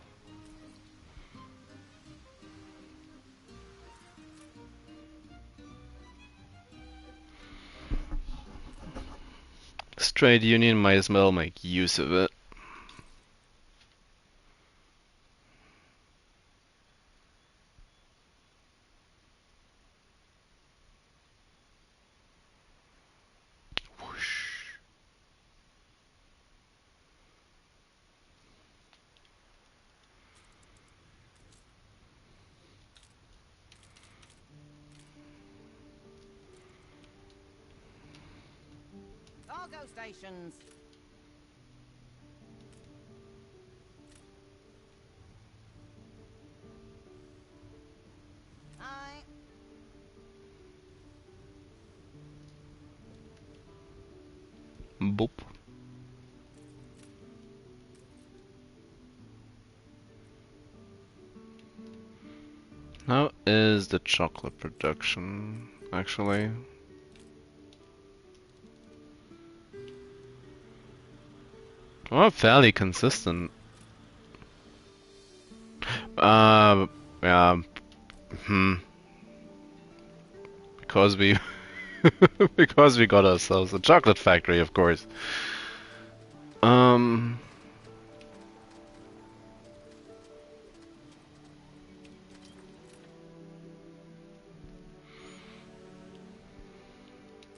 trade union, might as well make use of it. Whoosh. Cargo stations. Aye. Boop. How is the chocolate production, actually? Well, fairly consistent. Yeah. Hmm. Because we because we got ourselves a chocolate factory, of course.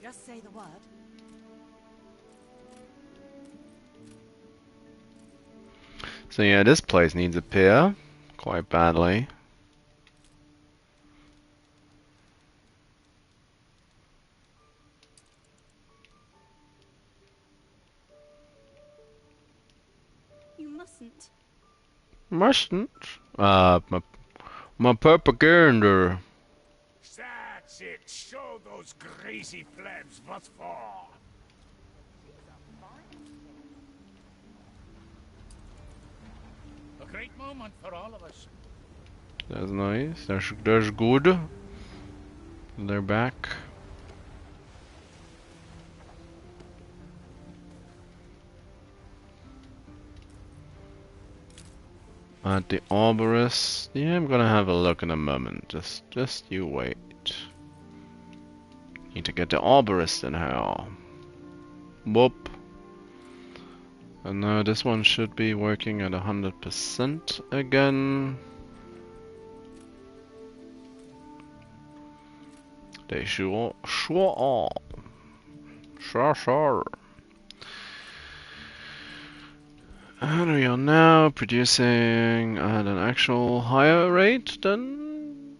Just say the word. So yeah, this place needs a pier quite badly. You mustn't. Mustn't. My propaganda. That's it. Show those greasy plebs what's for. A great moment for all of us. That's nice. That's good. They're back. At the arborist. Yeah, I'm gonna have a look in a moment. Just you wait. Need to get the arborist in here. Whoop. And now this one should be working at 100% again. They sure are. Sure. And we are now producing at an actual higher rate than...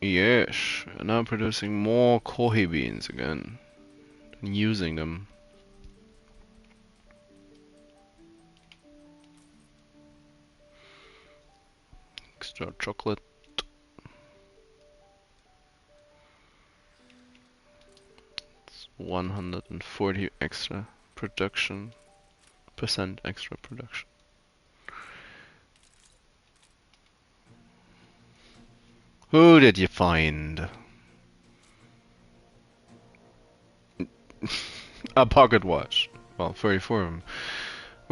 Yes, we're now producing more coffee beans again. And using them. Extra chocolate. 140 extra production, percent extra production. Who did you find? A pocket watch. Well, 34 of them.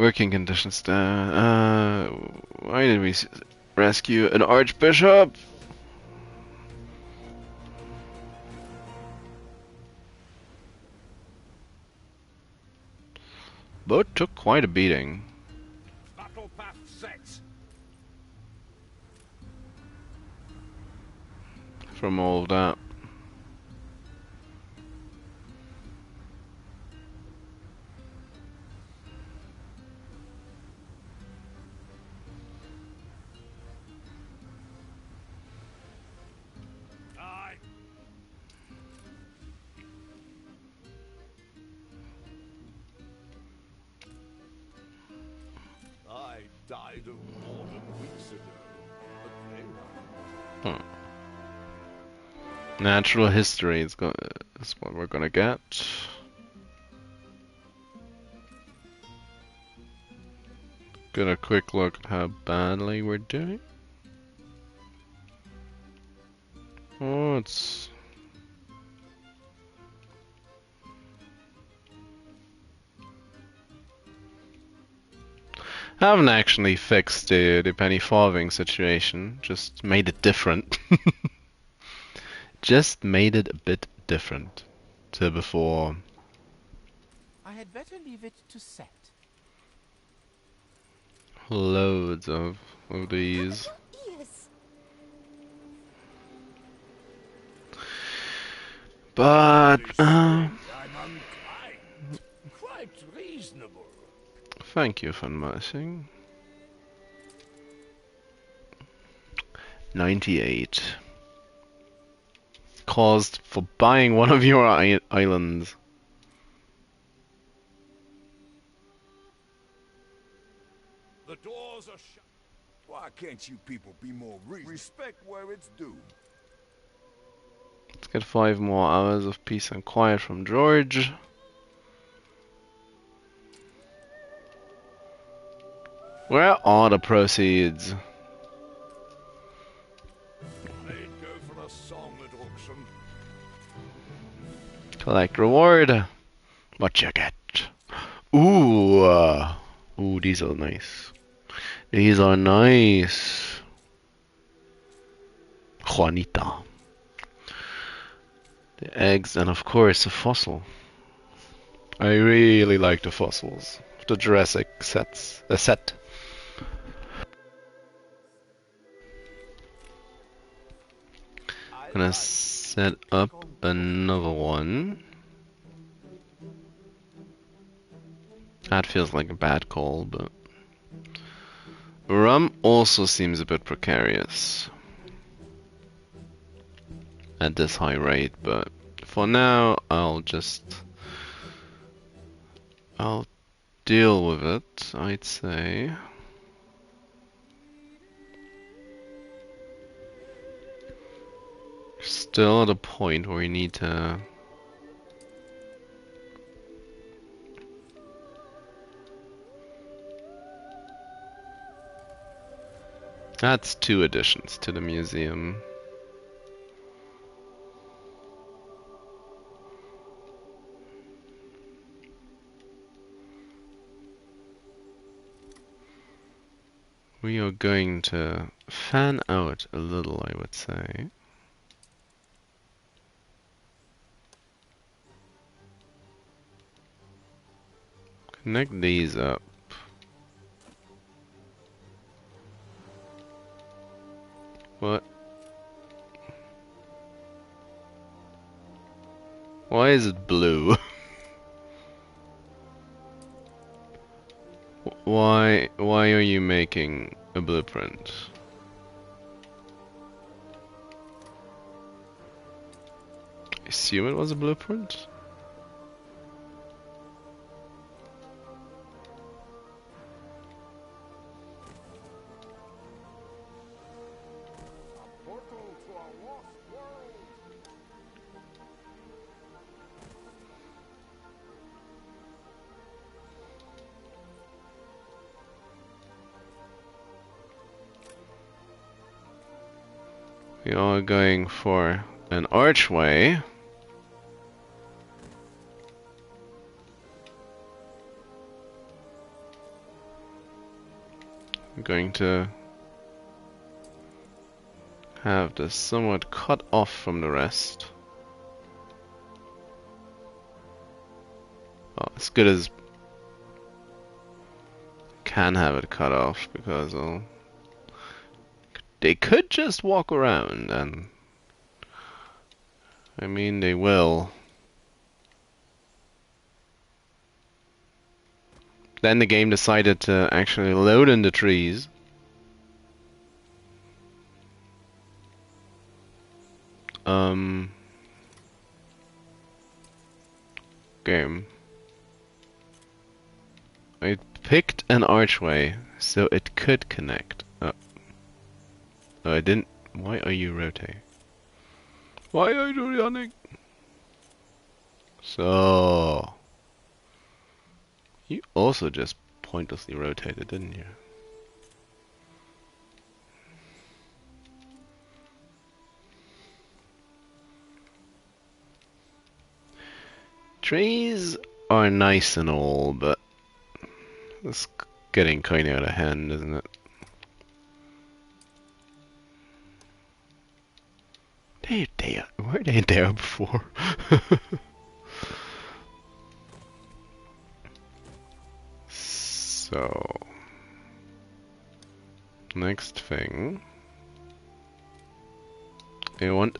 Working conditions. Why did we rescue an archbishop? Boat took quite a beating. Battle path set. From all of that. Aye. I died of boredom weeks ago, but they were. Huh. Natural history is what we're gonna get. Get a quick look at how badly we're doing. Oh, it's... I haven't actually fixed the penny farthing situation, just made it different. Just made it a bit different to before. I had better leave it to set. Loads of these. Ears. But, I'm unkind. Quite reasonable. thank you for noticing. 98. Caused for buying one of your islands. The doors are shut. Why can't you people be more respect where it's due? Let's get 5 more hours of peace and quiet from George. Where are the proceeds? They'd go for a song at auction. Collect reward. What you get? Ooh, ooh, these are nice. These are nice. Juanita. The eggs and of course a fossil. I really like the fossils. The Jurassic set. Gonna set up another one. That feels like a bad call, but rum also seems a bit precarious at this high rate, but for now I'll deal with it, I'd say. Still at a point where we need to that's 2 additions to the museum. We are going to fan out a little, I would say. Connect these up. What? Why is it blue? Why are you making a blueprint? I assume it was a blueprint? We are going for an archway. I'm going to have this somewhat cut off from the rest. Well, as good as can have it cut off, because they could just walk around, and I mean they will. Then the game decided to actually load in the trees. Game. I picked an archway so it could connect. Oh, I didn't. Why are you rotating? Why are you running? So you also just pointlessly rotated, didn't you? Trees are nice and all, but it's getting kind of out of hand, isn't it? Were they there before? So, next thing, I want,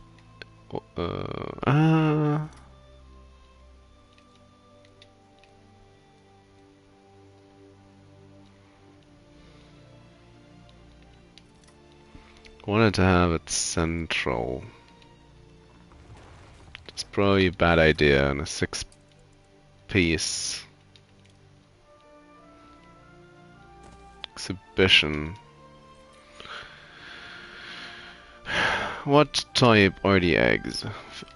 wanted to have it central. It's probably a bad idea on a 6-piece exhibition. What type are the eggs?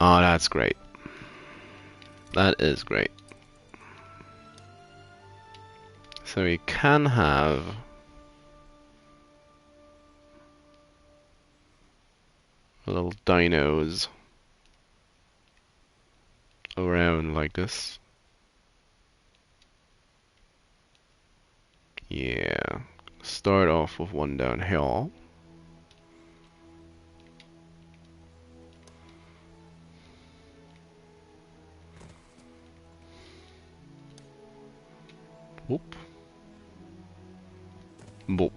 Oh, that's great. That is great. So we can have little dinos around like this. Yeah. Start off with one down here. Whoop. Boop.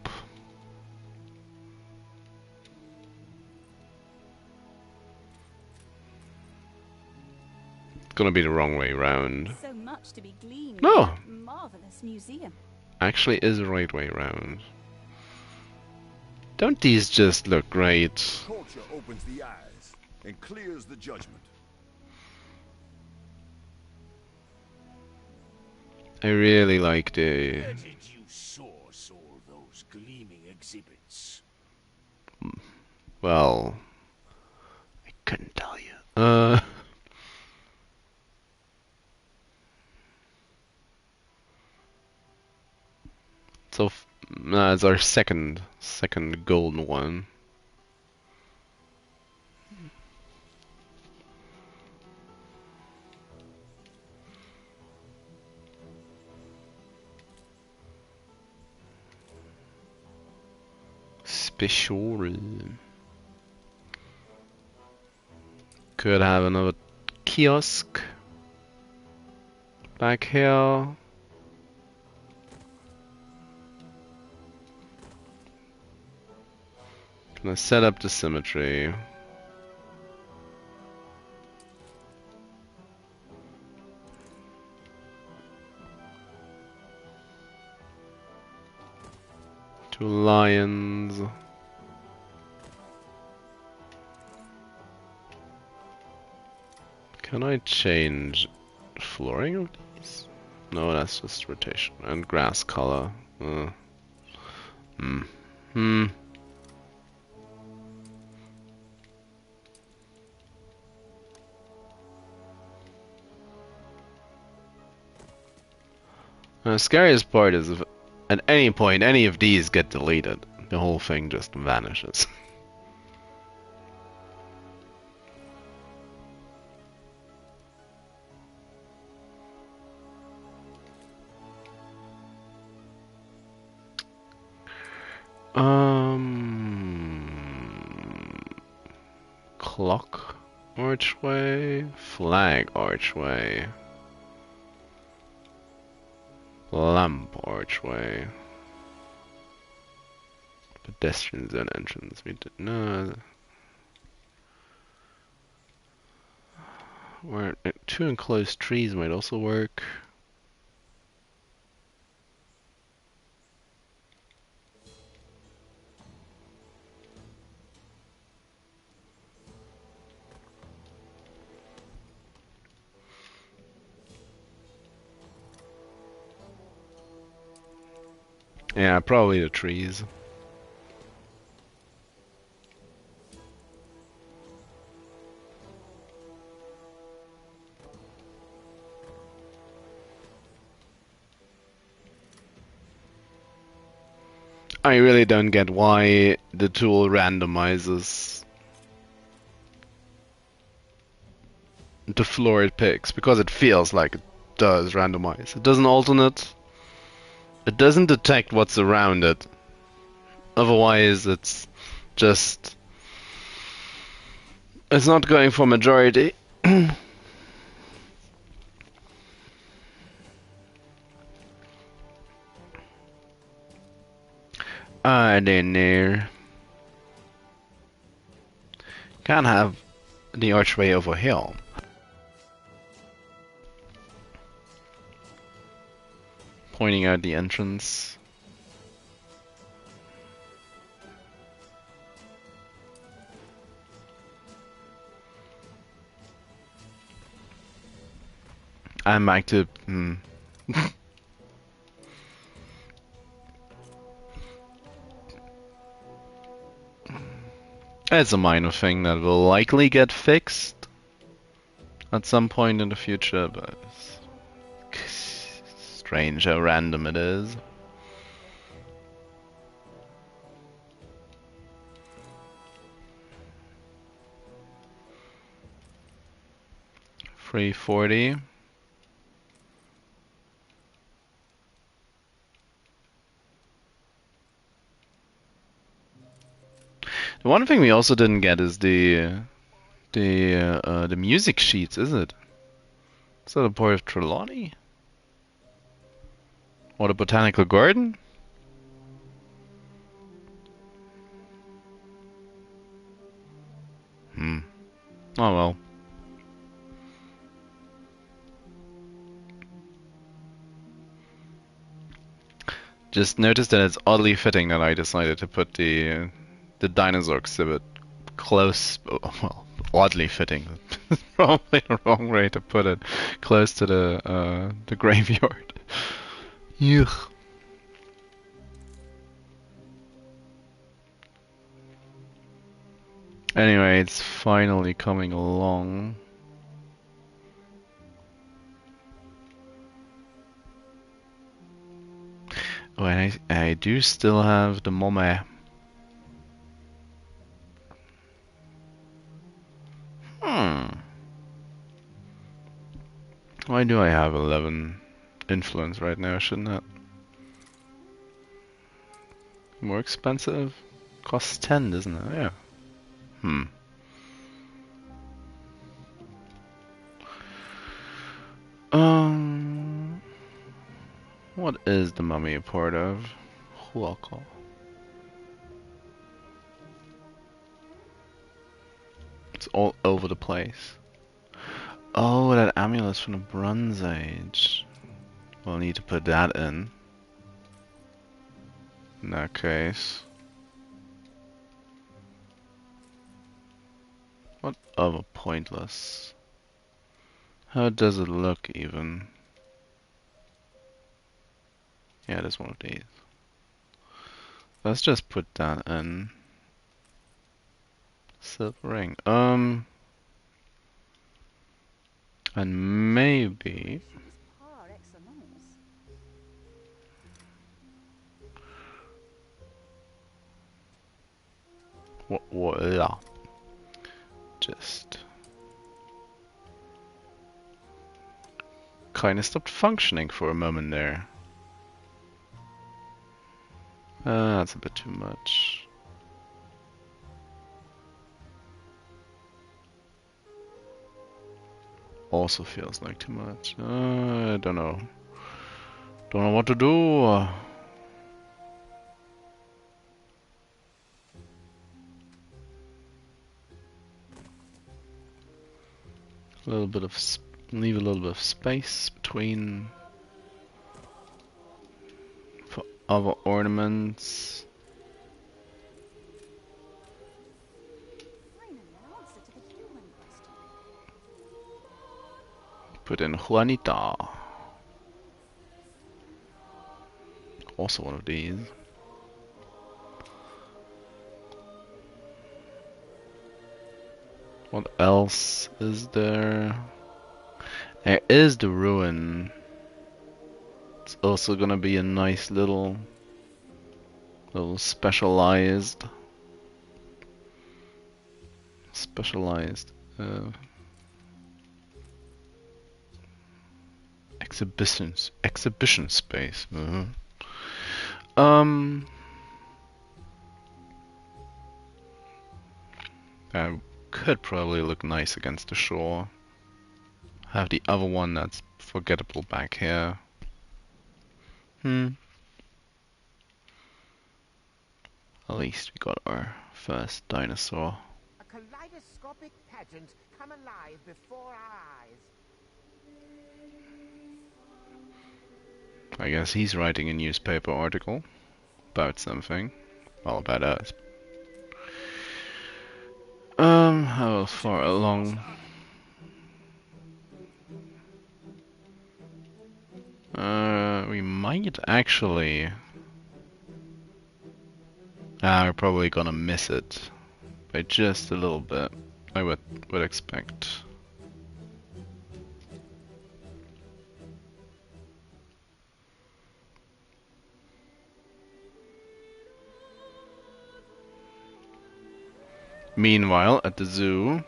It's gonna be the wrong way round. So much to be gleaned No. from that marvelous museum. Actually is the right way round. Don't these just look great? Culture opens the eyes and clears the judgment. I really like the... Where did you source all those gleaming exhibits? Well, I couldn't tell you. So it's our second golden one. Special. Could have another kiosk back here. Gonna set up the symmetry. Two lions. Can I change flooring of these? No, that's just rotation and grass color. The scariest part is if at any point any of these get deleted, the whole thing just vanishes. Clock archway, flag archway, lamp archway, pedestrian zone entrance. We did no. Where two enclosed trees might also work. Yeah, probably the trees. I really don't get why the tool randomizes the floor it picks, because it feels like it does randomize. It doesn't alternate. It doesn't detect what's around it. Otherwise, it's just... It's not going for majority. I don't know. Can't have the archway over here. Pointing out the entrance. I'm back to... It's a minor thing that will likely get fixed at some point in the future, but it's strange how random it is. $340. The one thing we also didn't get is the music sheets, is it? Is that a part of Trelawney? Or the Botanical Garden? Oh well. Just noticed that it's oddly fitting that I decided to put the dinosaur exhibit close, well, oddly fitting. It's probably the wrong way to put it. Close to the graveyard. Yuck. Anyway, it's finally coming along. Oh, and I do still have the mummy. Why do I have 11 influence right now? Shouldn't that be more expensive? Costs 10, doesn't it? Yeah. What is the mummy a part of? Huaco. It's all over the place. Oh, that amulet's from the Bronze Age. We'll need to put that in that case. What other pointless? How does it look even? Yeah, there's one of these. Let's just put that in. Silver ring. And maybe... Voila. Just... kinda stopped functioning for a moment there. That's a bit too much. also feels like too much. I don't know. Don't know what to do. A little bit of leave a little bit of space between for other ornaments. Fine an answer to the human question. Put in Juanita. Also one of these. What else is there? There is the ruin. It's also gonna be a nice little specialized exhibition space. That could probably look nice against the shore. Have the other one that's forgettable back here. At least we got our first dinosaur. A kaleidoscopic pageant come alive before our eyes. I guess he's writing a newspaper article about something. Well, about us. How far along? We might actually. We're probably gonna miss it by just a little bit. I would expect. Meanwhile, at the zoo,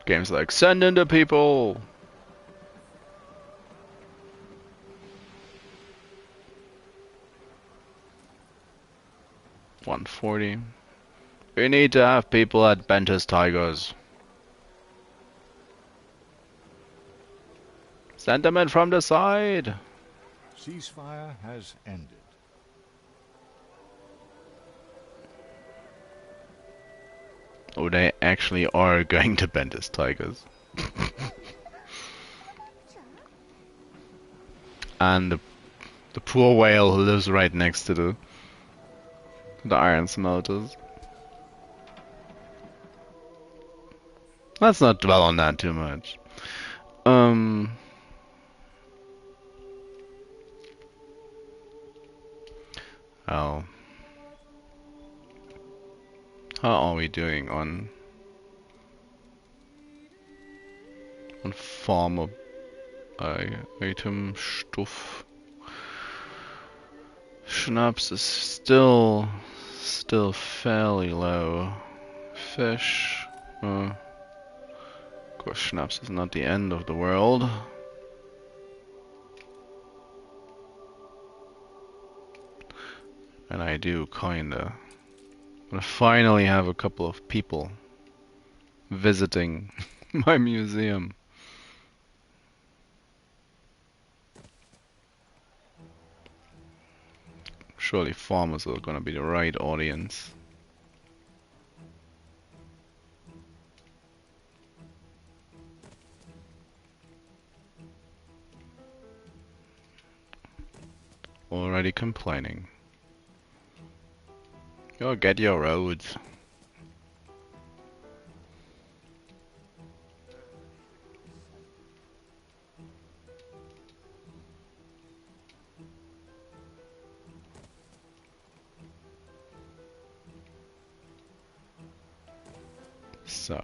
games like send in the people. $140. We need to have people at Bentus Tigers. Send them in from the side. Ceasefire has ended. Oh, they actually are going to Bentus Tigers. And the poor whale who lives right next to the iron smelters. Let's not dwell on that too much. Oh. How are we doing on farm of item stuff? Schnapps is still fairly low. Fish. Of course, schnapps is not the end of the world. And I do kinda. I finally have a couple of people visiting my museum. Surely farmers are gonna be the right audience. Already complaining. Go get your roads. So.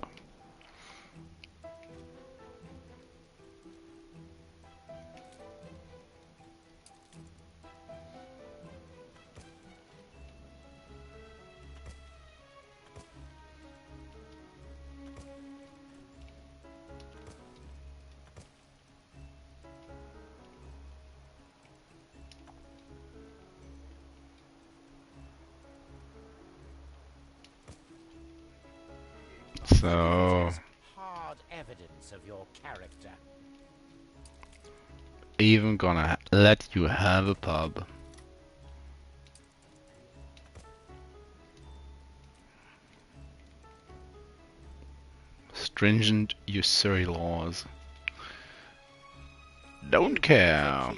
So Hard evidence evidence of your character. Even gonna let you have a pub. Stringent usury laws. Don't care.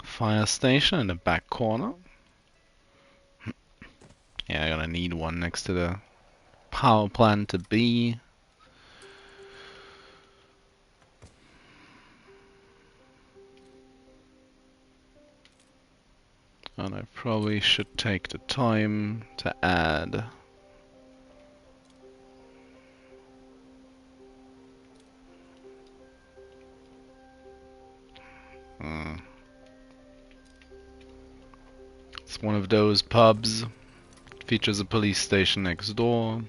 Fire station in the back corner. Yeah, I'm gonna need one next to the power plant to be. And I probably should take the time to add it's one of those pubs. Features a police station next door.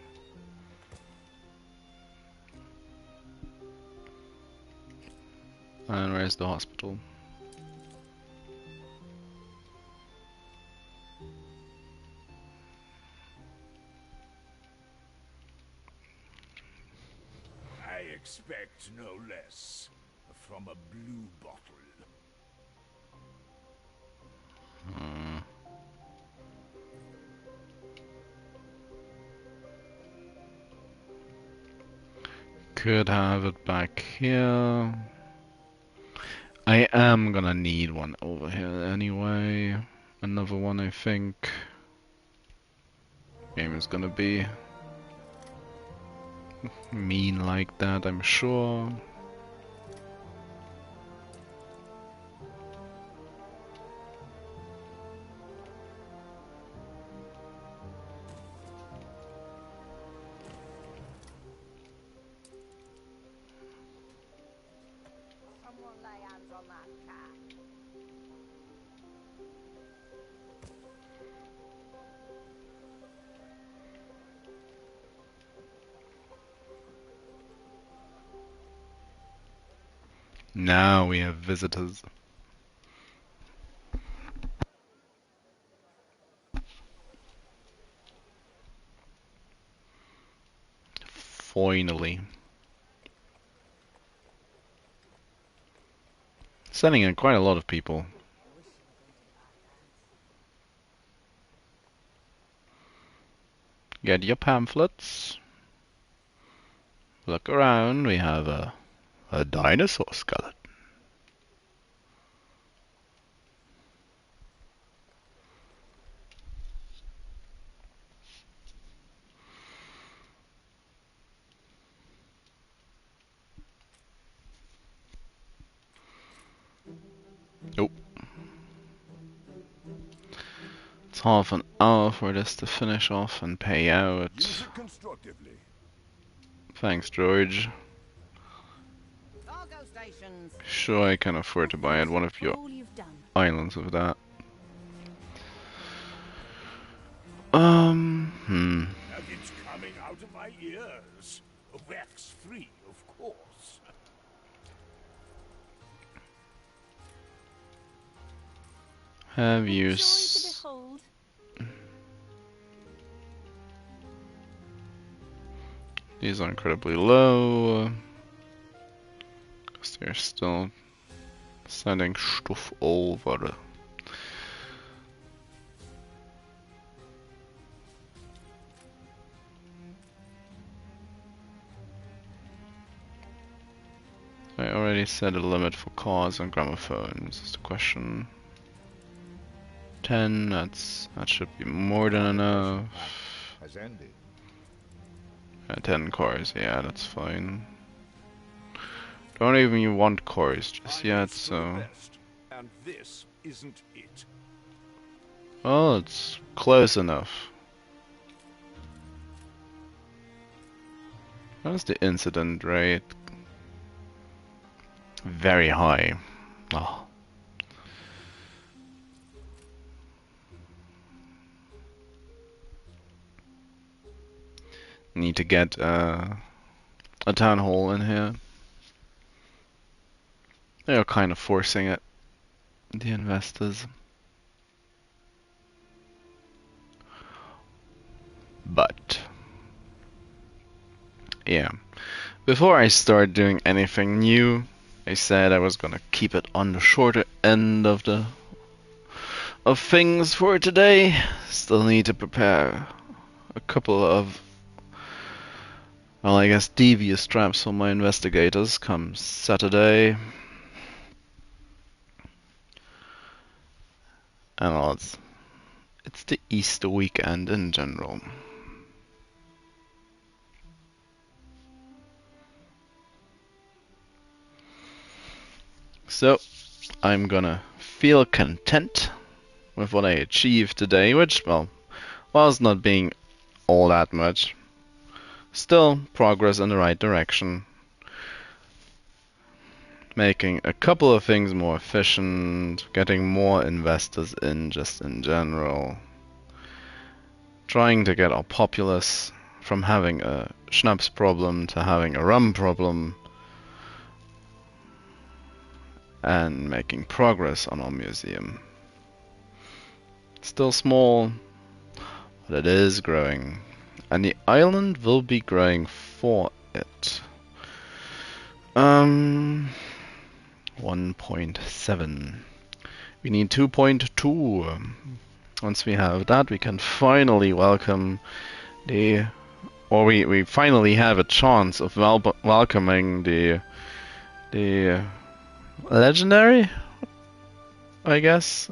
And where's the hospital? I expect no less from a blue bottle. Could have it back here. I am gonna need one over here anyway. Another one, I think. Game is gonna be mean like that, I'm sure. Someone lay hands on that cat. Now we have visitors. Finally. Sending in quite a lot of people. Get your pamphlets. Look around, we have a dinosaur skeleton. Oh. It's half an hour for this to finish off and pay out. Use it constructively. Thanks, George. Cargo stations. Sure, I can afford to buy at one of your All you've done. islands of that. Nuggets coming out of my ears. Wax free, of course. Have A you joy to behold. These are incredibly low. Because they're still sending stuff over. I already set a limit for cars and gramophones. Is the question. 10, that should be more than enough. Has ended. 10 cars, yeah, that's fine. Don't even want cars just yet, so... And this isn't it. Well, it's close enough. How's the incident rate? Very high. Oh. Need to get a town hall in here. They are kind of forcing it, the investors. But yeah, before I start doing anything new, I said I was gonna keep it on the shorter end of things for today. Still need to prepare a couple of, well, I guess devious traps for my investigators come Saturday. And well, it's the Easter weekend in general. So, I'm gonna feel content with what I achieved today, which, well, whilst not being all that much, still progress in the right direction. Making a couple of things more efficient, getting more investors in just in general. Trying to get our populace from having a schnapps problem to having a rum problem. And making progress on our museum. Still small, but it is growing. And the island will be growing for it. 1.7. We need 2.2. Once we have that, we can finally welcome we finally have a chance of welcoming the legendary, I guess,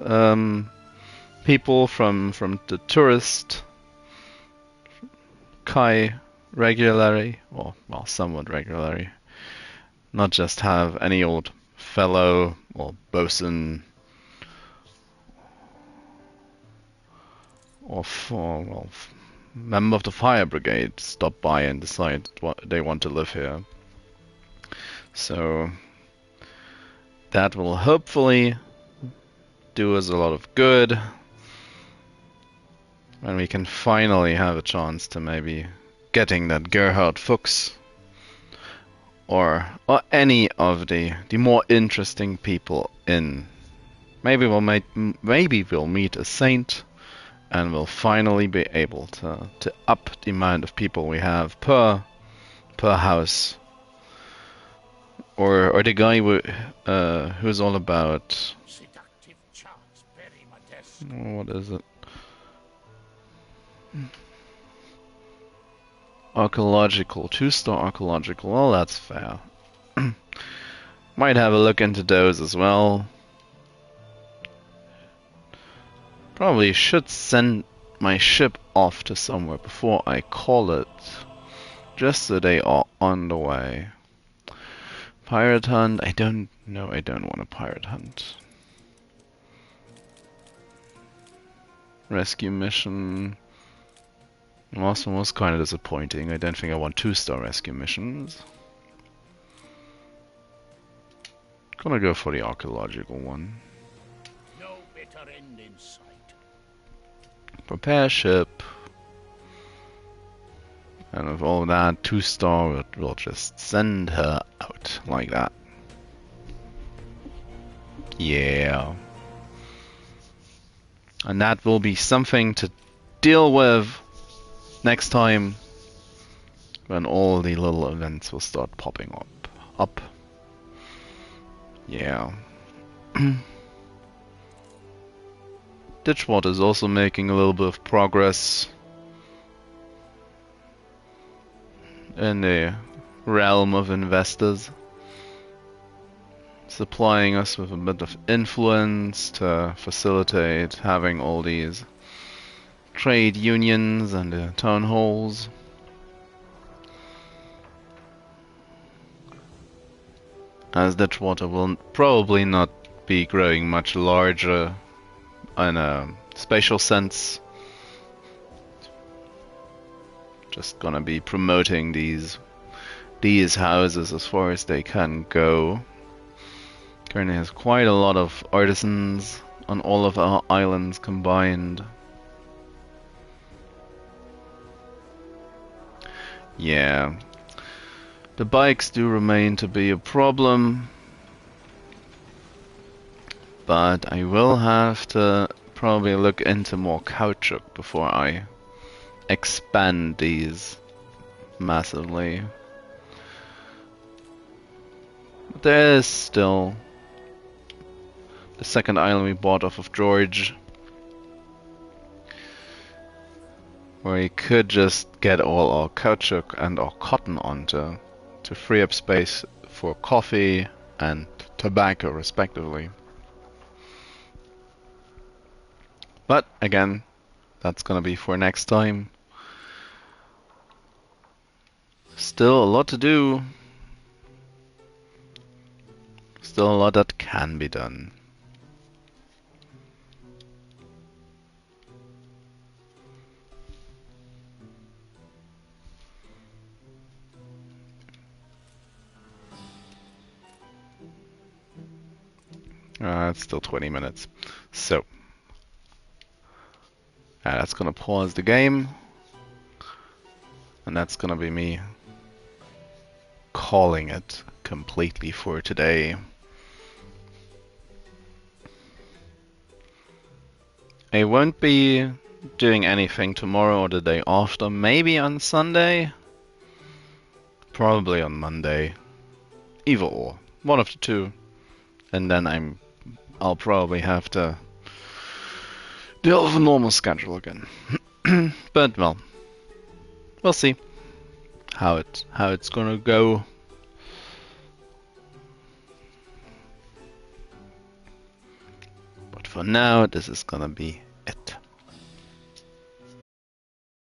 people from the tourist Kai regularly, or well, somewhat regularly, not just have any old fellow or bosun or member of the fire brigade stop by and decide what they want to live here. So that will hopefully do us a lot of good, and we can finally have a chance to maybe getting that Gerhard Fuchs or any of the more interesting people in. Maybe we'll meet a saint, and we'll finally be able to up the amount of people we have per house. Or the guy who's all about, Seductive charts, very modest. what is it? Archaeological, 2-star archaeological. Well, that's fair. Might have a look into those as well. Probably should send my ship off to somewhere before I call it, just so they are on the way. Pirate hunt? I don't want a pirate hunt. Rescue mission. Last one was kind of disappointing. I don't think I want 2-star rescue missions. Gonna go for the archaeological one. No better end in sight. Prepare ship. And with all that, 2-star, we'll just send her out like that. Yeah. And that will be something to deal with next time when all the little events will start popping up. Yeah. Ditchwater is also making a little bit of progress in the realm of investors, supplying us with a bit of influence to facilitate having all these trade unions and town halls. As Ditchwater will probably not be growing much larger in a spatial sense. Just gonna be promoting these houses as far as they can go. Currently has quite a lot of artisans on all of our islands combined. Yeah. The bikes do remain to be a problem. but I will have to probably look into more caoutchouc before I expand these massively. But there is still the second island we bought off of George, where we could just get all our caoutchouc and our cotton onto to free up space for coffee and tobacco respectively. But again, that's gonna be for next time. Still a lot to do. Still a lot that can be done. It's still 20 minutes. So, that's gonna pause the game. And that's gonna be me calling it completely for today. I won't be doing anything tomorrow or the day after. Maybe on Sunday. Probably on Monday. Either or. One of the two. And then I'll probably have to deal with a normal schedule again. But well, we'll see how it's gonna go. But for now, this is gonna be